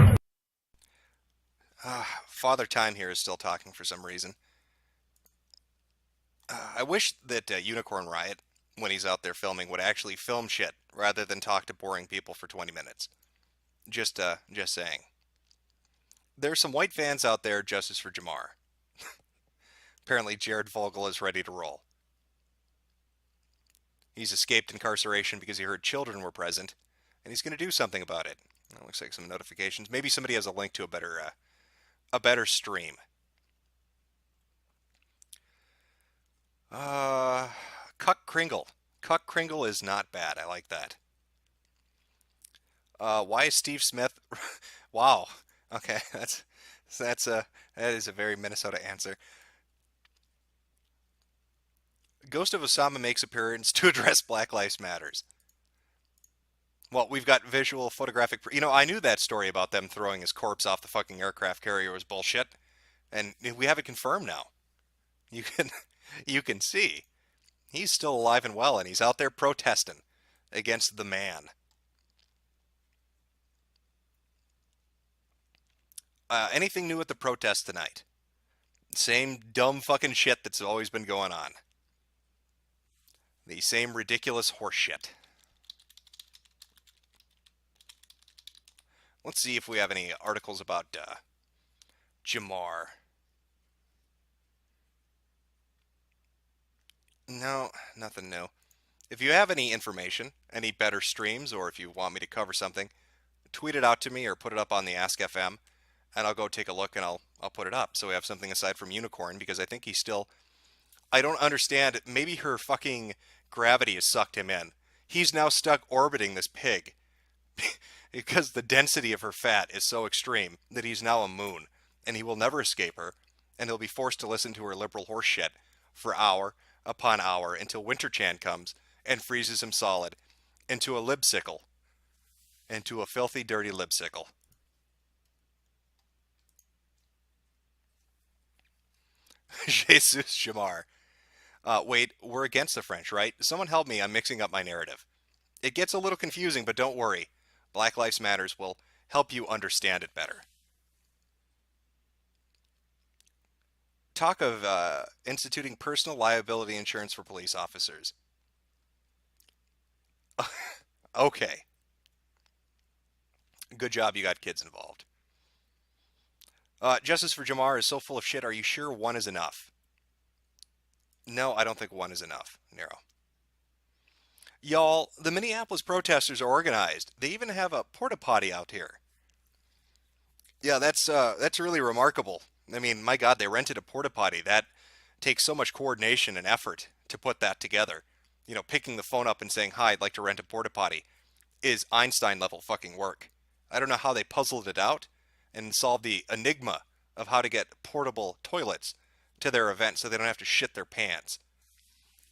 G: Father Time here is still talking for some reason. I wish that Unicorn Riot, when he's out there filming, would actually film shit rather than talk to boring people for 20 minutes. Just saying. There's some white fans out there, justice for Jamar. Apparently Jared Vogel is ready to roll. He's escaped incarceration because he heard children were present, and he's going to do something about it. It looks like some notifications. Maybe somebody has a link to a better stream. Cuck Kringle. Cuck Kringle is not bad. I like that. Why is Steve Smith? Wow. Okay, that is a very Minnesota answer. Ghost of Osama makes appearance to address Black Lives Matters. Well, we've got visual photographic. I knew that story about them throwing his corpse off the fucking aircraft carrier was bullshit, and we have it confirmed now. You can see he's still alive and well, and he's out there protesting against the man. Anything new at the protest tonight? Same dumb fucking shit that's always been going on. The same ridiculous horse shit. Let's see if we have any articles about Jamar. No, nothing new. If you have any information, any better streams, or if you want me to cover something, tweet it out to me or put it up on the Ask FM, and I'll go take a look and I'll put it up. So we have something aside from Unicorn, because I think he's still... I don't understand. Maybe her fucking gravity has sucked him in. He's now stuck orbiting this pig because the density of her fat is so extreme that he's now a moon, and he will never escape her, and he'll be forced to listen to her liberal horse shit for hour upon hour until Winterchan comes and freezes him solid into a libsicle. Into a filthy, dirty libsicle. Jesus Jamar. Wait, we're against the French, right? Someone help me, I'm mixing up my narrative. It gets a little confusing, but don't worry. Black Lives Matters will help you understand it better. Talk of instituting personal liability insurance for police officers. Okay. Good job you got kids involved. Justice for Jamar is so full of shit. Are you sure one is enough? No, I don't think one is enough, Nero. Y'all, the Minneapolis protesters are organized. They even have a porta potty out here. Yeah, that's really remarkable. I mean, my God, they rented a porta potty. That takes so much coordination and effort to put that together. You know, picking the phone up and saying, "Hi, I'd like to rent a porta potty," is Einstein level fucking work. I don't know how they puzzled it out and solved the enigma of how to get portable toilets to their event so they don't have to shit their pants.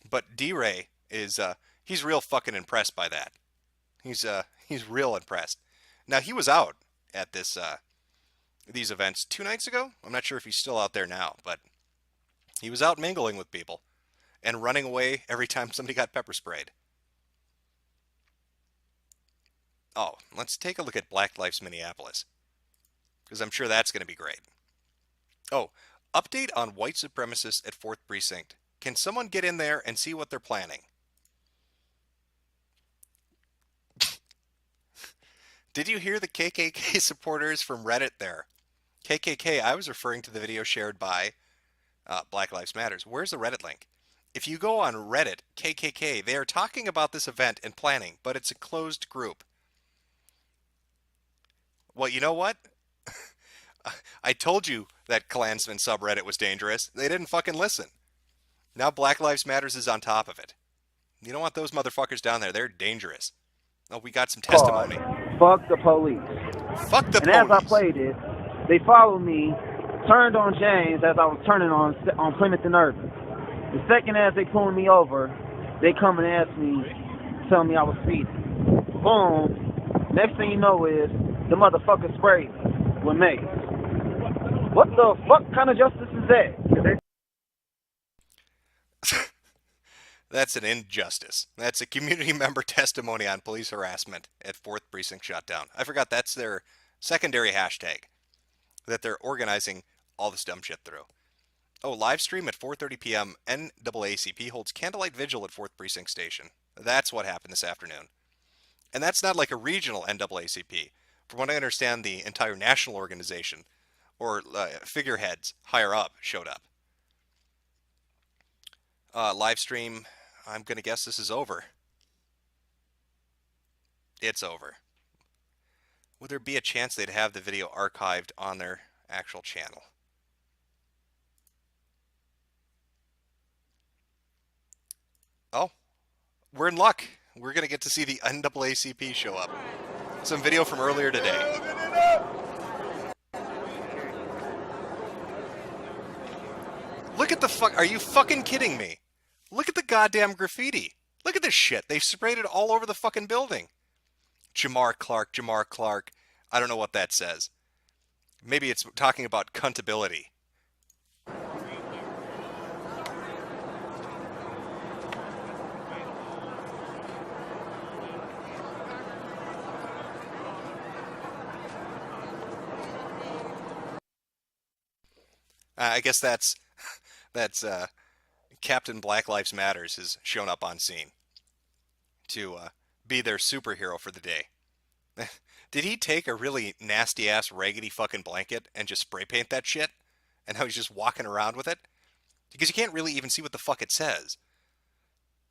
G: But D-Ray is, he's real fucking impressed by that. He's real impressed. Now, he was out at this, these events 2 nights ago. I'm not sure if he's still out there now, but he was out mingling with people and running away every time somebody got pepper sprayed. Oh, let's take a look at Black Lives Minneapolis, because I'm sure that's going to be great. Oh, update on white supremacists at 4th Precinct. Can someone get in there and see what they're planning? Did you hear the KKK supporters from Reddit there? KKK, I was referring to the video shared by Black Lives Matters. Where's the Reddit link? If you go on Reddit, KKK, they are talking about this event and planning, but it's a closed group. Well, you know what? I told you that Klansman subreddit was dangerous. They didn't fucking listen. Now Black Lives Matters is on top of it. You don't want those motherfuckers down there. They're dangerous. Oh, we got some testimony.
Q: Fuck the police.
G: Fuck the police.
Q: And as I played it, they followed me, turned on James as I was turning on Plymouth and Urban. The second as they pulled me over, they come and ask me, tell me I was speeding. Boom. Next thing you know is, the motherfucker sprayed me with mace. What the fuck kind of justice is that?
G: That's an injustice. That's a community member testimony on police harassment at 4th Precinct shutdown. I forgot that's their secondary hashtag that they're organizing all this dumb shit through. Oh, live stream at 4:30 p.m. NAACP holds candlelight vigil at 4th Precinct Station. That's what happened this afternoon. And that's not like a regional NAACP. From what I understand, the entire national organization or figureheads higher up showed up. Live stream, I'm going to guess this is over. It's over. Would there be a chance they'd have the video archived on their actual channel? Oh, we're in luck. We're going to get to see the NAACP show up. Some video from earlier today. Look at the fuck. Are you fucking kidding me? Look at the goddamn graffiti. Look at this shit. They've sprayed it all over the fucking building. Jamar Clark, Jamar Clark. I don't know what that says. Maybe it's talking about cuntability. I guess that's Captain Black Lives Matters has shown up on scene to be their superhero for the day. Did he take a really nasty-ass, raggedy fucking blanket and just spray paint that shit? And now he's just walking around with it? Because you can't really even see what the fuck it says.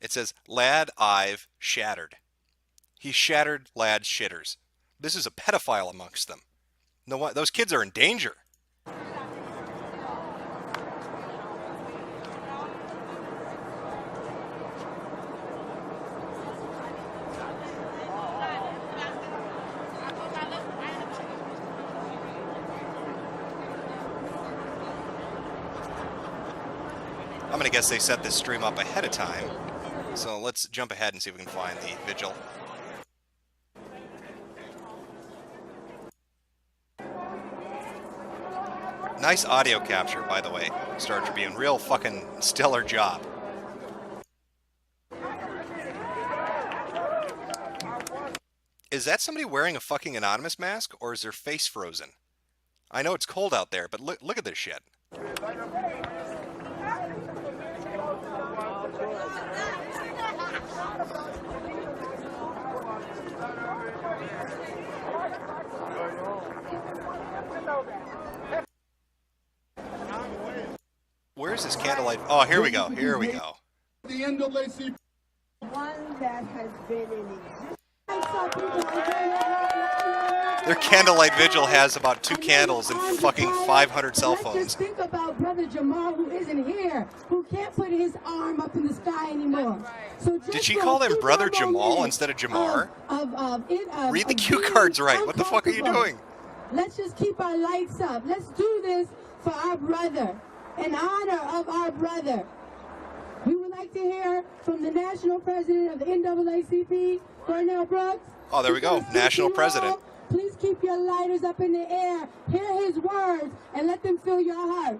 G: It says, Lad Ive shattered. He shattered lad's shitters. This is a pedophile amongst them. No, those kids are in danger. I'm going to guess they set this stream up ahead of time. So let's jump ahead and see if we can find the vigil. Nice audio capture, by the way, Star Tribune. Real fucking stellar job. Is that somebody wearing a fucking anonymous mask, or is their face frozen? I know it's cold out there, but look at this shit. Where's this candlelight? Oh, here we go. Here we go.
F: The NAACP.
K: One that has been in
G: Their candlelight vigil has about 2 candles and fucking 500 cell
K: Let's
G: phones.
K: just think about Brother Jamal, who isn't here, who can't put his arm up in the sky anymore. So just
G: Did she
K: for
G: call
K: a
G: him
K: few
G: Brother
K: more
G: Jamal
K: minutes
G: instead of Jamar? Read the
K: of
G: cue
K: being
G: cards right. What the fuck are you
K: uncomfortable.
G: doing?
K: Let's just keep our lights up. Let's do this for our brother, in honor of our brother. We would like to hear from the national president of the NAACP, Cornell Brooks.
G: Oh, there we go. National president.
K: Please keep your lighters up in the air. Hear his words and let them fill your heart.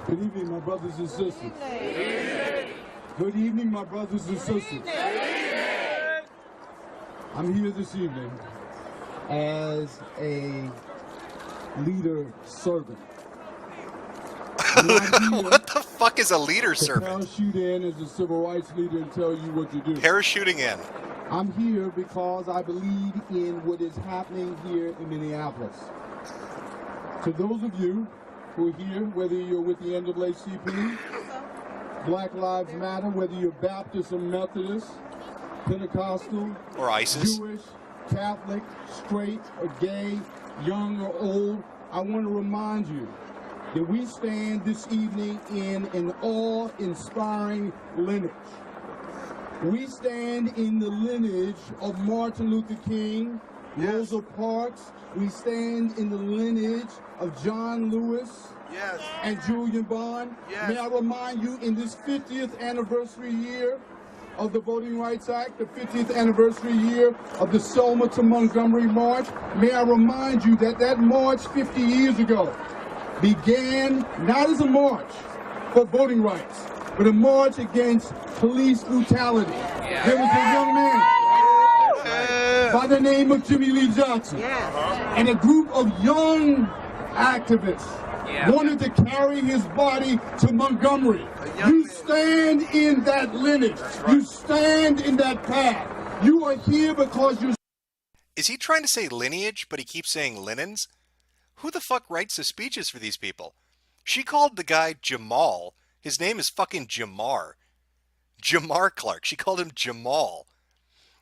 F: Good evening, my brothers and sisters. Good evening, my brothers and sisters. I'm here this evening as a leader servant.
G: What the fuck is a leader servant?
F: Parachute in as a civil rights leader and tell you what to do.
G: Parachuting in.
F: I'm here because I believe in what is happening here in Minneapolis. To those of you who are here, whether you're with the NAACP, Black Lives Matter, whether you're Baptist or Methodist, Pentecostal,
G: or ISIS,
F: Jewish, Catholic, straight or gay, young or old, I want to remind you that we stand this evening in an awe-inspiring lineage. We stand in the lineage of Martin Luther King, Rosa Parks. We stand in the lineage of John Lewis and Julian Bond. May I remind you, in this 50th anniversary year of the Voting Rights Act, the 50th anniversary year of the Selma to Montgomery March, may I remind you that that march 50 years ago began not as a march for voting rights, but a march against police brutality. There was a young man by the name of Jimmy Lee Johnson and a group of young activists wanted to carry his body to Montgomery. You stand in that lineage. You stand in that path. You are here because you're...
G: Is he trying to say lineage, but he keeps saying linens? Who the fuck writes the speeches for these people? She called the guy Jamal. His name is fucking Jamar. Jamar Clark. She called him Jamal.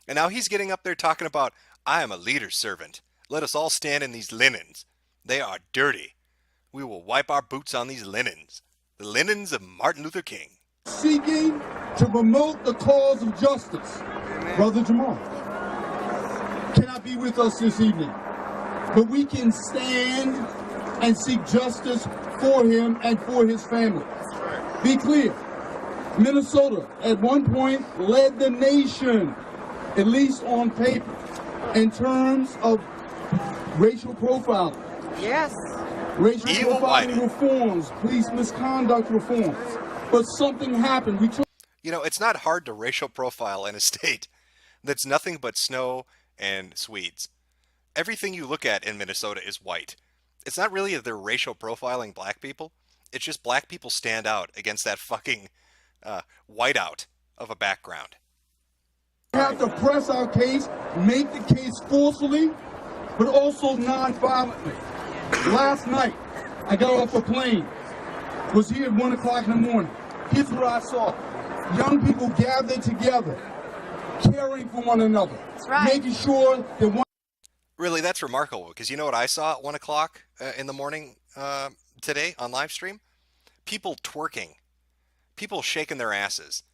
G: And now he's getting up there talking about, I am a leader servant. Let us all stand in these linens. They are dirty. We will wipe our boots on these linens. The linens of Martin Luther King.
F: Seeking to promote the cause of justice. Brother Jamal cannot be with us this evening, but we can stand and seek justice for him and for his family. Be clear, Minnesota at one point led the nation, at least on paper, in terms of racial profiling.
K: Yes.
F: Racial
G: Evil
F: profiling
G: whining.
F: reforms, police misconduct reforms. But something happened.
G: You know, it's not hard to racial profile in a state that's nothing but snow and Swedes. Everything you look at in Minnesota is white. It's not really that they're racial profiling black people. It's just black people stand out against that fucking whiteout of a background.
F: have to press our case, make the case forcefully, but also non-violently. Last night, I got off a plane, was here at 1 o'clock in the morning. Here's what I saw. Young people gathered together, caring for one another, making sure that one...
G: Really, that's remarkable, because you know what I saw at 1 o'clock in the morning today on live stream? People twerking. People shaking their asses.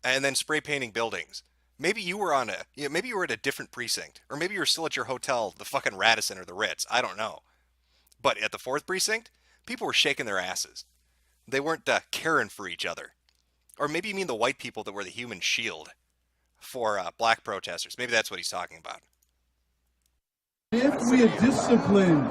G: And then spray painting buildings. Maybe you were maybe you were at a different precinct. Or maybe you were still at your hotel, the fucking Radisson or the Ritz. I don't know. But at the 4th precinct, people were shaking their asses. They weren't caring for each other. Or maybe you mean the white people that were the human shield for black protesters. Maybe that's what he's talking about.
F: If we are disciplined...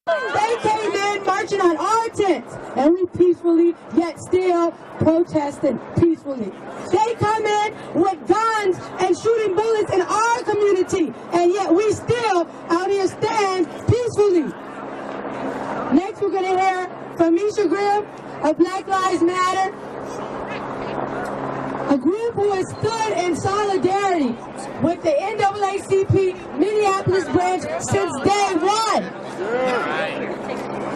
R: They came in marching on our tents, and we peacefully, yet still protesting peacefully. They come in with guns and shooting bullets in our community, and yet we still out here stand peacefully. Next, we're going to hear from Misha Grimm of Black Lives Matter, a group who has stood in solidarity with the NAACP Minneapolis branch since day one.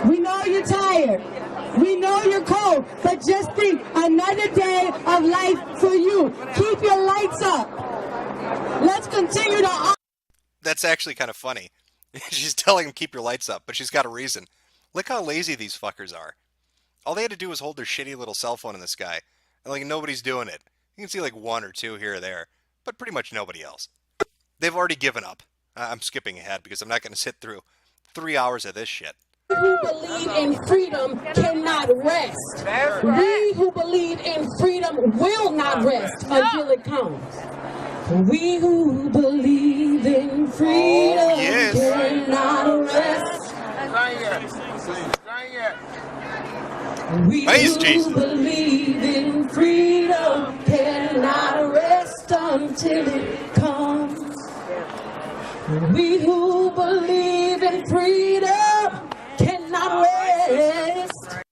R: We know you're tired. We know you're cold, but just think, another day of life for you. Keep your lights up. Let's continue to...
G: That's actually kind of funny. She's telling him keep your lights up, but she's got a reason. Look how lazy these fuckers are. All they had to do was hold their shitty little cell phone in the sky, and like nobody's doing it. You can see like 1 or 2 here or there, but pretty much nobody else. They've already given up. I'm skipping ahead because I'm not going to sit through 3 hours of this shit.
R: We who believe in freedom cannot rest. We who believe in freedom will not rest until it comes. We who believe in freedom cannot rest. We who believe in freedom cannot rest until it comes. We who believe in freedom cannot rest.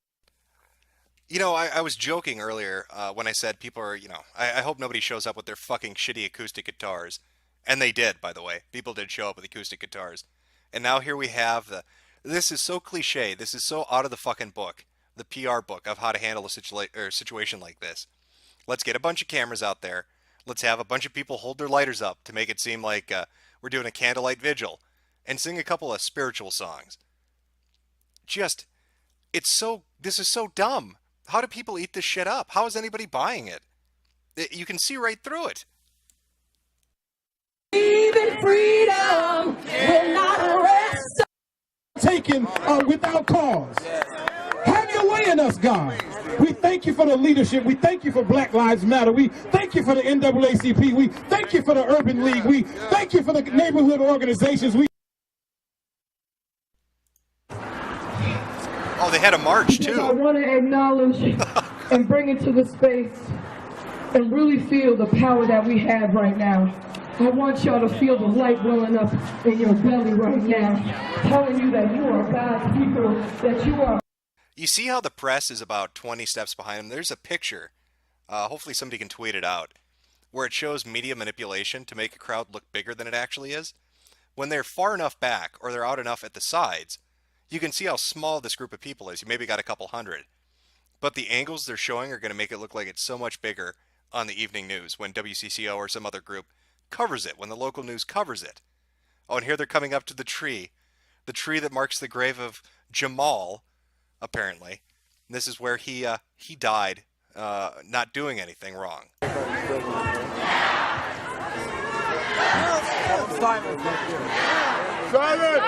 G: You know, I was joking earlier when I said people are, I hope nobody shows up with their fucking shitty acoustic guitars. And they did, by the way. People did show up with acoustic guitars. And now here we have this is so cliche, this is so out of the fucking book. The PR book of how to handle a situation like this. Let's get a bunch of cameras out there. Let's have a bunch of people hold their lighters up to make it seem like we're doing a candlelight vigil. And sing a couple of spiritual songs. This is so dumb. How do people eat this shit up? How is anybody buying it? You can see right through it.
R: Even freedom will not rest.
F: Taken without cause. Have your way in us, God. We thank you for the leadership. We thank you for Black Lives Matter. We thank you for the NAACP. We thank you for the Urban League. We thank you for the neighborhood organizations.
G: Oh, they had a march too.
S: I want to acknowledge and bring it to the space and really feel the power that we have right now. I want y'all to feel the light welling up in your belly right now, telling you that you are God's people, that you are.
G: You see how the press is about 20 steps behind him? There's a picture, hopefully somebody can tweet it out, where it shows media manipulation to make a crowd look bigger than it actually is. When they're far enough back, or they're out enough at the sides, you can see how small this group of people is. You maybe got a couple hundred. But the angles they're showing are going to make it look like it's so much bigger on the evening news when WCCO or some other group covers it, when the local news covers it. Oh, and here they're coming up to the tree that marks the grave of Jamal, apparently. And this is where he died, not doing anything wrong.
F: Silence!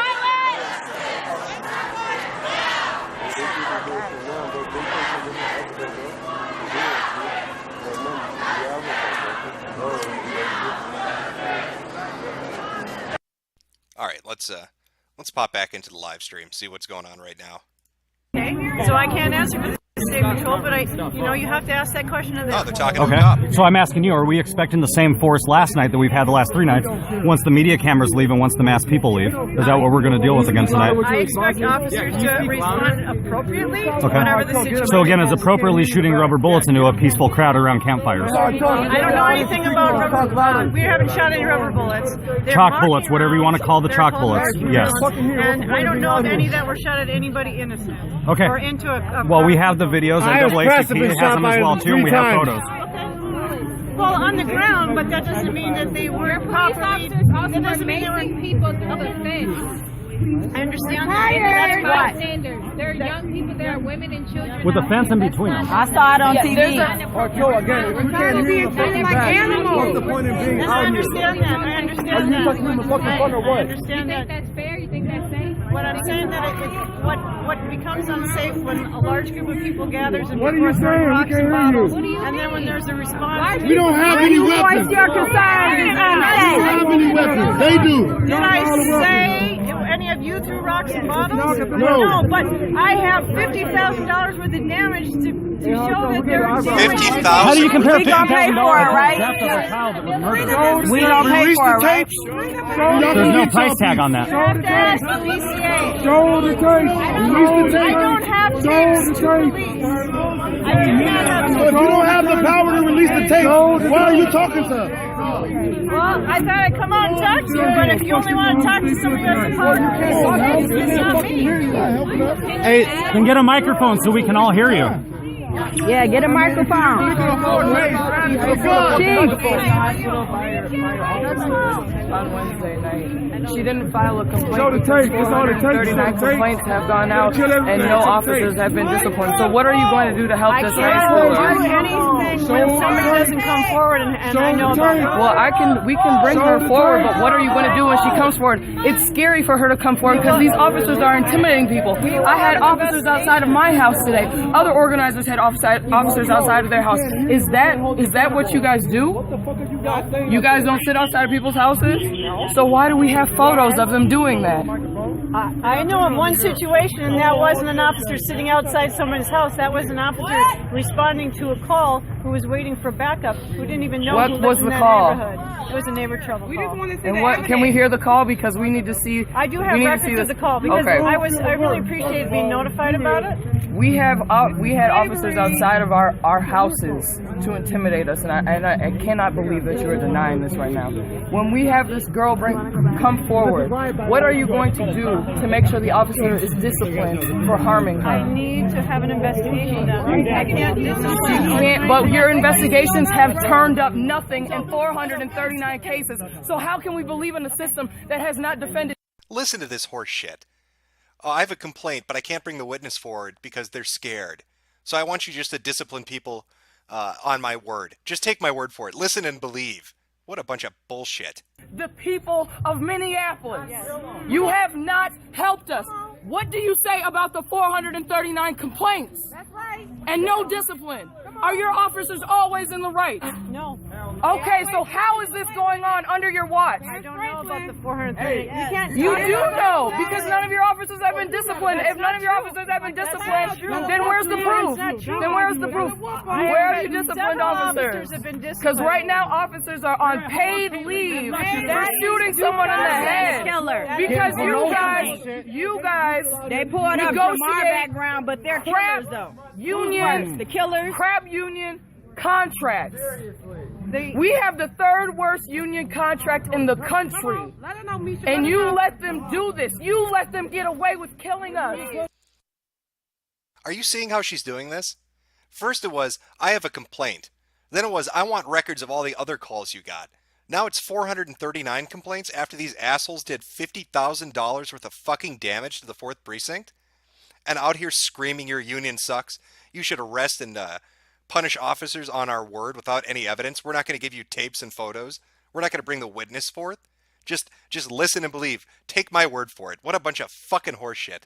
G: All right, let's pop back into the live stream, see what's going on right now.
N: Okay, so I can't answer. State Patrol, but you have to ask that question of them.
G: Oh, they're talking to the cop.
T: So I'm asking you, are we expecting the same force last night that we've had the last 3 nights once the media cameras leave and once the masked people leave? Is that what we're going to deal with again tonight?
N: I expect officers to respond appropriately to whatever the situation is.
T: So again, is appropriately shooting rubber bullets into a peaceful crowd around campfires?
N: I don't know anything about rubber bullets. We haven't shot any rubber bullets.
T: Chalk bullets, whatever you want to call the chalk bullets. Yes.
N: And I don't know of any that were shot at anybody innocent.
T: Okay.
N: Or into a
T: well, we have the videos. NAACP has them as well too. And we have photos.
N: Well, on the ground, but that doesn't mean that they weren't properly. That doesn't mean they were people through the fence. I understand that.
I: That's
N: What?
I: standards. There are young people, there are women and children.
T: With a fence in between them.
K: I saw it on TV.
H: Again, if you can't hear the fucking back, what's the point in being
N: I
H: out here?
N: understand that. I understand that.
H: Are you fucking in the fucking fun or what?
N: I understand that.
I: That's fair? You think that's safe?
N: What I'm saying that what becomes unsafe when a large group of people gathers and
H: What are
N: people
H: you
N: are throwing
H: saying?
N: rocks
H: We can't
N: and
H: hear
N: bottles,
H: you.
N: and then when there's a response,
F: We don't have any weapons.
K: Voice your concerns.
F: We don't have any weapons. They do.
N: Did I say any of you threw rocks and bottles?
F: No.
N: But I have $50,000 worth of damage to show that there is
G: $50,000?
T: How do you compare
K: We gonna pay for it, right? We gonna pay for it, right?
T: There's no price tag on that.
N: You have to ask the PCA.
F: Show the tape. Release the tape.
N: I don't have
F: Show
N: tapes
F: the
N: to
F: tape.
N: release. I do not have
F: If you don't have the power to release the tape, why are you talking to us?
N: Well, I thought I'd come on and talk to you, but if you only want to talk to somebody who has the power to release it, it's not me.
T: Hey, then get a microphone so we can all hear you.
K: Yeah, get a microphone.
M: On Wednesday night, she didn't file a complaint.
F: Show the tape. It's all the tape.
M: 39 complaints have gone out, and no officers have been disciplined. So what are you going to do to help this high schooler?
N: I can't do anything when somebody doesn't come forward, and I know about it.
M: Well, we can bring her forward, but what are you going to do when she comes forward? It's scary for her to come forward because these officers are intimidating people. I had officers outside of my house today. Other organizers had officers outside of their house. Is that what you guys do? You guys don't sit outside of people's houses? So why do we have photos of them doing that?
N: I know of one situation, and that wasn't an officer sitting outside someone's house. That was an officer responding to a call who was waiting for backup, who didn't even know
M: What
N: who
M: was
N: lived in
M: the
N: that
M: call?
N: neighborhood. It was a neighbor trouble call.
M: And what can we hear the call because we need to see?
N: I do have records of the call because
M: Okay.
N: I really appreciated being notified about it.
M: We had officers outside of our houses to intimidate us, and I cannot believe that you are denying this right now. When we have this girl come forward, what are you going to do to make sure the officer is disciplined for harming her?
N: I need to have an investigation done. I can't discipline.
M: You can't, but your investigations have turned up nothing in 439 cases. So how can we believe in a system that has not defended?
G: Listen to this horse shit. Oh, I have a complaint, but I can't bring the witness forward because they're scared. So I want you just to discipline people on my word. Just take my word for it. Listen and believe. What a bunch of bullshit.
M: The people of Minneapolis, you have not helped us. What do you say about the 439 complaints?
N: That's right.
M: And no discipline? Are your officers always in the right?
N: No.
M: Okay, so how is this going on under your watch?
N: I don't know about the 430.
M: You do know, because none of your officers have been disciplined. If none of your officers have been disciplined, then where's the proof? Then where's the proof? Where are you disciplined officers? Because right now officers are on paid leave for shooting someone in the head. Because you guys
K: They pulled up from our
M: negotiate
K: background, but they're
M: crap
K: killers though.
M: union,
K: The killers.
M: crap union contracts. We have the third worst union contract in the country. And you let them do this. You let them get away with killing us.
G: Are you seeing how she's doing this? First it was, I have a complaint. Then it was, I want records of all the other calls you got. Now it's 439 complaints after these assholes did $50,000 worth of fucking damage to the 4th Precinct? And out here screaming your union sucks. You should arrest and punish officers on our word without any evidence. We're not going to give you tapes and photos. We're not going to bring the witness forth. Just listen and believe. Take my word for it. What a bunch of fucking horseshit.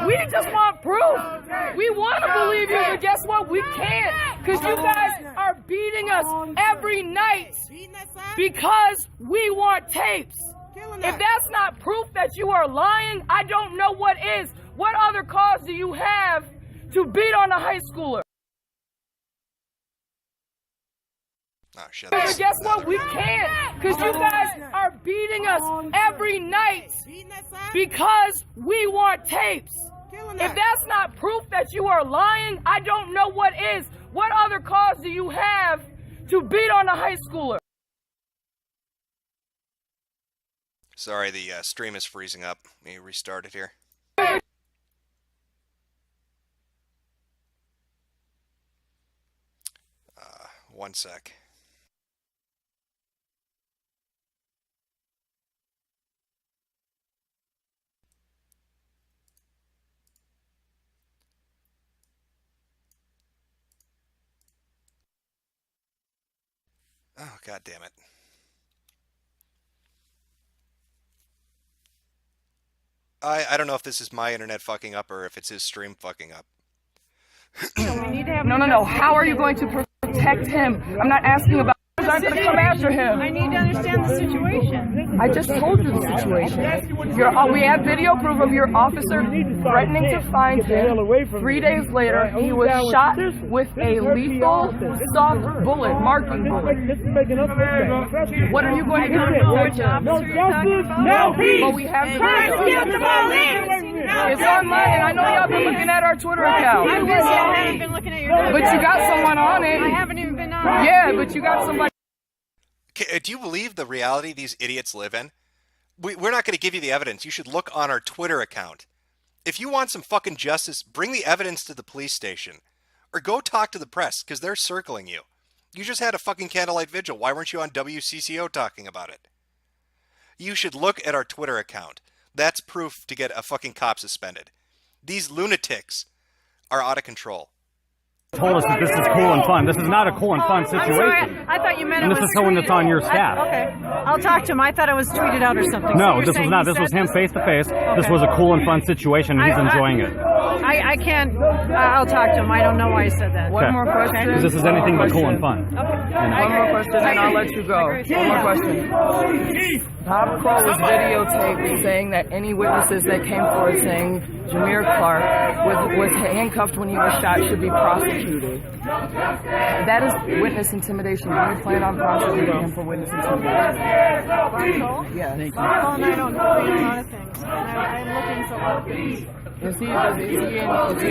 M: We just want proof. We want to believe you, but guess what? We can't. Because you guys are beating us every night because we want tapes. If that's not proof that you are lying, I don't know what is. What other cause do you have to beat on a high schooler.
G: Oh, shit.
M: But guess what? We can't, because you guys are beating us every night because we want tapes. If that's not proof that you are lying, I don't know what is. What other cause do you have to beat on a high schooler?
G: Sorry, the stream is freezing up. Let me restart it here. 1 sec. Oh, god damn it. I don't know if this is my internet fucking up or if it's his stream fucking up.
M: No. How are you going to protect him? I'm not asking about. I'm going to come after him.
N: I need to understand the situation.
M: I just told you the situation. We have video proof of your officer threatening to find him. 3 days later, he was shot with a lethal soft bullet, marking bullet. What are you going to do to protect him?
B: No peace!
M: Well, we have it's online, and I know y'all been looking at our Twitter account.
N: I'm busy. I haven't been looking at your Twitter
M: But you got someone on it.
N: I haven't even been on it.
M: Yeah, but you got somebody.
G: Do you believe the reality these idiots live in? We're not going to give you the evidence. You should look on our Twitter account. If you want some fucking justice, bring the evidence to the police station. Or go talk to the press, because they're circling you. You just had a fucking candlelight vigil. Why weren't you on WCCO talking about it? You should look at our Twitter account. That's proof to get a fucking cop suspended. These lunatics are out of control.
T: Told us that this is cool and fun. This is not a cool and fun situation.
N: I'm sorry, I thought you meant
T: and
N: it
T: this
N: was
T: is someone that's on your staff.
N: Okay, I'll talk to him. I thought it was tweeted out or something.
T: No,
N: So
T: this was not. This was him face to face. This was a cool and fun situation, and he's enjoying it.
N: I can't. I'll talk to him. I don't know why he said that.
M: One more question.
T: Because this is anything but cool and fun.
M: One more question, and I'll let you go. One more question. Bob Crow was videotaped saying that any witnesses that came forward saying Jameer Clark was handcuffed when he was shot should be prosecuted. That is witness intimidation. Do you plan on prosecuting him for witness intimidation? Yes.
N: Well, and I don't know a lot of things. I'm looking into a lot of things.
M: Is he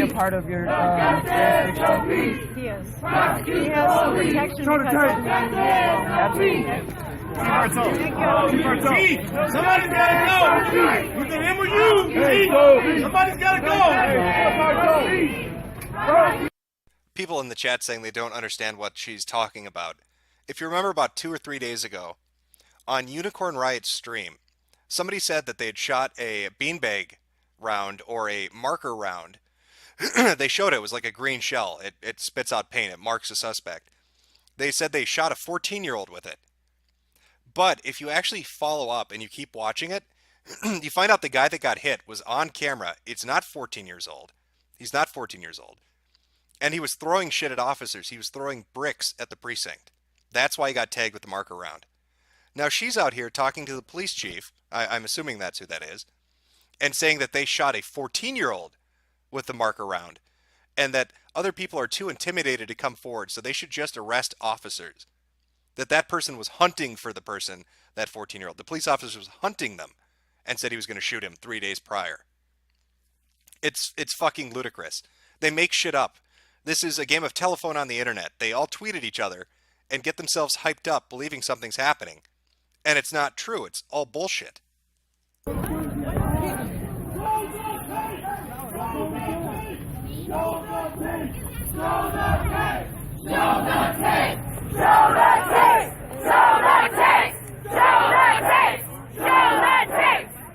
M: a part of your jurisdiction?
N: He is. He has some protection because of
M: Absolutely.
B: Somebody's gotta go! Either him or you! Somebody's gotta go!
G: People in the chat saying they don't understand what she's talking about. If you remember about 2 or 3 days ago, on Unicorn Riot's stream, somebody said that they had shot a beanbag round or a marker round. They showed it was like a green shell. It spits out paint. It marks a suspect. They said they shot a 14-year-old with it. But if you actually follow up and you keep watching it, you find out the guy that got hit was on camera. It's not 14 years old. He's not 14 years old. And he was throwing shit at officers. He was throwing bricks at the precinct. That's why he got tagged with the marker round. Now she's out here talking to the police chief, I'm assuming that's who that is, and saying that they shot a 14-year-old with the marker round, and that other people are too intimidated to come forward, so they should just arrest officers. That person was hunting for the person, that 14-year-old. The police officer was hunting them and said he was going to shoot him 3 days prior. It's fucking ludicrous. They make shit up. This is a game of telephone on the internet. They all tweet at each other and get themselves hyped up believing something's happening. And it's not true. It's all bullshit.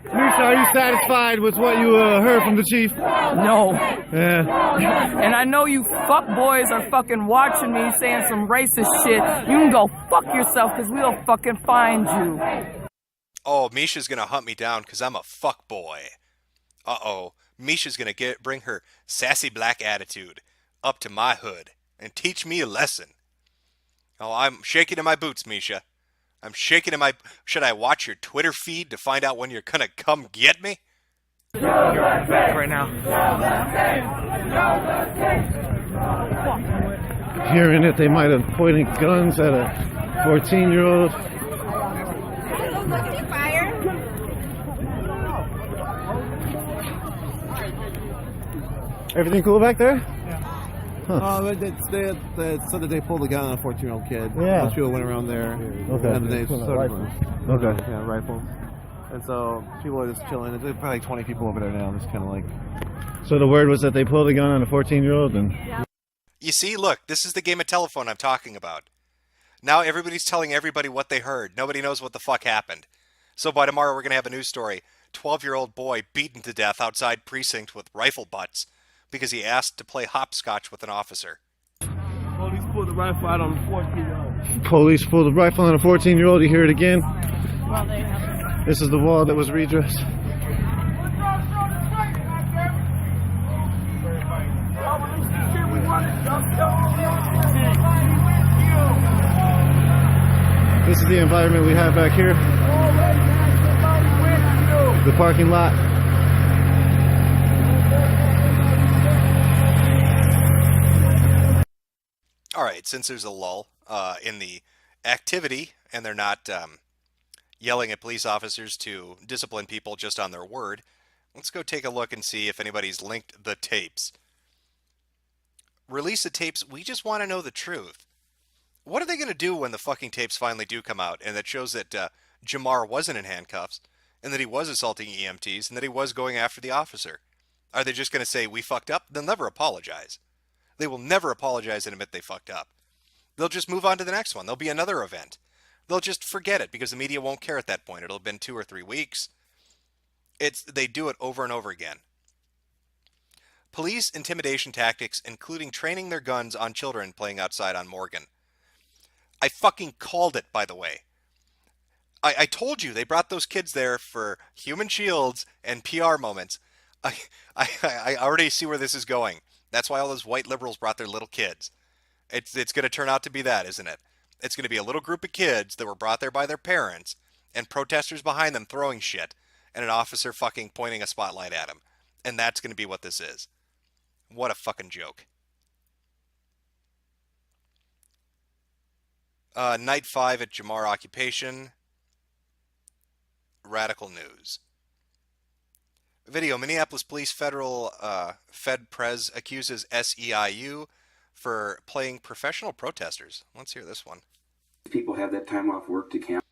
H: Misha, are you satisfied with what you heard from the chief?
M: No.
H: Yeah.
M: And I know you fuck boys are fucking watching me saying some racist shit. You can go fuck yourself because we'll fucking find you.
G: Oh, Misha's gonna hunt me down because I'm a fuck boy. Uh-oh. Misha's gonna bring her sassy black attitude up to my hood and teach me a lesson. Oh, I'm shaking in my boots, Misha. I'm shaking in my... Should I watch your Twitter feed to find out when you're gonna come get me?
U: Right now.
H: Hearing that they might have pointed guns at a 14-year-old. Everything cool back there?
V: Huh. They said that they pulled a gun on a 14-year-old kid.
H: Yeah.
V: Most people went around there.
H: Okay.
V: And they started
H: Okay.
V: Yeah, rifles. And so people are just chilling. There's probably like 20 people over there now, just kind of like.
H: So the word was that they pulled a gun on a 14-year-old and.
G: You see, look, this is the game of telephone I'm talking about. Now everybody's telling everybody what they heard. Nobody knows what the fuck happened. So by tomorrow we're going to have a news story. 12-year-old boy beaten to death outside precinct with rifle butts because he asked to play hopscotch with an officer.
V: Police pulled the rifle out on a 14-year-old.
H: Police pulled a rifle on a 14-year-old. You hear it again? This is the wall that was redressed. This is the environment we have back here. The parking lot.
G: All right, since there's a lull in the activity and they're not yelling at police officers to discipline people just on their word, let's go take a look and see if anybody's linked the tapes. Release the tapes. We just want to know the truth. What are they going to do when the fucking tapes finally do come out and that shows that Jamar wasn't in handcuffs and that he was assaulting EMTs and that he was going after the officer? Are they just going to say, we fucked up? They'll never apologize. They will never apologize and admit they fucked up. They'll just move on to the next one. There'll be another event. They'll just forget it because the media won't care at that point. It'll have been 2 or 3 weeks. They do it over and over again. Police intimidation tactics, including training their guns on children playing outside on Morgan. I fucking called it, by the way. I told you they brought those kids there for human shields and PR moments. I already see where this is going. That's why all those white liberals brought their little kids. It's going to turn out to be that, isn't it? It's going to be a little group of kids that were brought there by their parents and protesters behind them throwing shit and an officer fucking pointing a spotlight at them. And that's going to be what this is. What a fucking joke. Night 5 at Jamar Occupation. Radical News. Video. Minneapolis Police Federal Fed Prez accuses SEIU for playing professional protesters. Let's hear this one.
W: People have that time off work to camp.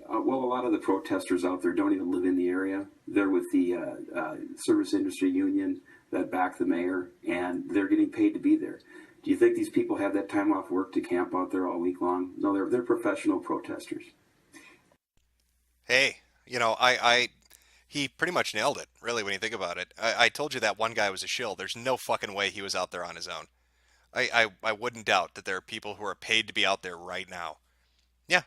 W: Well, a lot of the protesters out there don't even live in the area. They're with the service industry union that back the mayor, and they're getting paid to be there. Do you think these people have that time off work to camp out there all week long? No, they're professional protesters.
G: Hey, you know, he pretty much nailed it, really, when you think about it. I told you that one guy was a shill. There's no fucking way he was out there on his own. I wouldn't doubt that there are people who are paid to be out there right now. Yeah,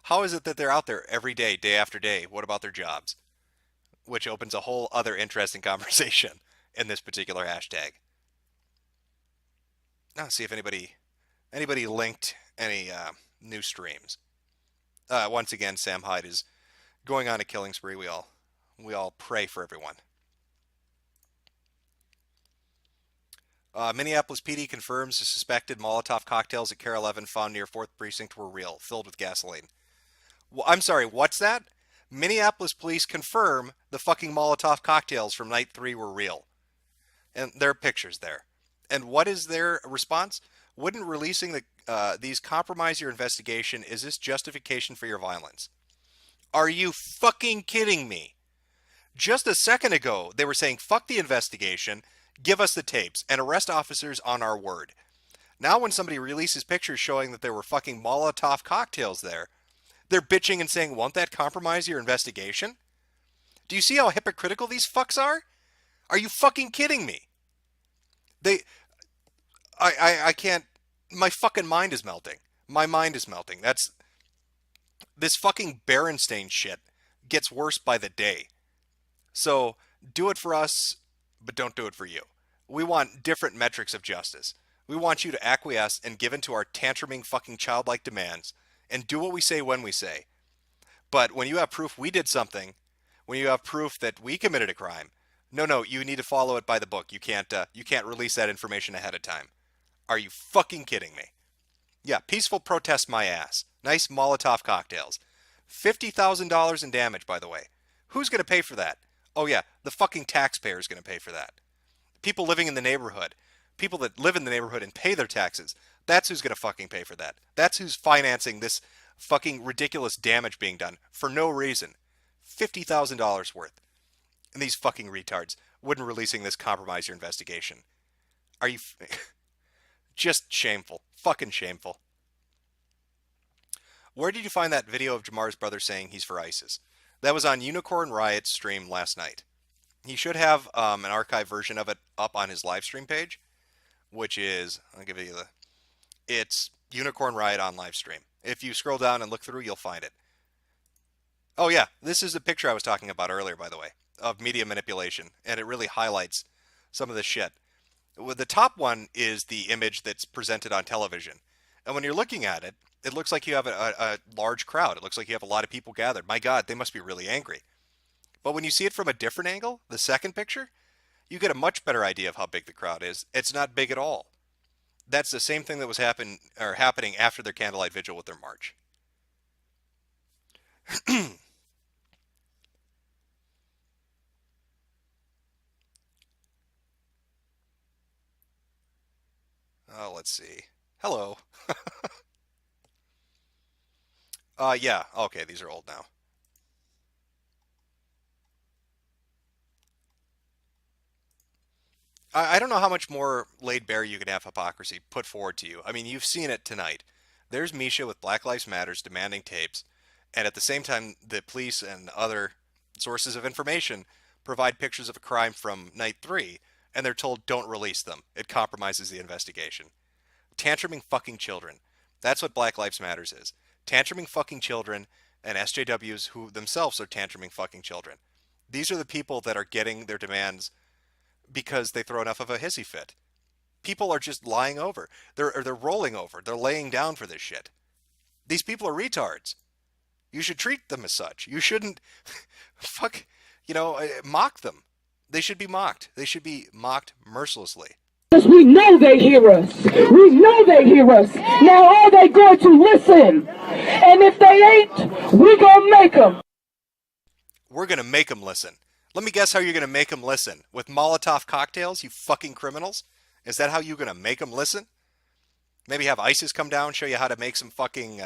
G: how is it that they're out there every day, day after day? What about their jobs? Which opens a whole other interesting conversation in this particular hashtag. Now, see if anybody linked any new streams. Once again, Sam Hyde is going on a killing spree. We all pray for everyone. Minneapolis PD confirms the suspected Molotov cocktails at Care 11 found near 4th Precinct were real, filled with gasoline. Well, I'm sorry, what's that? Minneapolis police confirm the fucking Molotov cocktails from night 3 were real. And there are pictures there. And what is their response? Wouldn't releasing these compromise your investigation? Is this justification for your violence? Are you fucking kidding me? Just a second ago, they were saying, fuck the investigation, give us the tapes, and arrest officers on our word. Now when somebody releases pictures showing that there were fucking Molotov cocktails there, they're bitching and saying, won't that compromise your investigation? Do you see how hypocritical these fucks are? Are you fucking kidding me? I can't, my fucking mind is melting. My mind is melting. This fucking Berenstain shit gets worse by the day. So, do it for us, but don't do it for you. We want different metrics of justice. We want you to acquiesce and give in to our tantruming fucking childlike demands and do what we say when we say. But when you have proof we did something, when you have proof that we committed a crime, No, you need to follow it by the book. You can't release that information ahead of time. Are you fucking kidding me? Yeah, peaceful protest my ass. Nice Molotov cocktails. $50,000 in damage, by the way. Who's going to pay for that? Oh yeah, the fucking taxpayer is going to pay for that. People living in the neighborhood. People that live in the neighborhood and pay their taxes. That's who's going to fucking pay for that. That's who's financing this fucking ridiculous damage being done for no reason. $50,000 worth. And these fucking retards wouldn't releasing this compromise your investigation. Are you... Just shameful. Fucking shameful. Where did you find that video of Jamar's brother saying he's for ISIS? That was on Unicorn Riot's stream last night. He should have an archive version of it up on his live stream page, which is, I'll give you it's Unicorn Riot on live stream. If you scroll down and look through, you'll find it. Oh yeah, this is the picture I was talking about earlier, by the way, of media manipulation, and it really highlights some of this shit. Well, the top one is the image that's presented on television. And when you're looking at it, it looks like you have a large crowd. It looks like you have a lot of people gathered. My God, they must be really angry. But when you see it from a different angle, the second picture, you get a much better idea of how big the crowd is. It's not big at all. That's the same thing that was happening after their candlelight vigil with their march. Oh, let's see. Hello. Yeah. Okay, these are old now. I don't know how much more laid bare you can have hypocrisy put forward to you. I mean, you've seen it tonight. There's Misha with Black Lives Matters demanding tapes, and at the same time, the police and other sources of information provide pictures of a crime from night 3, and they're told don't release them. It compromises the investigation. Tantruming fucking children. That's what Black Lives Matters is. Tantruming fucking children and SJWs who themselves are tantruming fucking children. These are the people that are getting their demands because they throw enough of a hissy fit. People are just lying over. They're rolling over. They're laying down for this shit. These people are retards. You should treat them as such. You shouldn't mock them. They should be mocked. They should be mocked mercilessly.
S: Because we know they hear us. We know they hear us. Now are they going to listen? And if they ain't, we're going to make them.
G: We're going to make them listen. Let me guess how you're going to make them listen. With Molotov cocktails, you fucking criminals? Is that how you're going to make them listen? Maybe have ISIS come down, show you how to make some fucking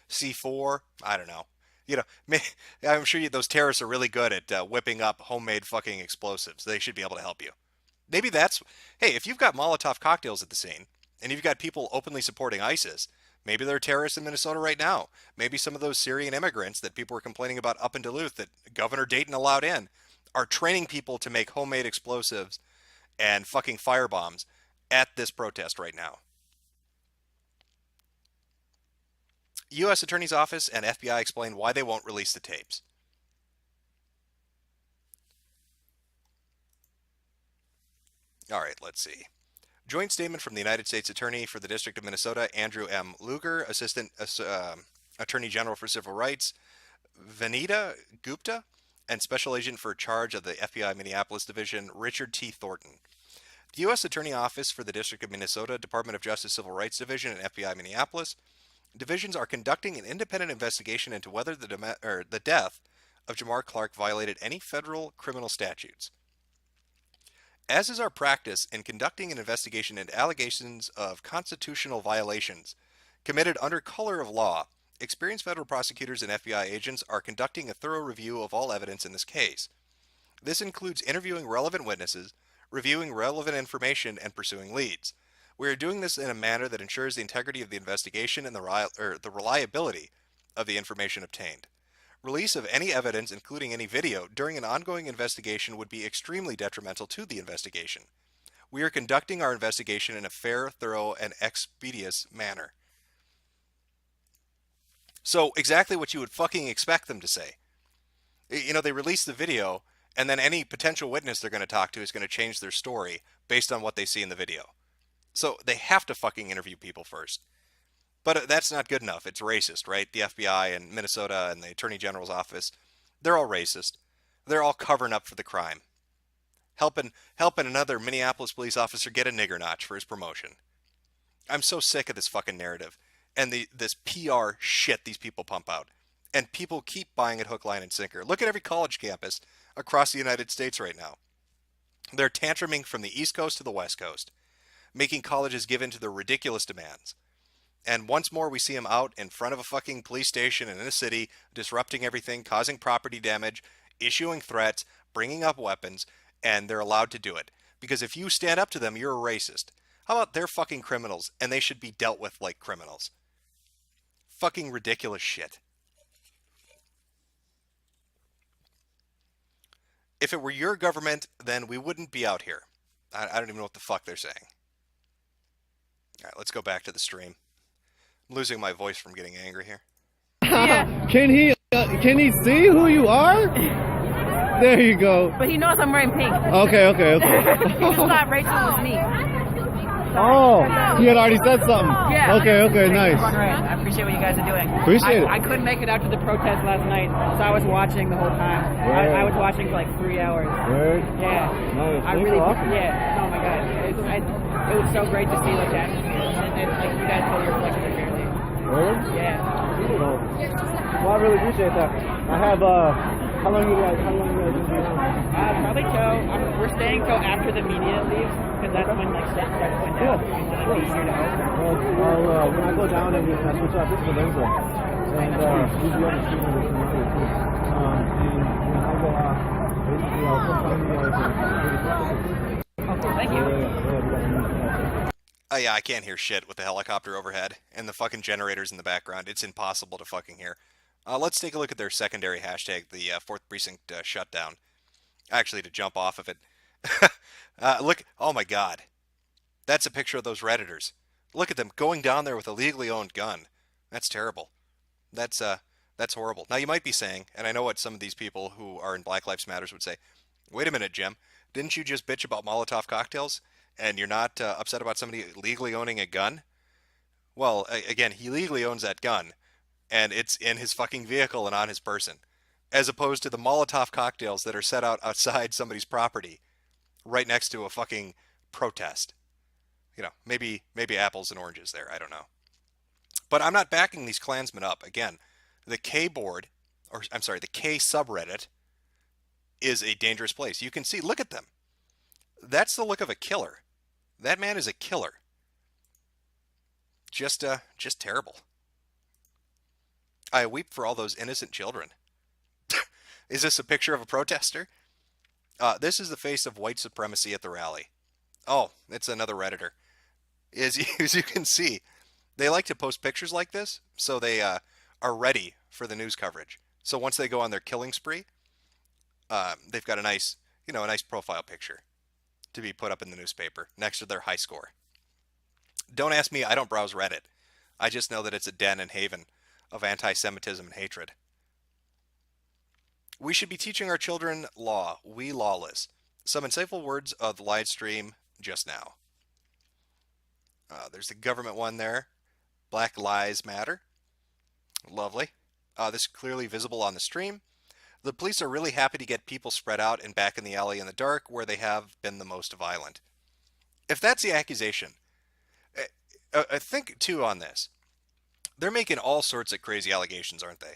G: C4? I don't know. I'm sure those terrorists are really good at whipping up homemade fucking explosives. They should be able to help you. Maybe that's... Hey, if you've got Molotov cocktails at the scene, and you've got people openly supporting ISIS, maybe there are terrorists in Minnesota right now. Maybe some of those Syrian immigrants that people were complaining about up in Duluth that Governor Dayton allowed in are training people to make homemade explosives and fucking firebombs at this protest right now. U.S. Attorney's Office and FBI explain why they won't release the tapes. All right, let's see. Joint statement from the United States Attorney for the District of Minnesota, Andrew M. Luger, Assistant Attorney General for Civil Rights, Vanita Gupta, and Special Agent for Charge of the FBI Minneapolis Division, Richard T. Thornton. The U.S. Attorney Office for the District of Minnesota, Department of Justice Civil Rights Division, and FBI Minneapolis divisions are conducting an independent investigation into whether the death of Jamar Clark violated any federal criminal statutes. As is our practice in conducting an investigation into allegations of constitutional violations committed under color of law, experienced federal prosecutors and FBI agents are conducting a thorough review of all evidence in this case. This includes interviewing relevant witnesses, reviewing relevant information, and pursuing leads. We are doing this in a manner that ensures the integrity of the investigation and the reliability of the information obtained. Release of any evidence, including any video, during an ongoing investigation would be extremely detrimental to the investigation. We are conducting our investigation in a fair, thorough, and expeditious manner. So, exactly what you would fucking expect them to say. They release the video, and then any potential witness they're going to talk to is going to change their story based on what they see in the video. So, they have to fucking interview people first. But that's not good enough. It's racist, right? The FBI and Minnesota and the Attorney General's office, they're all racist. They're all covering up for the crime. helping another Minneapolis police officer get a nigger notch for his promotion. I'm so sick of this fucking narrative and this PR shit these people pump out. And people keep buying it hook, line, and sinker. Look at every college campus across the United States right now. They're tantruming from the East Coast to the West Coast, making colleges give in to their ridiculous demands. And once more, we see them out in front of a fucking police station in a city, disrupting everything, causing property damage, issuing threats, bringing up weapons, and they're allowed to do it. Because if you stand up to them, you're a racist. How about they're fucking criminals, and they should be dealt with like criminals? Fucking ridiculous shit. If it were your government, then we wouldn't be out here. I don't even know what the fuck they're saying. All right, let's go back to the stream. I'm losing my voice from getting angry here.
H: Can he see who you are? There you go.
C: But he knows I'm wearing pink.
H: Okay.
C: He just thought Rachel was me.
H: Oh, he had already said something.
C: Yeah.
H: Okay, nice.
C: I appreciate what you guys are doing.
H: Appreciate it.
C: I couldn't make it out to the protest last night, so I was watching the whole time. I was watching for like 3 hours.
H: Word?
C: Yeah.
H: Nice.
C: I really, yeah. Oh my god. It was so great to see like that. And like you guys totally reflected it fairly.
H: Word?
C: Yeah.
H: Well, I really appreciate that. I have, how long you guys gonna be on?
C: Probably we're staying till after the media leaves, because that's when like stuff starts going down. We want to be here to help.
H: Well, when I go down and switch off this Lorenzo, and we'll be on the stream with you too. And when I go off, basically I'll come find you guys and
C: thank you.
G: Oh yeah, I can't hear shit with the helicopter overhead and the fucking generators in the background. It's impossible to fucking hear. Let's take a look at their secondary hashtag, the 4th Precinct shutdown. Actually, to jump off of it. Look, oh my god. That's a picture of those Redditors. Look at them going down there with a legally owned gun. That's terrible. That's horrible. Now you might be saying, and I know what some of these people who are in Black Lives Matters would say, wait a minute, Jim, didn't you just bitch about Molotov cocktails? And you're not upset about somebody legally owning a gun? Well, again, he legally owns that gun, and it's in his fucking vehicle and on his person, as opposed to the Molotov cocktails that are set out outside somebody's property, right next to a fucking protest. You know, maybe apples and oranges there, I don't know. But I'm not backing these Klansmen up. Again, the K board, or I'm sorry, the K subreddit is a dangerous place. You can see, look at them. That's the look of a killer. That man is a killer. Just terrible. I weep for all those innocent children. Is this a picture of a protester? This is the face of white supremacy at the rally. Oh, it's another Redditor. As you can see, they like to post pictures like this, so they are ready for the news coverage. So once they go on their killing spree, they've got a nice profile picture to be put up in the newspaper next to their high score. Don't ask me, I don't browse Reddit. I just know that it's a den and haven of anti-Semitism and hatred. We should be teaching our children law. We lawless. Some insightful words of the live stream just now. There's the government one there. Black Lives Matter. Lovely. This is clearly visible on the stream. The police are really happy to get people spread out and back in the alley in the dark where they have been the most violent. If that's the accusation, I think too on this. They're making all sorts of crazy allegations, aren't they?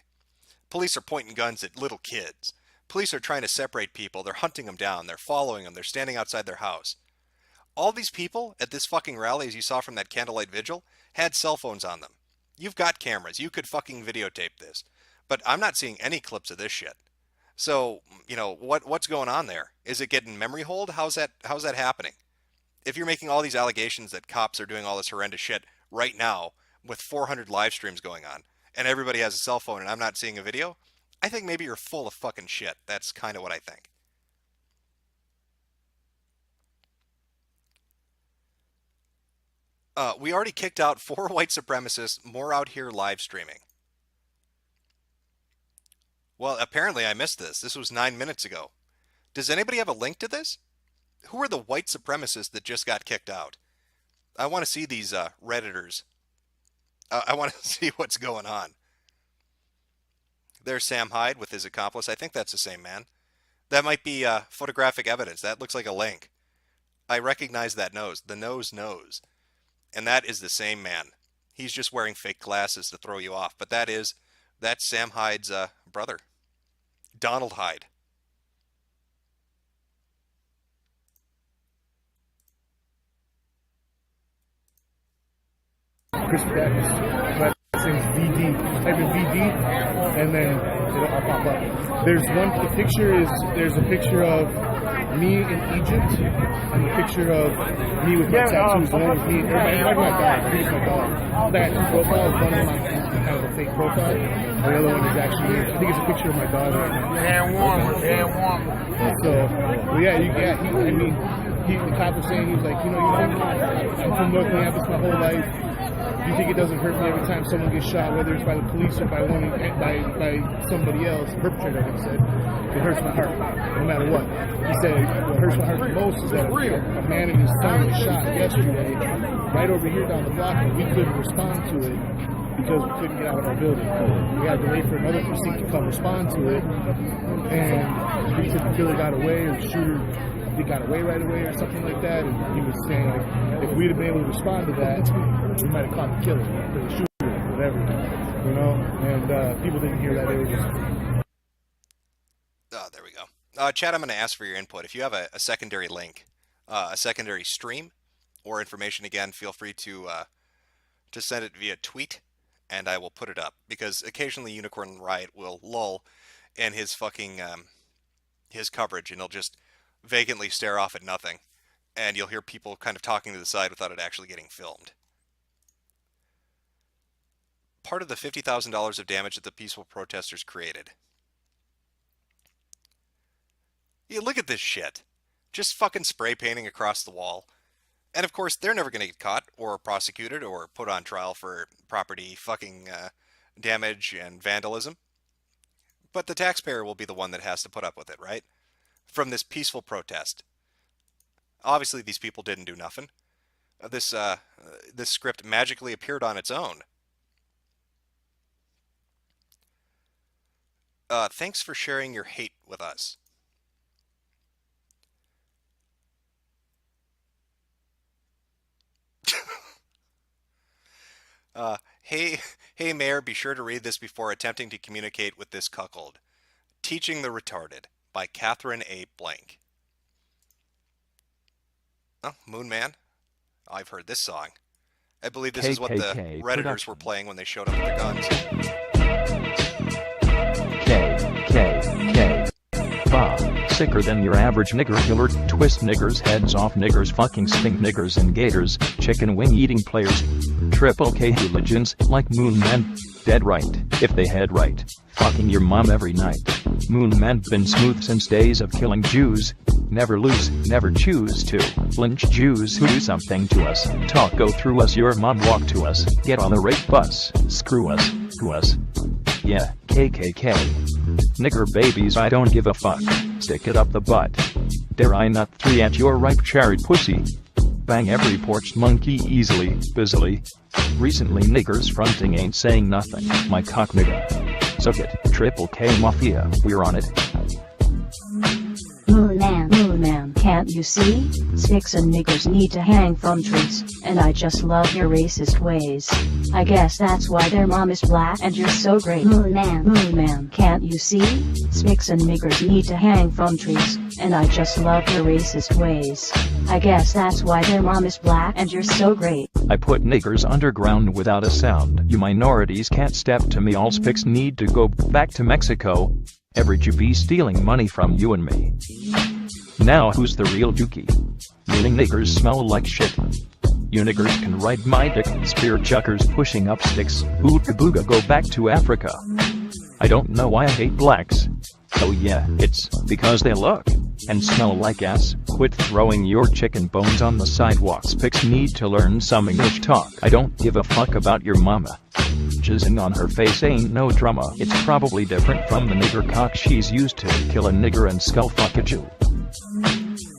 G: Police are pointing guns at little kids. Police are trying to separate people. They're hunting them down. They're following them. They're standing outside their house. All these people at this fucking rally, as you saw from that candlelight vigil, had cell phones on them. You've got cameras. You could fucking videotape this. But I'm not seeing any clips of this shit. So, you know, what's going on there? Is it getting memory hold? How's that happening? If you're making all these allegations that cops are doing all this horrendous shit right now with 400 live streams going on, and everybody has a cell phone and I'm not seeing a video, I think maybe you're full of fucking shit. That's kind of what I think. We already kicked out 4 white supremacists, more out here live streaming. Well, apparently I missed this. This was 9 minutes ago. Does anybody have a link to this? Who are the white supremacists that just got kicked out? I want to see these Redditors. I want to see what's going on. There's Sam Hyde with his accomplice. I think that's the same man. That might be photographic evidence. That looks like a link. I recognize that nose. The nose knows. And that is the same man. He's just wearing fake glasses to throw you off. But that's Sam Hyde's brother. Donald Hyde.
A: Chris Davis. So that says VD. Type in VD, and then it'll pop up. There's a picture of me in Egypt, and a picture of me with my tattoos. The one with me, everybody, my dog. I think it's my dog. That two profiles. One of mine is kind of a fake profile. And the other one is actually, I think it's a picture of my dog right now.
F: Hand warmer.
A: So, well, the cop was saying, he was like, I'm from North Minneapolis my whole life. Do you think it doesn't hurt me every time someone gets shot, whether it's by the police or by somebody else, perpetrator, he said, it hurts my heart, no matter what. He said, what hurts my heart the most is that a man and his son was shot yesterday, right over here down the block, and we couldn't respond to it because we couldn't get out of our building. We had to wait for another precinct to come respond to it, and he said the killer got away, or the shooter, he got away right away or something like that, and he was saying, like, if we'd have been able to respond to that, we might have caught the killer, or the shooter, whatever, and people didn't hear that. They were just...
G: Oh, there we go. Chad, I'm going to ask for your input. If you have a secondary link, a secondary stream, or information, again, feel free to send it via tweet, and I will put it up, because occasionally Unicorn Riot will lull in his fucking, his coverage, and he'll just vacantly stare off at nothing, and you'll hear people kind of talking to the side without it actually getting filmed. Part of the $50,000 of damage that the peaceful protesters created. You look at this shit. Just fucking spray painting across the wall. And of course, they're never going to get caught or prosecuted or put on trial for property fucking damage and vandalism. But the taxpayer will be the one that has to put up with it, right? From this peaceful protest. Obviously, these people didn't do nothing. This script magically appeared on its own. Thanks for sharing your hate with us. Hey, Mayor, be sure to read this before attempting to communicate with this cuckold. Teaching the Retarded by Catherine A. Blank. Oh, Moon Man? I've heard this song. I believe this is what the Redditors were playing when they showed up with their guns.
D: Sicker than your average nigger killer, twist niggers, heads off niggers, fucking stink niggers and gators, chicken wing eating players, triple K hooligans, like Moon Man, dead right, if they head right, fucking your mom every night. Moon Man been smooth since days of killing Jews, never lose, never choose to, lynch Jews who do something to us, talk go through us, your mom walk to us, get on the rape bus, screw us, who us, yeah, KKK. Nigger babies, I don't give a fuck. Stick it up the butt. Dare I not three at your ripe cherry pussy? Bang every porched monkey easily, busily. Recently niggers fronting ain't saying nothing. My cock nigga. Suck it, triple K Mafia, we're on it.
U: Moon Man, can't you see? Sticks and niggers need to hang from trees, and I just love your racist ways. I guess that's why their mom is black and you're so great. Moon Man, can't you see? Sticks and niggers need to hang from trees, and I just love your racist ways. I guess that's why their mom is black and you're so great.
D: I put niggers underground without a sound. You minorities can't step to me. All spics need to go back to Mexico. Every Jew be stealing money from you and me. Now who's the real dookie? Meaning niggers smell like shit. You niggers can ride my dick, spear chuckers pushing up sticks, ooga booga go back to Africa. I don't know why I hate blacks. Oh yeah, it's because they look and smell like ass. Quit throwing your chicken bones on the sidewalk. Spics need to learn some English talk. I don't give a fuck about your mama. Jizzing on her face ain't no drama. It's probably different from the nigger cock she's used to kill a nigger and skull fuck a Jew.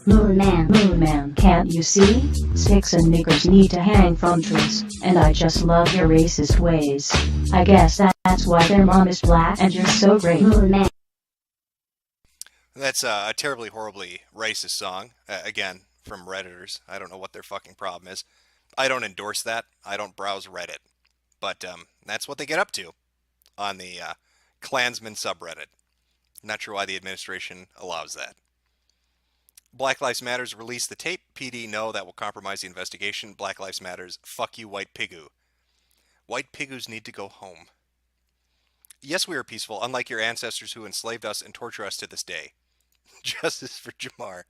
U: Moon Man, can't you see? Sticks and niggers need to hang from trees, and I just love your racist ways. I guess that's why their mom is black and you're so great. Moon Man.
G: That's a terribly, horribly racist song. Again, from Redditors. I don't know what their fucking problem is. I don't endorse that. I don't browse Reddit. But that's what they get up to on the Klansman subreddit. Not sure why the administration allows that. Black Lives Matters released the tape. PD, no, that will compromise the investigation. Black Lives Matters, fuck you, white pigoo. White pigoos need to go home. Yes, we are peaceful, unlike your ancestors who enslaved us and torture us to this day. Justice for Jamar.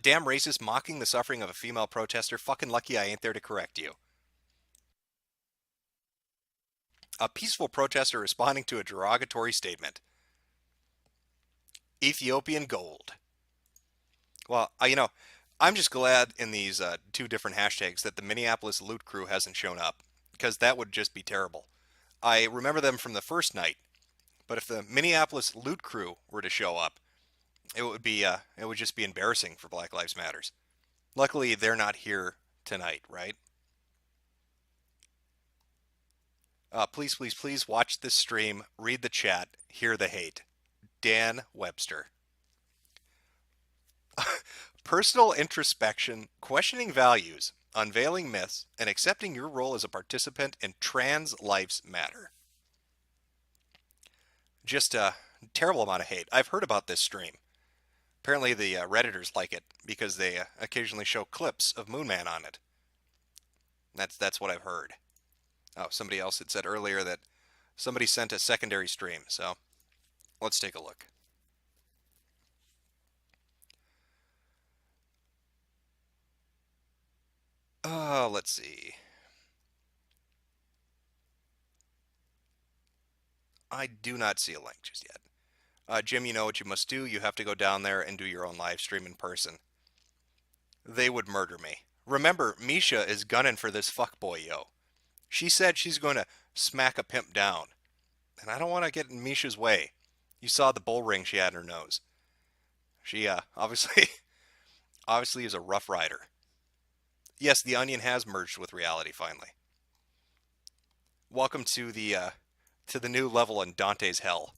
G: Damn racist mocking the suffering of a female protester. Fucking lucky I ain't there to correct you. A peaceful protester responding to a derogatory statement. Ethiopian gold. Well, I'm just glad in these two different hashtags that the Minneapolis loot crew hasn't shown up, because that would just be terrible. I remember them from the first night, but if the Minneapolis loot crew were to show up, it would just be embarrassing for Black Lives Matters. Luckily, they're not here tonight, right? Please, please, please watch this stream, read the chat, hear the hate. Dan Webster. Personal introspection, questioning values, unveiling myths, and accepting your role as a participant in trans lives matter. Just a terrible amount of hate. I've heard about this stream. Apparently the Redditors like it because they occasionally show clips of Moon Man on it. That's what I've heard. Oh, somebody else had said earlier that somebody sent a secondary stream, so let's take a look. Let's see. I do not see a link just yet. Jim, you know what you must do. You have to go down there and do your own live stream in person. They would murder me. Remember, Misha is gunning for this fuckboy, yo. She said she's going to smack a pimp down. And I don't want to get in Misha's way. You saw the bull ring she had in her nose. She, obviously is a rough rider. Yes, the Onion has merged with reality, finally. Welcome to the new level in Dante's Hell.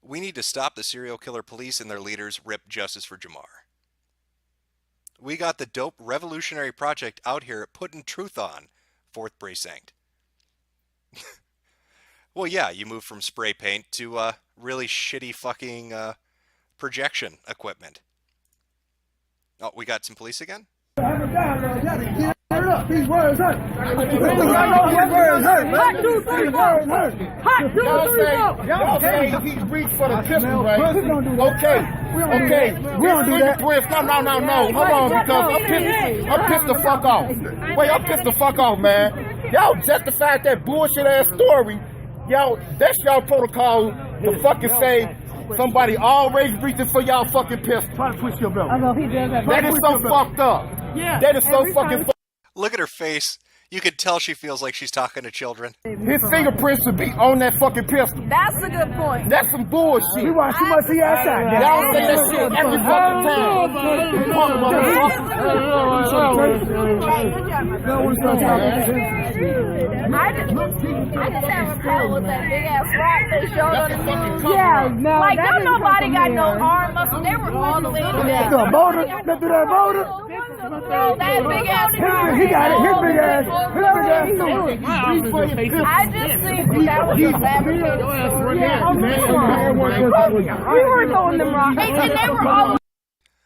G: We need to stop the serial killer police and their leaders. Rip Justice for Jamar. We got the dope revolutionary project out here putting truth on 4th Precinct. Well, yeah, you move from spray paint to really shitty fucking projection equipment. Oh, we got some police again?
F: These words hurt. These words hurt. Hot 2, 3, 4. Hot 2, 3, 4. Y'all say he reached for the pistol, right? Okay. We don't do that. No. Hold on, because I'm pissed the fuck off. Wait, I'm pissed the fuck off, man. Y'all justified that bullshit ass story. Y'all, that's y'all protocol to fucking say somebody always reaching for y'all fucking pistol. Try to twist your belt. That is so fucked up. Yeah. That is so fucking.
G: Look at her face. You can tell she feels like she's talking to children.
F: His fingerprints should be on that fucking pistol.
E: That's a good point.
F: That's some bullshit.
E: We watch too much outside.
F: Y'all say that shit every fucking time.
E: I just have a problem with that big ass rock they showed on the news. Yeah, no. Like, nobody got no arm muscle. They were all the way down.
F: Let's do a boulder. Let's do that boulder.
E: That big ass rock.
F: He got it. His big ass.
E: I just think that was a fabricated story. We were throwing them rocks. And they were all.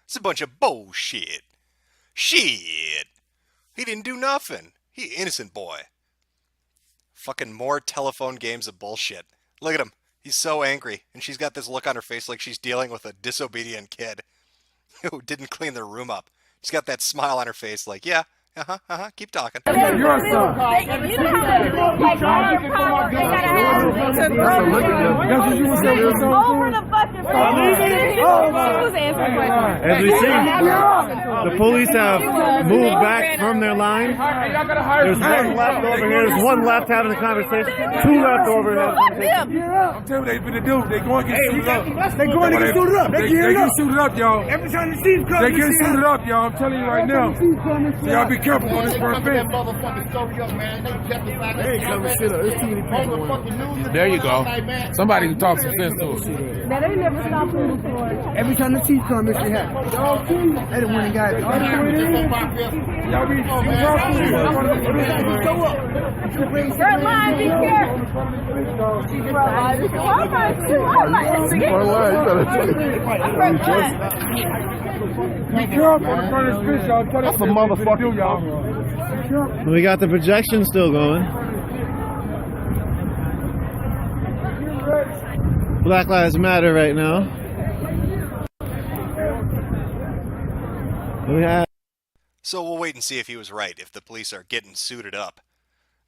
G: It's a bunch of bullshit. Shit. He didn't do nothing. He innocent boy. Fucking more telephone games of bullshit. Look at him. He's so angry. And she's got this look on her face like she's dealing with a disobedient kid who didn't clean their room up. She's got that smile on her face like, yeah, keep talking.
F: Your son.
T: As we see, the police have moved back from their line. There's one left over here. There's one left having a conversation. Two left over here.
F: I'm telling you what they finna do. They going to get suited up. They going to get suited up. They get suited up, y'all. Every time the Chiefs come, they get suited up, y'all. I'm telling you right now. So y'all be careful. careful on this first bit.
B: There you go. Somebody can talk some sense to us.
E: Now they never stopped him before.
F: Every time the chief comes, this shit happens. They the one that got it.
E: Red line, be careful.
F: Be careful in front of this fish, y'all. That's a motherfucker, y'all.
H: We got the projection still going. Black Lives Matter right now. We have.
G: So we'll wait and see if he was right, if the police are getting suited up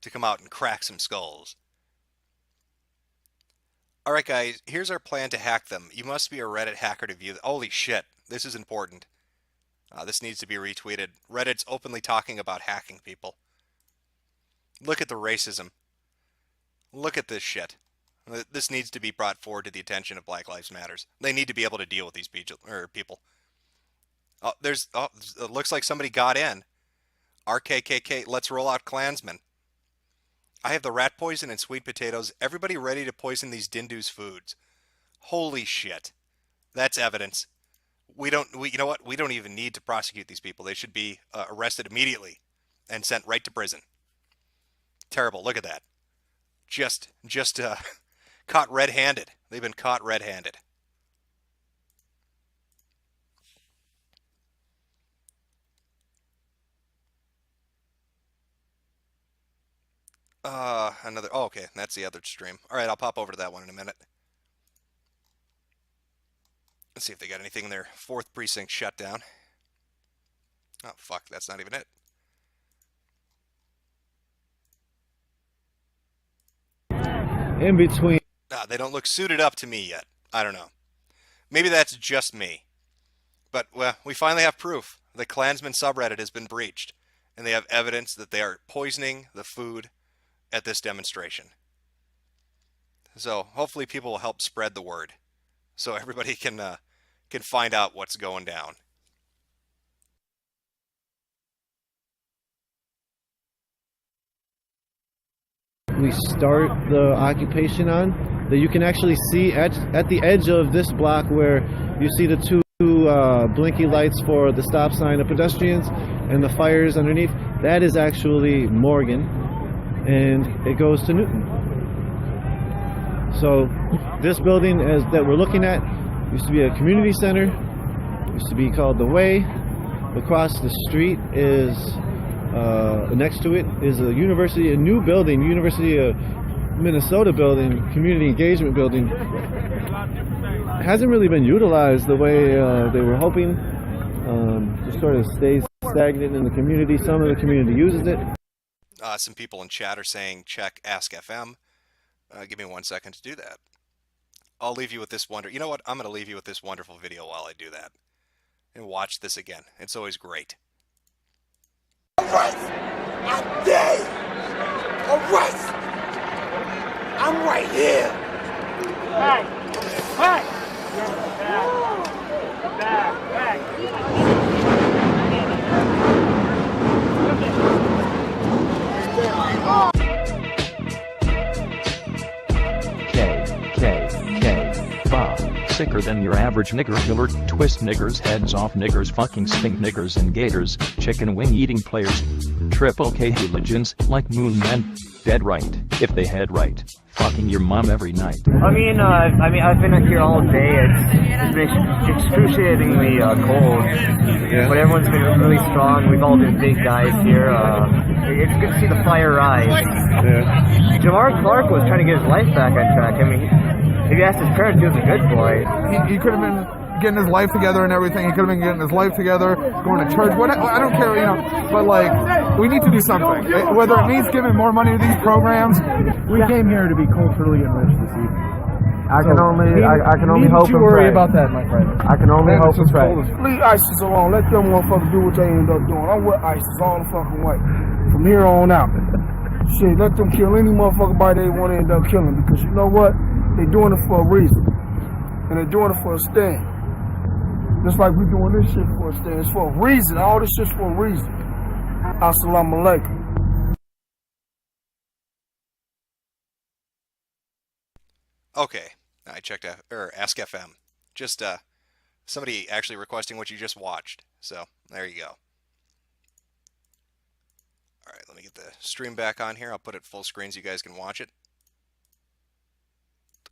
G: to come out and crack some skulls. Alright guys, here's our plan to hack them. You must be a Reddit hacker to view... Holy shit, this is important. This needs to be retweeted. Reddit's openly talking about hacking people. Look at the racism. Look at this shit. This needs to be brought forward to the attention of Black Lives Matters. They need to be able to deal with these people. It looks like somebody got in. RKKK, let's roll out Klansmen. I have the rat poison and sweet potatoes. Everybody ready to poison these Dindu's foods. Holy shit. That's evidence. You know what? We don't even need to prosecute these people. They should be arrested immediately and sent right to prison. Terrible. Look at that. Just caught red-handed. They've been caught red-handed. Oh, okay, that's the other stream. Alright, I'll pop over to that one in a minute. Let's see if they got anything in their 4th precinct shut down. Oh, fuck, that's not even it.
H: In between.
G: They don't look suited up to me yet. I don't know. Maybe that's just me. But, well, we finally have proof. The Klansman subreddit has been breached. And they have evidence that they are poisoning the food at this demonstration. So hopefully people will help spread the word, so everybody can find out what's going down.
H: We start the occupation on that you can actually see at the edge of this block where you see the two blinky lights for the stop sign of pedestrians and the fires underneath. That is actually Morgan, and it goes to Newton. So this building that we're looking at used to be a community center, used to be called The Way. Across the street is next to it is a university, a new building, University of Minnesota building, community engagement building. It hasn't really been utilized the way they were hoping. Just sort of stays stagnant in the community. Some of the community uses it.
G: Some people in chat are saying check Ask FM. Give me 1 second to do that. I'll leave you with this You know what? I'm going to leave you with this wonderful video while I do that. And watch this again. It's always great.
J: Alright, I'm dead. Alright, I'm right here. Hey, hey. Back.
D: Sicker than your average nigger killer, twist niggers, heads off niggers, fucking stink niggers and gators, chicken wing eating players, triple K hooligans, like moon men, dead right, if they head right, fucking your mom every night.
L: I've been here all day. It's been excruciatingly cold, but everyone's been really strong. We've all been big guys here. It's good to see the fire rise. Yeah. Jamar Clark was trying to get his life back on track. I mean, if you asked his parents, he was a good boy.
P: He could have been getting his life together and everything. He could have been getting his life together, going to church. I don't care, but like, we need to do something. Whether it means giving more money to these programs.
F: We came here to be culturally enriched this evening.
V: I can only hope and pray.
F: About that, my friend.
V: I can only hope and pray.
F: Leave ISIS alone. Let them motherfuckers do what they end up doing. I'm with ISIS all the fucking way. From here on out. Shit, let them kill any motherfucker body they want to end up killing. Because you know what? They're doing it for a reason. And they're doing it for a stand. Just like we're doing this shit for a stand. It's for a reason. All this shit's for a reason. Assalamu alaikum.
G: Okay, I checked out, or Ask FM. Just somebody actually requesting what you just watched. So there you go. All right, let me get the stream back on here. I'll put it full screen so you guys can watch it.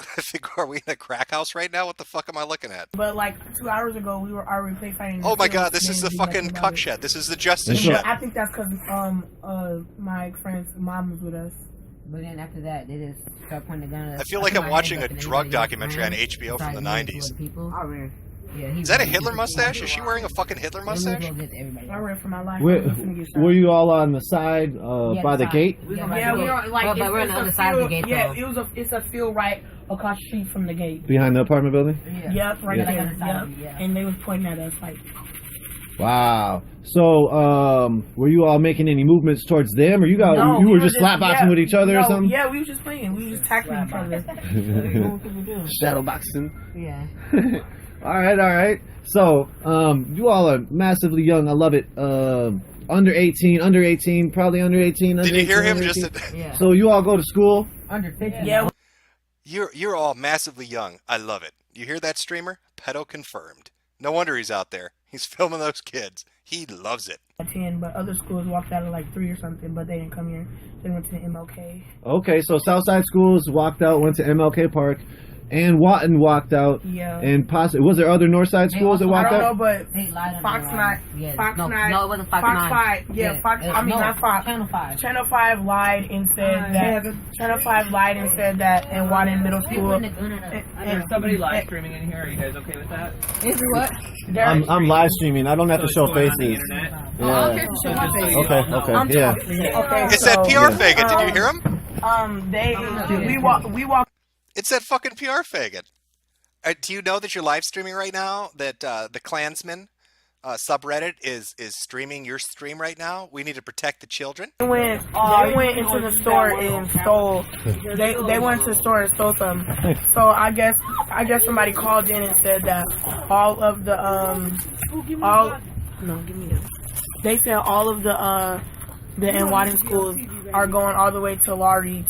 G: I think, are we in a crack house right now? What the fuck am I looking at?
B: But like 2 hours ago, we were already play fighting.
G: Oh my god, this is the fucking cuck shed. This is the justice
B: Yeah,
G: shed.
B: I think that's because my friend's mom was with us.
C: But then after that, they just start pointing the gun at us.
G: I feel like I'm watching a drug documentary on HBO from the 90s. Is that a Hitler mustache? Is she wearing a fucking Hitler mustache?
B: I ran for my life.
H: Were you all on the side by the gate?
B: Yeah, we were like,
C: but we're on the other side of the gate.
B: Yeah,
C: though.
B: it's a field right across the street from the gate.
H: Behind the apartment building?
B: Yep, right
H: Yeah.
B: there. Yep. And they was pointing at us like.
H: Wow. So, were you all making any movements towards them, or you got
B: No,
H: you
B: we
H: were just slapboxing with each other or
B: no,
H: something?
B: Yeah, we was just playing. We was just tackling each other.
H: Shadow boxing.
C: Yeah.
H: All right. So, you all are massively young. I love it. Under 18, probably under 18.
G: Did you hear him just?
H: So you all go to school?
C: Under 50.
B: Yeah.
G: You're all massively young. I love it. You hear that, streamer? Pedo confirmed. No wonder he's out there. He's filming those kids. He loves it.
B: 10, but other schools walked out at like 3 or something, but they didn't come here. They went to the MLK.
H: Okay, so Southside schools walked out, went to MLK Park, and Watton walked out.
B: Yeah.
H: And possibly was there other Northside schools that walked
B: I don't
H: out?
B: know, but Fox 9.
C: Yeah.
B: Fox
C: No,
B: 9.
C: no, it wasn't Fox 9.
B: 5. Yeah, Fox. I mean, not Fox.
C: Channel 5.
B: Channel 5 lied and said that. Channel 5 lied and said that in Watton Middle School.
C: There's
O: somebody live streaming in here. Are you guys okay with that?
C: Is what?
H: I'm live streaming. I don't have to show faces. Yeah. Okay. Yeah.
G: It's that PR faggot. Did you hear him?
B: We walk.
G: It's that fucking PR faggot. Do you know that you're live streaming right now? That the Klansman subreddit is streaming your stream right now? We need to protect the children.
B: They went into the store and stole. They went to the store and stole some. So I guess somebody called in and said that all of the They said all of the Watton schools are going all the way to Laurie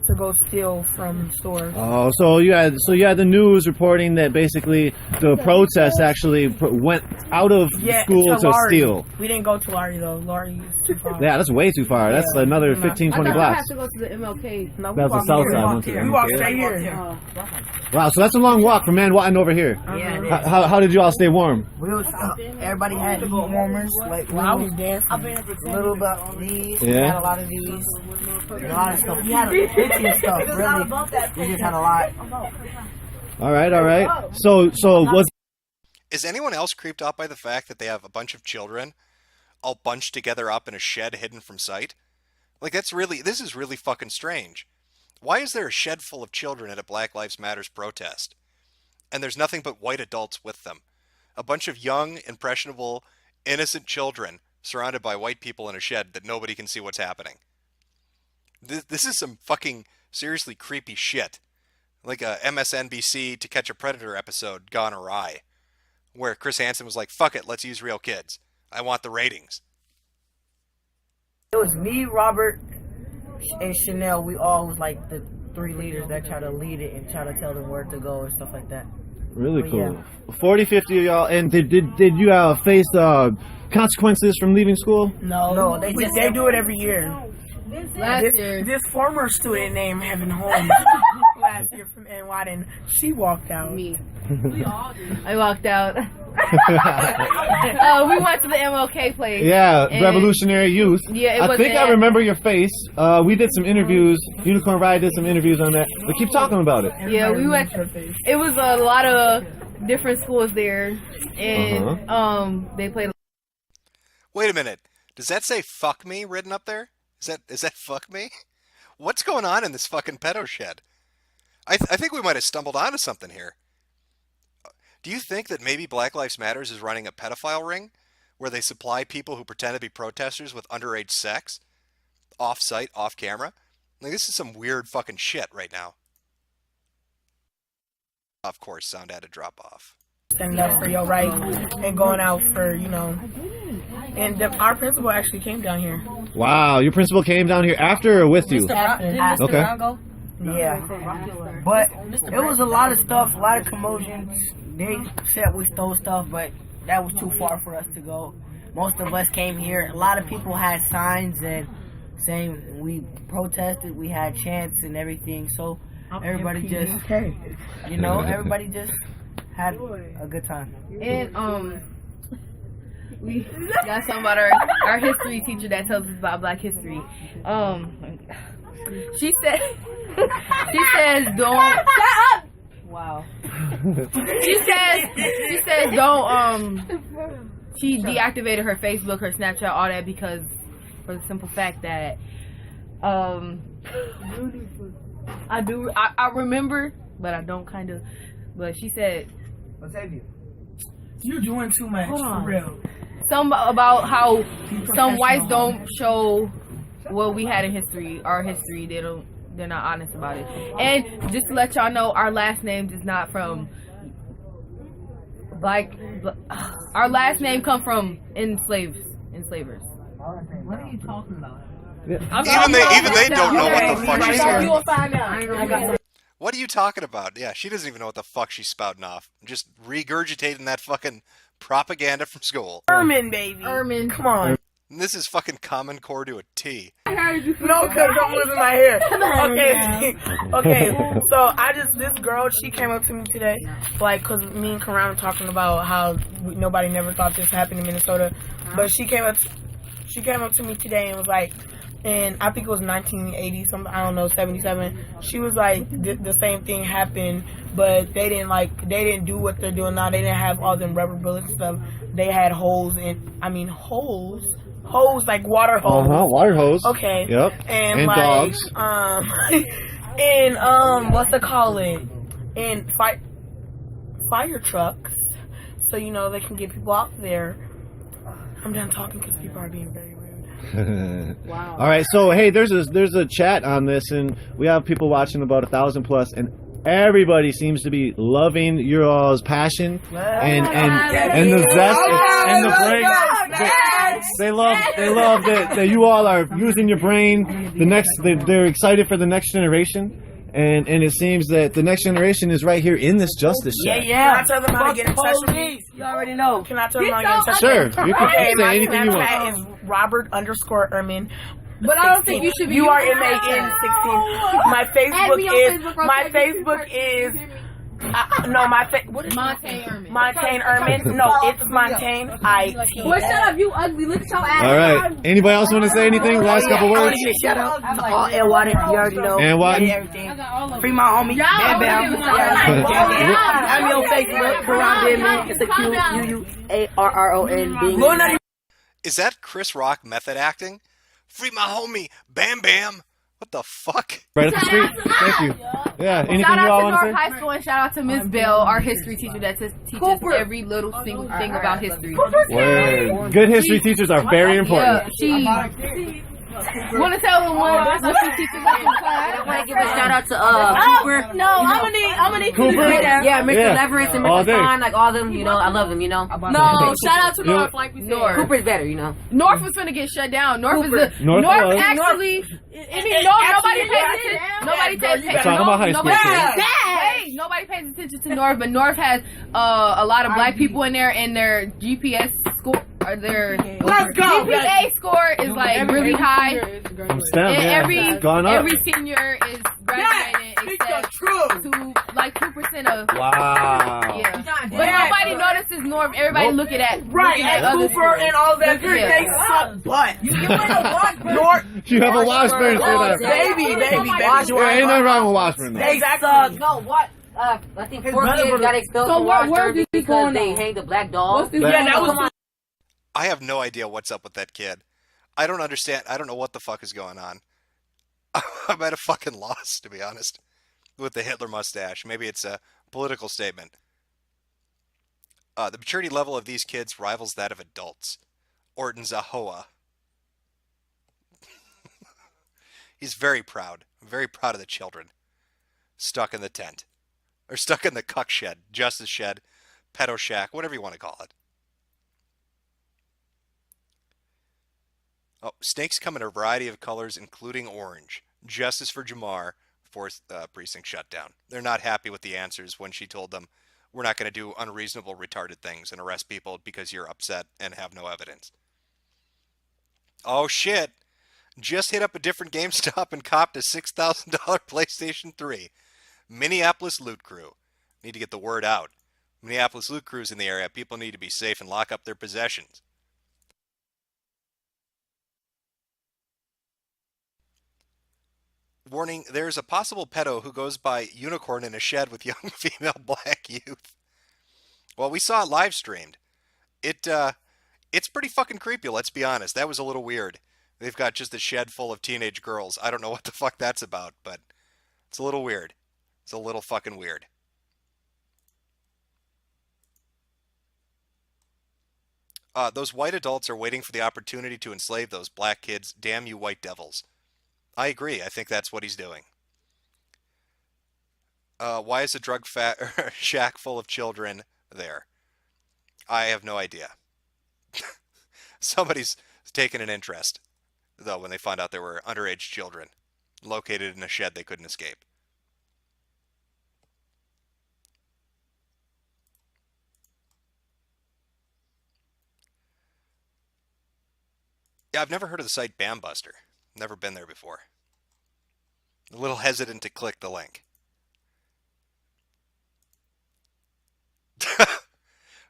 B: to go steal from stores.
H: Oh, so you had the news reporting that basically the protest actually went out of school to
B: Laurie.
H: steal.
B: We didn't go to Laurie though. Laurie is too far.
H: Yeah, that's way too far. That's another 15, 20
M: I
H: blocks.
M: have to go to the MLK.
B: No,
H: That's the south side.
B: We walked straight here.
H: Wow, so that's a long walk from Manhattan over here.
B: Yeah.
H: How did you all stay warm?
C: We was, everybody had heat warmers. Like when I was dancing, a little bit of these.
H: Yeah.
C: We had a lot of these. A lot of stuff. We had plenty of stuff. Really, we just had a lot.
H: All right. So was.
G: Is anyone else creeped out by the fact that they have a bunch of children all bunched together up in a shed hidden from sight? Like, this is really fucking strange. Why is there a shed full of children at a Black Lives Matters protest? And there's nothing but white adults with them. A bunch of young, impressionable, innocent children surrounded by white people in a shed that nobody can see what's happening. This is some fucking seriously creepy shit. Like a MSNBC To Catch a Predator episode gone awry. Where Chris Hansen was like, fuck it, let's use real kids. I want the ratings.
C: It was me, Robert, and Chanel. We all was like the 3 leaders that try to lead it and try to tell them where to go and stuff like that.
H: Really
C: But
H: cool.
C: yeah.
H: 40, 50 of y'all. And did you face consequences from leaving school?
B: No, they do it every year. This former student named Heaven Holmes last year from Watton, she walked out.
M: Me. I walked out. We went to the MLK place.
H: Yeah, Revolutionary Youth.
M: Yeah,
H: I think I remember your face. We did some interviews. Unicorn Ride did some interviews on that. But keep talking about it.
M: Yeah, we went. It was a lot of different schools there, and they played.
G: Wait a minute. Does that say "fuck me" written up there? Is that "fuck me"? What's going on in this fucking pedo shed? I think we might have stumbled onto something here. Do you think that maybe Black Lives Matters is running a pedophile ring where they supply people who pretend to be protesters with underage sex? Off-site, off-camera? Like, this is some weird fucking shit right now. Of course, sound had to drop off.
B: Standing up for your rights and going out for,
C: And our principal actually came down here.
T: Wow, your principal came down here after or with you?
C: After.
T: Okay.
C: Yeah. But it was a lot of stuff, a lot of commotions. They said we stole stuff, but that was too far for us to go. Most of us came here. A lot of people had signs and saying we protested, we had chants and everything. So everybody just, everybody just had a good time.
M: And we got something about our history teacher that tells us about Black history. She says don't. Shut up. Wow. She says don't. She deactivated her Facebook, her Snapchat, all that because for the simple fact that I remember, but I don't kind of. But she said,
C: "You're doing too much for real."
M: Some about how some whites don't show what we had in history, our history. They're not honest about it. And just to let y'all know, our last names is not from our last name come from enslavers.
C: What are you talking about?
G: Even they don't know what the fuck she's saying.
C: You'll find out.
G: What are you talking about? Yeah, she doesn't even know what the fuck she's spouting off. Just regurgitating that fucking propaganda from school.
C: Ermine, baby.
M: Ermine.
C: Come on.
G: And this is fucking Common Core to a T.
C: No, because I'm losing my hair. Okay, so this girl, she came up to me today, because me and Karan were talking about how nobody never thought this happened in Minnesota, but she came up to me today and was like, and I think it was 1980 something, I don't know, 77. She was like, the same thing happened, but they didn't do what they're doing now. They didn't have all them rubber bullets and stuff. They had holes like water hose.
T: Water hose.
C: Okay.
T: Yep.
C: And
T: dogs.
C: and what's it called? And fire trucks, so they can get people out there. I'm done talking because people are being very rude.
T: Wow. All right. So hey, there's a chat on this, and we have people watching, about 1,000 plus, and everybody seems to be loving your all's passion and the zest and the break. They love that you all are using your brain. They're excited for the next generation, and it seems that the next generation is right here in this justice chat.
C: Yeah. Can I tell them how to get in touch with me? You already know. Can I tell them how to get in touch with me?
T: Sure, you can say anything you want.
C: My Snapchat is Robert_Ermine.
M: But I don't think you should be.
C: URMAN16. My Facebook is. What is
M: Montaigne Ermine?
C: Montaigne Ermine? No, it's Montaigne IT.
M: Boy, shut up, you ugly. Look at your ass.
T: All right. Anybody else want to say anything? Last couple words.
C: Shout out to all and Water. You already know.
T: And what?
C: Free my homie. Bam Bam. I'm on Facebook. Karan. It's a QUARRON.
G: Is that Chris Rock method acting? Free my homie. Bam Bam. What the fuck?
T: Right up the street. Thank you. Yeah. Anything
M: shout
T: you all
M: out to
T: want to
M: North
T: say?
M: High School, and shout out to Ms. Bell, our history teacher that teaches every little single thing about history.
T: Word. Good history teachers are very important.
M: Yeah, want to tell them what she teaches us in class?
I: I want to give a shout out to Cooper.
E: No, I'm gonna need
T: Cooper?
I: Yeah, Mr. Leverett and Mr. Fine, like all of them, I love them,
M: No, shout out to North, like we said.
I: Cooper's better,
M: North was gonna get shut down. North actually. Nobody pays attention.
T: Talking about high school.
M: Nobody pays attention to North, but North has a lot of black people in there, and their GPS score, or their GPA score is like really high. And every senior is graduating except to like 2% of.
T: Wow.
M: Yeah. But nobody notices North. Everybody looking at
C: Cooper and all that. They suck butt. North.
T: You have a Washburn for that.
C: Baby.
T: Ain't nothing wrong with Washburn.
C: They suck.
I: No, what? I think 4 kids got expelled from Washburn because they hanged a black dog.
C: Yeah, that was.
G: I have no idea what's up with that kid. I don't understand. I don't know what the fuck is going on. I'm at a fucking loss, to be honest, with the Hitler mustache. Maybe it's a political statement. The maturity level of these kids rivals that of adults. Orton Zahoa. He's very proud of the children. Stuck in the tent. Or stuck in the cuck shed, justice shed, pedo shack, whatever you want to call it. Oh, snakes come in a variety of colors, including orange. Justice for Jamar, 4th precinct shutdown. They're not happy with the answers when she told them, we're not going to do unreasonable, retarded things and arrest people because you're upset and have no evidence. Oh, shit. Just hit up a different GameStop and copped a $6,000 PlayStation 3. Minneapolis Loot Crew. Need to get the word out. Minneapolis Loot Crew's in the area. People need to be safe and lock up their possessions. Warning, there's a possible pedo who goes by unicorn in a shed with young female black youth. Well, we saw it live streamed. It's pretty fucking creepy, let's be honest. That was a little weird. They've got just a shed full of teenage girls. I don't know what the fuck that's about, but it's a little weird. It's a little fucking weird. Those white adults are waiting for the opportunity to enslave those black kids. Damn you white devils. I agree. I think that's what he's doing. Why is a drug shack full of children there? I have no idea. Somebody's taken an interest, though, when they found out there were underage children located in a shed they couldn't escape. Yeah, I've never heard of the site Bambuster. Never been there before. A little hesitant to click the link.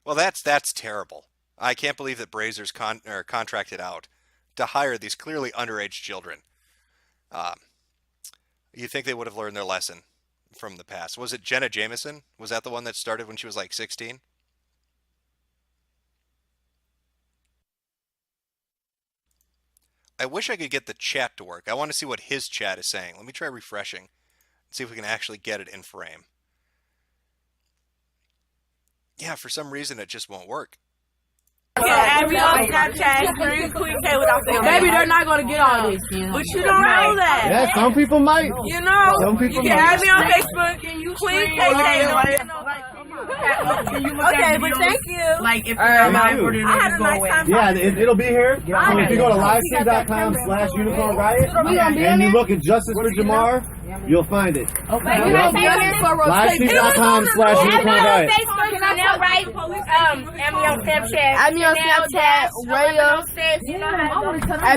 G: Well, that's terrible. I can't believe that Brazers contracted out to hire these clearly underage children. You think they would have learned their lesson from the past. Was it Jenna Jameson? Was that the one that started when she was like 16? I wish I could get the chat to work. I want to see what his chat is saying. Let me try refreshing. See if we can actually get it in frame. Yeah, for some reason it just won't work.
C: Yeah, every on Snapchat, Queen K without saying maybe they're not gonna get all this. But you don't know that.
T: Yeah, some people might.
C: You know,
T: Some people
C: you can
T: might.
C: add me on Facebook. Queen KK. Okay, but thank you. Like if you're not for the niggas go away.
T: Yeah, it'll be here. So if you go to livestream.com/unicornriot and you look at Justice for Jamar, you'll find it.
C: Okay.
T: Livestream.com/unicornriot.
E: Add me on Snapchat.
C: Add me on Snapchat, Raya. Add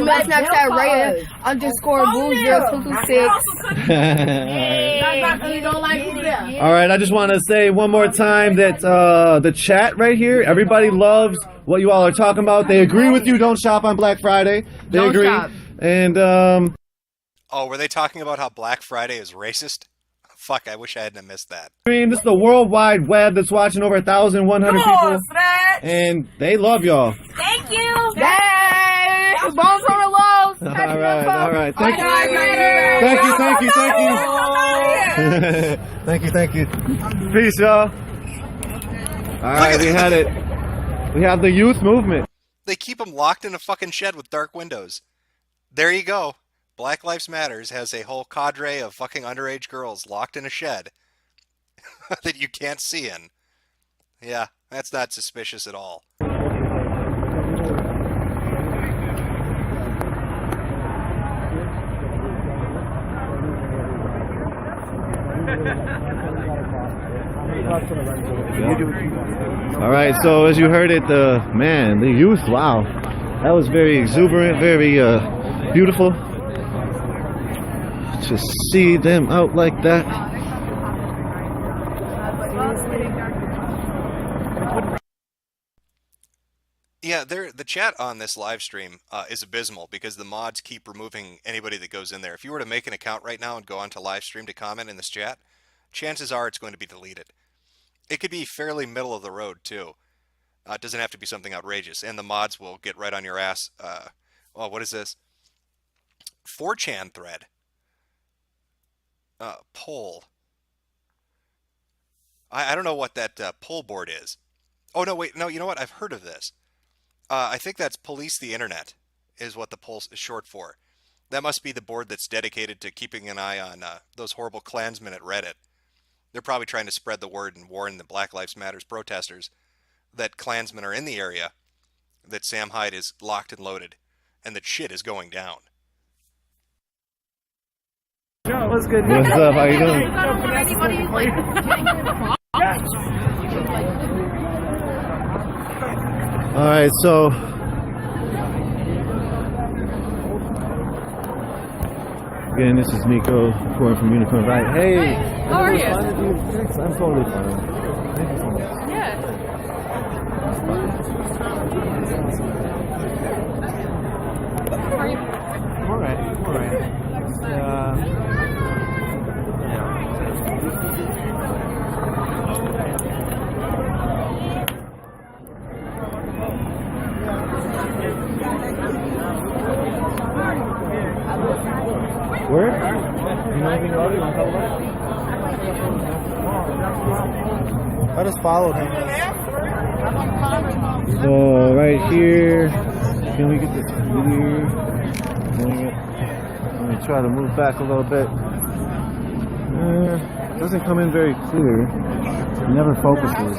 C: me on Snapchat, Raya _Boo0226.
T: All right, I just want to say one more time that the chat right here, everybody loves what you all are talking about. They agree with you. Don't shop on Black Friday. They
G: Don't
T: agree.
G: shop.
T: And
G: Oh, were they talking about how Black Friday is racist? Fuck, I wish I hadn't missed that.
T: I mean, this is the World Wide Web that's watching over 1,100 people, and they love y'all.
E: Thank you.
C: Hey, bones on the lows.
T: All right. Thank you. Thank you. Peace, y'all. All right, we had it. We have the youth movement.
G: They keep them locked in a fucking shed with dark windows. There you go. Black Lives Matters has a whole cadre of fucking underage girls locked in a shed that you can't see in. Yeah, that's not suspicious at all.
T: All right, so as you heard it, the youth, wow, that was very exuberant, very beautiful to see them out like that.
G: Yeah, the chat on this live stream is abysmal because the mods keep removing anybody that goes in there. If you were to make an account right now and go onto live stream to comment in this chat, chances are it's going to be deleted. It could be fairly middle of the road too. It doesn't have to be something outrageous, and the mods will get right on your ass. Oh, what is this? 4chan thread. Poll. I don't know what that poll board is. Oh, no, wait. No, you know what? I've heard of this. I think that's Police the Internet is what the poll is short for. That must be the board that's dedicated to keeping an eye on those horrible Klansmen at Reddit. They're probably trying to spread the word and warn the Black Lives Matter protesters that Klansmen are in the area, that Sam Hyde is locked and loaded, and that shit is going down.
H: What's good? What's up? How you doing? All right, so again, this is Miko reporting from Unicorn Right. Hey,
B: How are you?
H: I'm totally fine. Thank you so much.
B: Yeah. How are you?
H: All right. Where? You know anything about it? You want to talk about it? I just followed him. So right here, can we get this clear? Let me try to move back a little bit. Doesn't come in very clear. It never focuses.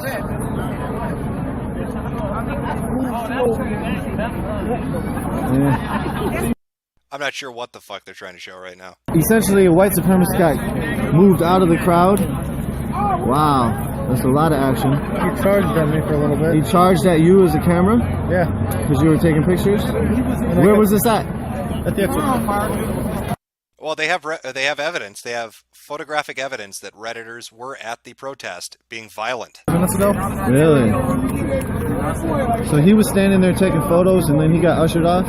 H: Yeah.
G: I'm not sure what the fuck they're trying to show right now.
H: Essentially, a white supremacist guy moved out of the crowd. Wow, that's a lot of action.
T: He charged at me for a little bit.
H: He charged at you as a camera?
T: Yeah.
H: Because you were taking pictures? Where was this at?
T: At the exit.
G: Well, they have evidence. They have photographic evidence that Redditors were at the protest being violent.
T: Minutes ago?
H: Really? So he was standing there taking photos and then he got ushered off?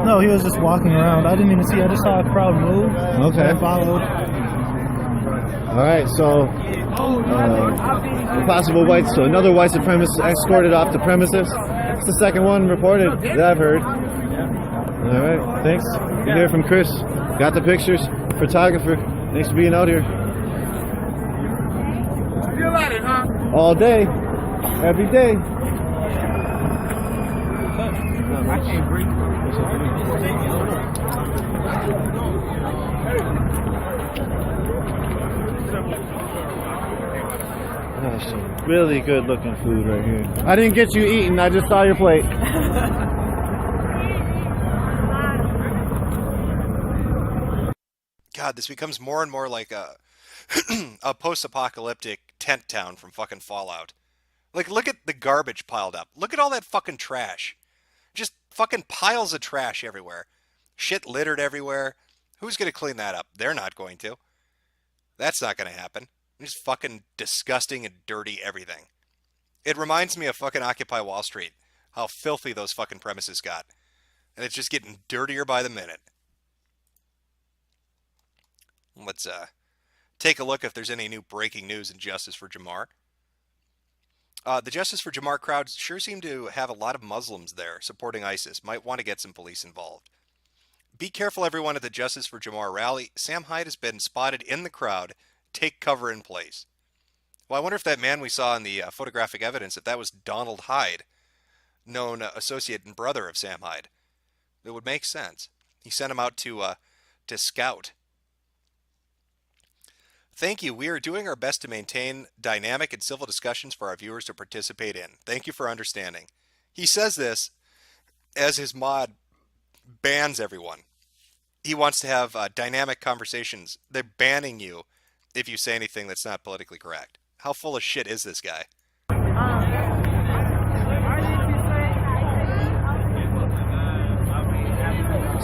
T: No, he was just walking around. I didn't even see. I just saw a crowd move.
H: Okay.
T: I followed.
H: All right, so another white supremacist escorted off the premises. It's the second one reported that I've heard. All right, thanks. You hear from Chris. Got the pictures. Photographer. Thanks for being out here.
J: Feel at it, huh?
H: All day. Every day.
J: I can't breathe.
H: That's some really good looking food right here. I didn't get you eating, I just saw your plate.
G: God, this becomes more and more like a a post-apocalyptic tent town from fucking Fallout. Like, look at the garbage piled up. Look at all that fucking trash. Just fucking piles of trash everywhere. Shit littered everywhere. Who's going to clean that up? They're not going to. That's not going to happen. Just fucking disgusting and dirty everything. It reminds me of fucking Occupy Wall Street. How filthy those fucking premises got. And it's just getting dirtier by the minute. Let's take a look if there's any new breaking news in Justice for Jamar. The Justice for Jamar crowd sure seem to have a lot of Muslims there supporting ISIS. Might want to get some police involved. Be careful, everyone, at the Justice for Jamar rally. Sam Hyde has been spotted in the crowd. Take cover in place. Well, I wonder if that man we saw in the photographic evidence, if that was Donald Hyde, known associate and brother of Sam Hyde. It would make sense. He sent him out to scout. Thank you. We are doing our best to maintain dynamic and civil discussions for our viewers to participate in. Thank you for understanding. He says this as his mod bans everyone. He wants to have dynamic conversations. They're banning you if you say anything that's not politically correct. How full of shit is this guy?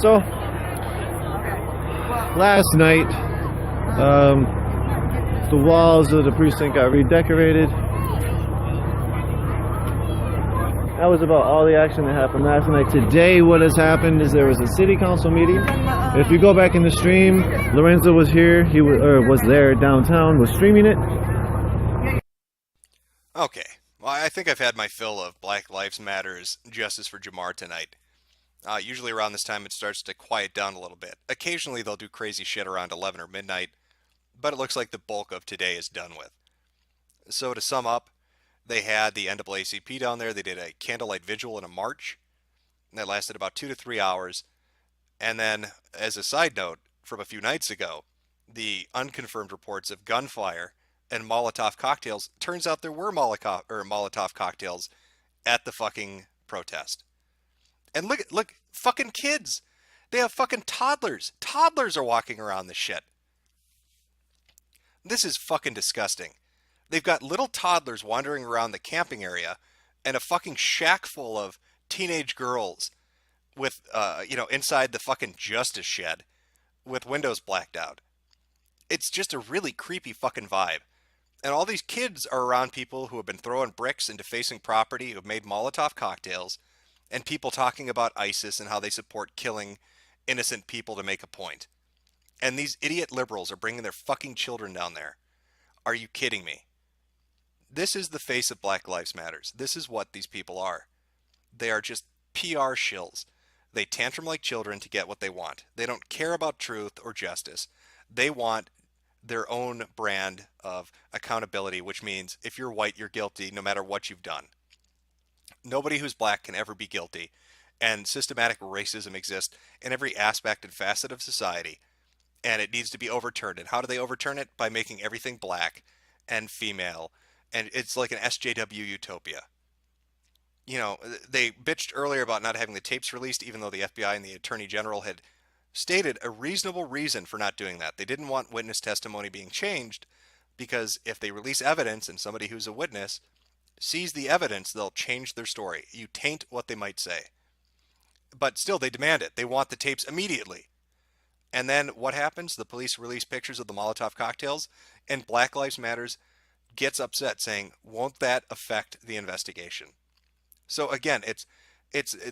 H: So, last night, the walls of the precinct got redecorated. That was about all the action that happened last night. Today, what has happened is there was a city council meeting. If you go back in the stream, Lorenzo was here. He was there downtown, was streaming it.
G: Okay. Well, I think I've had my fill of Black Lives Matter's Justice for Jamar tonight. Usually around this time, it starts to quiet down a little bit. Occasionally, they'll do crazy shit around 11 or midnight, but it looks like the bulk of today is done with. So to sum up, they had the NAACP down there. They did a candlelight vigil and a march. And that lasted about 2 to 3 hours. And then, as a side note, from a few nights ago, the unconfirmed reports of gunfire and Molotov cocktails. Turns out there were Molotov cocktails at the fucking protest. And look, fucking kids. They have fucking toddlers. Toddlers are walking around this shit. This is fucking disgusting. They've got little toddlers wandering around the camping area and a fucking shack full of teenage girls with, inside the fucking justice shed with windows blacked out. It's just a really creepy fucking vibe. And all these kids are around people who have been throwing bricks and defacing property, who have made Molotov cocktails, and people talking about ISIS and how they support killing innocent people to make a point. And these idiot liberals are bringing their fucking children down there. Are you kidding me? This is the face of Black Lives Matters. This is what these people are. They are just PR shills. They tantrum like children to get what they want. They don't care about truth or justice. They want their own brand of accountability, which means if you're white, you're guilty no matter what you've done. Nobody who's black can ever be guilty, and systematic racism exists in every aspect and facet of society, and it needs to be overturned. And how do they overturn it? By making everything black and female, and it's like an SJW utopia. You know, they bitched earlier about not having the tapes released, even though the FBI and the Attorney General had stated a reasonable reason for not doing that. They didn't want witness testimony being changed, because if they release evidence and somebody who's a witness sees the evidence, they'll change their story. You taint what they might say. But still, they demand it. They want the tapes immediately. And then what happens? The police release pictures of the Molotov cocktails, and Black Lives Matters gets upset, saying, won't that affect the investigation? So again, it's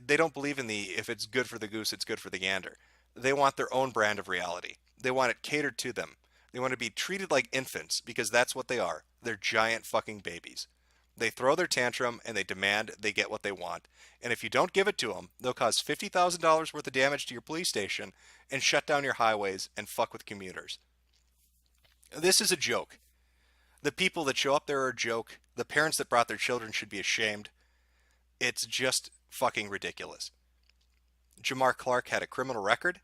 G: they don't believe in the if it's good for the goose, it's good for the gander. They want their own brand of reality. They want it catered to them. They want to be treated like infants, because that's what they are. They're giant fucking babies. They throw their tantrum and they demand they get what they want. And if you don't give it to them, they'll cause $50,000 worth of damage to your police station and shut down your highways and fuck with commuters. This is a joke. The people that show up there are a joke. The parents that brought their children should be ashamed. It's just fucking ridiculous. Jamar Clark had a criminal record.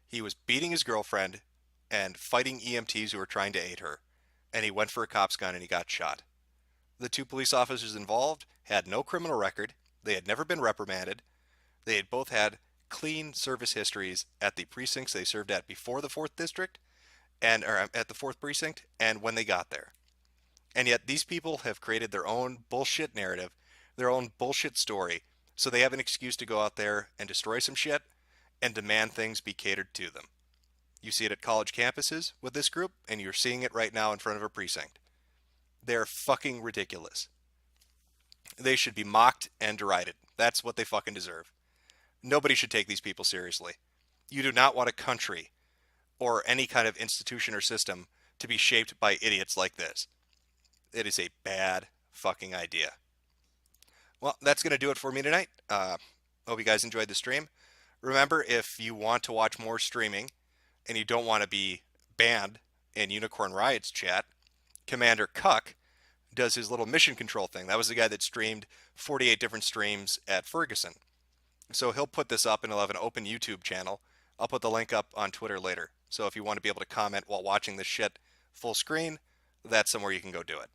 G: He was beating his girlfriend and fighting EMTs who were trying to aid her. And he went for a cop's gun and he got shot. The two police officers involved had no criminal record. They had never been reprimanded. They had both had clean service histories at the precincts they served at before the 4th District, or at the 4th Precinct, and when they got there. And yet these people have created their own bullshit narrative, their own bullshit story, so they have an excuse to go out there and destroy some shit and demand things be catered to them. You see it at college campuses with this group, and you're seeing it right now in front of a precinct. They're fucking ridiculous. They should be mocked and derided. That's what they fucking deserve. Nobody should take these people seriously. You do not want a country or any kind of institution or system to be shaped by idiots like this. It is a bad fucking idea. Well, that's going to do it for me tonight. Hope you guys enjoyed the stream. Remember, if you want to watch more streaming and you don't want to be banned in Unicorn Riot's chat, Commander Cuck does his little mission control thing. That was the guy that streamed 48 different streams at Ferguson. So he'll put this up and he'll have an open YouTube channel. I'll put the link up on Twitter later. So if you want to be able to comment while watching this shit full screen, that's somewhere you can go do it.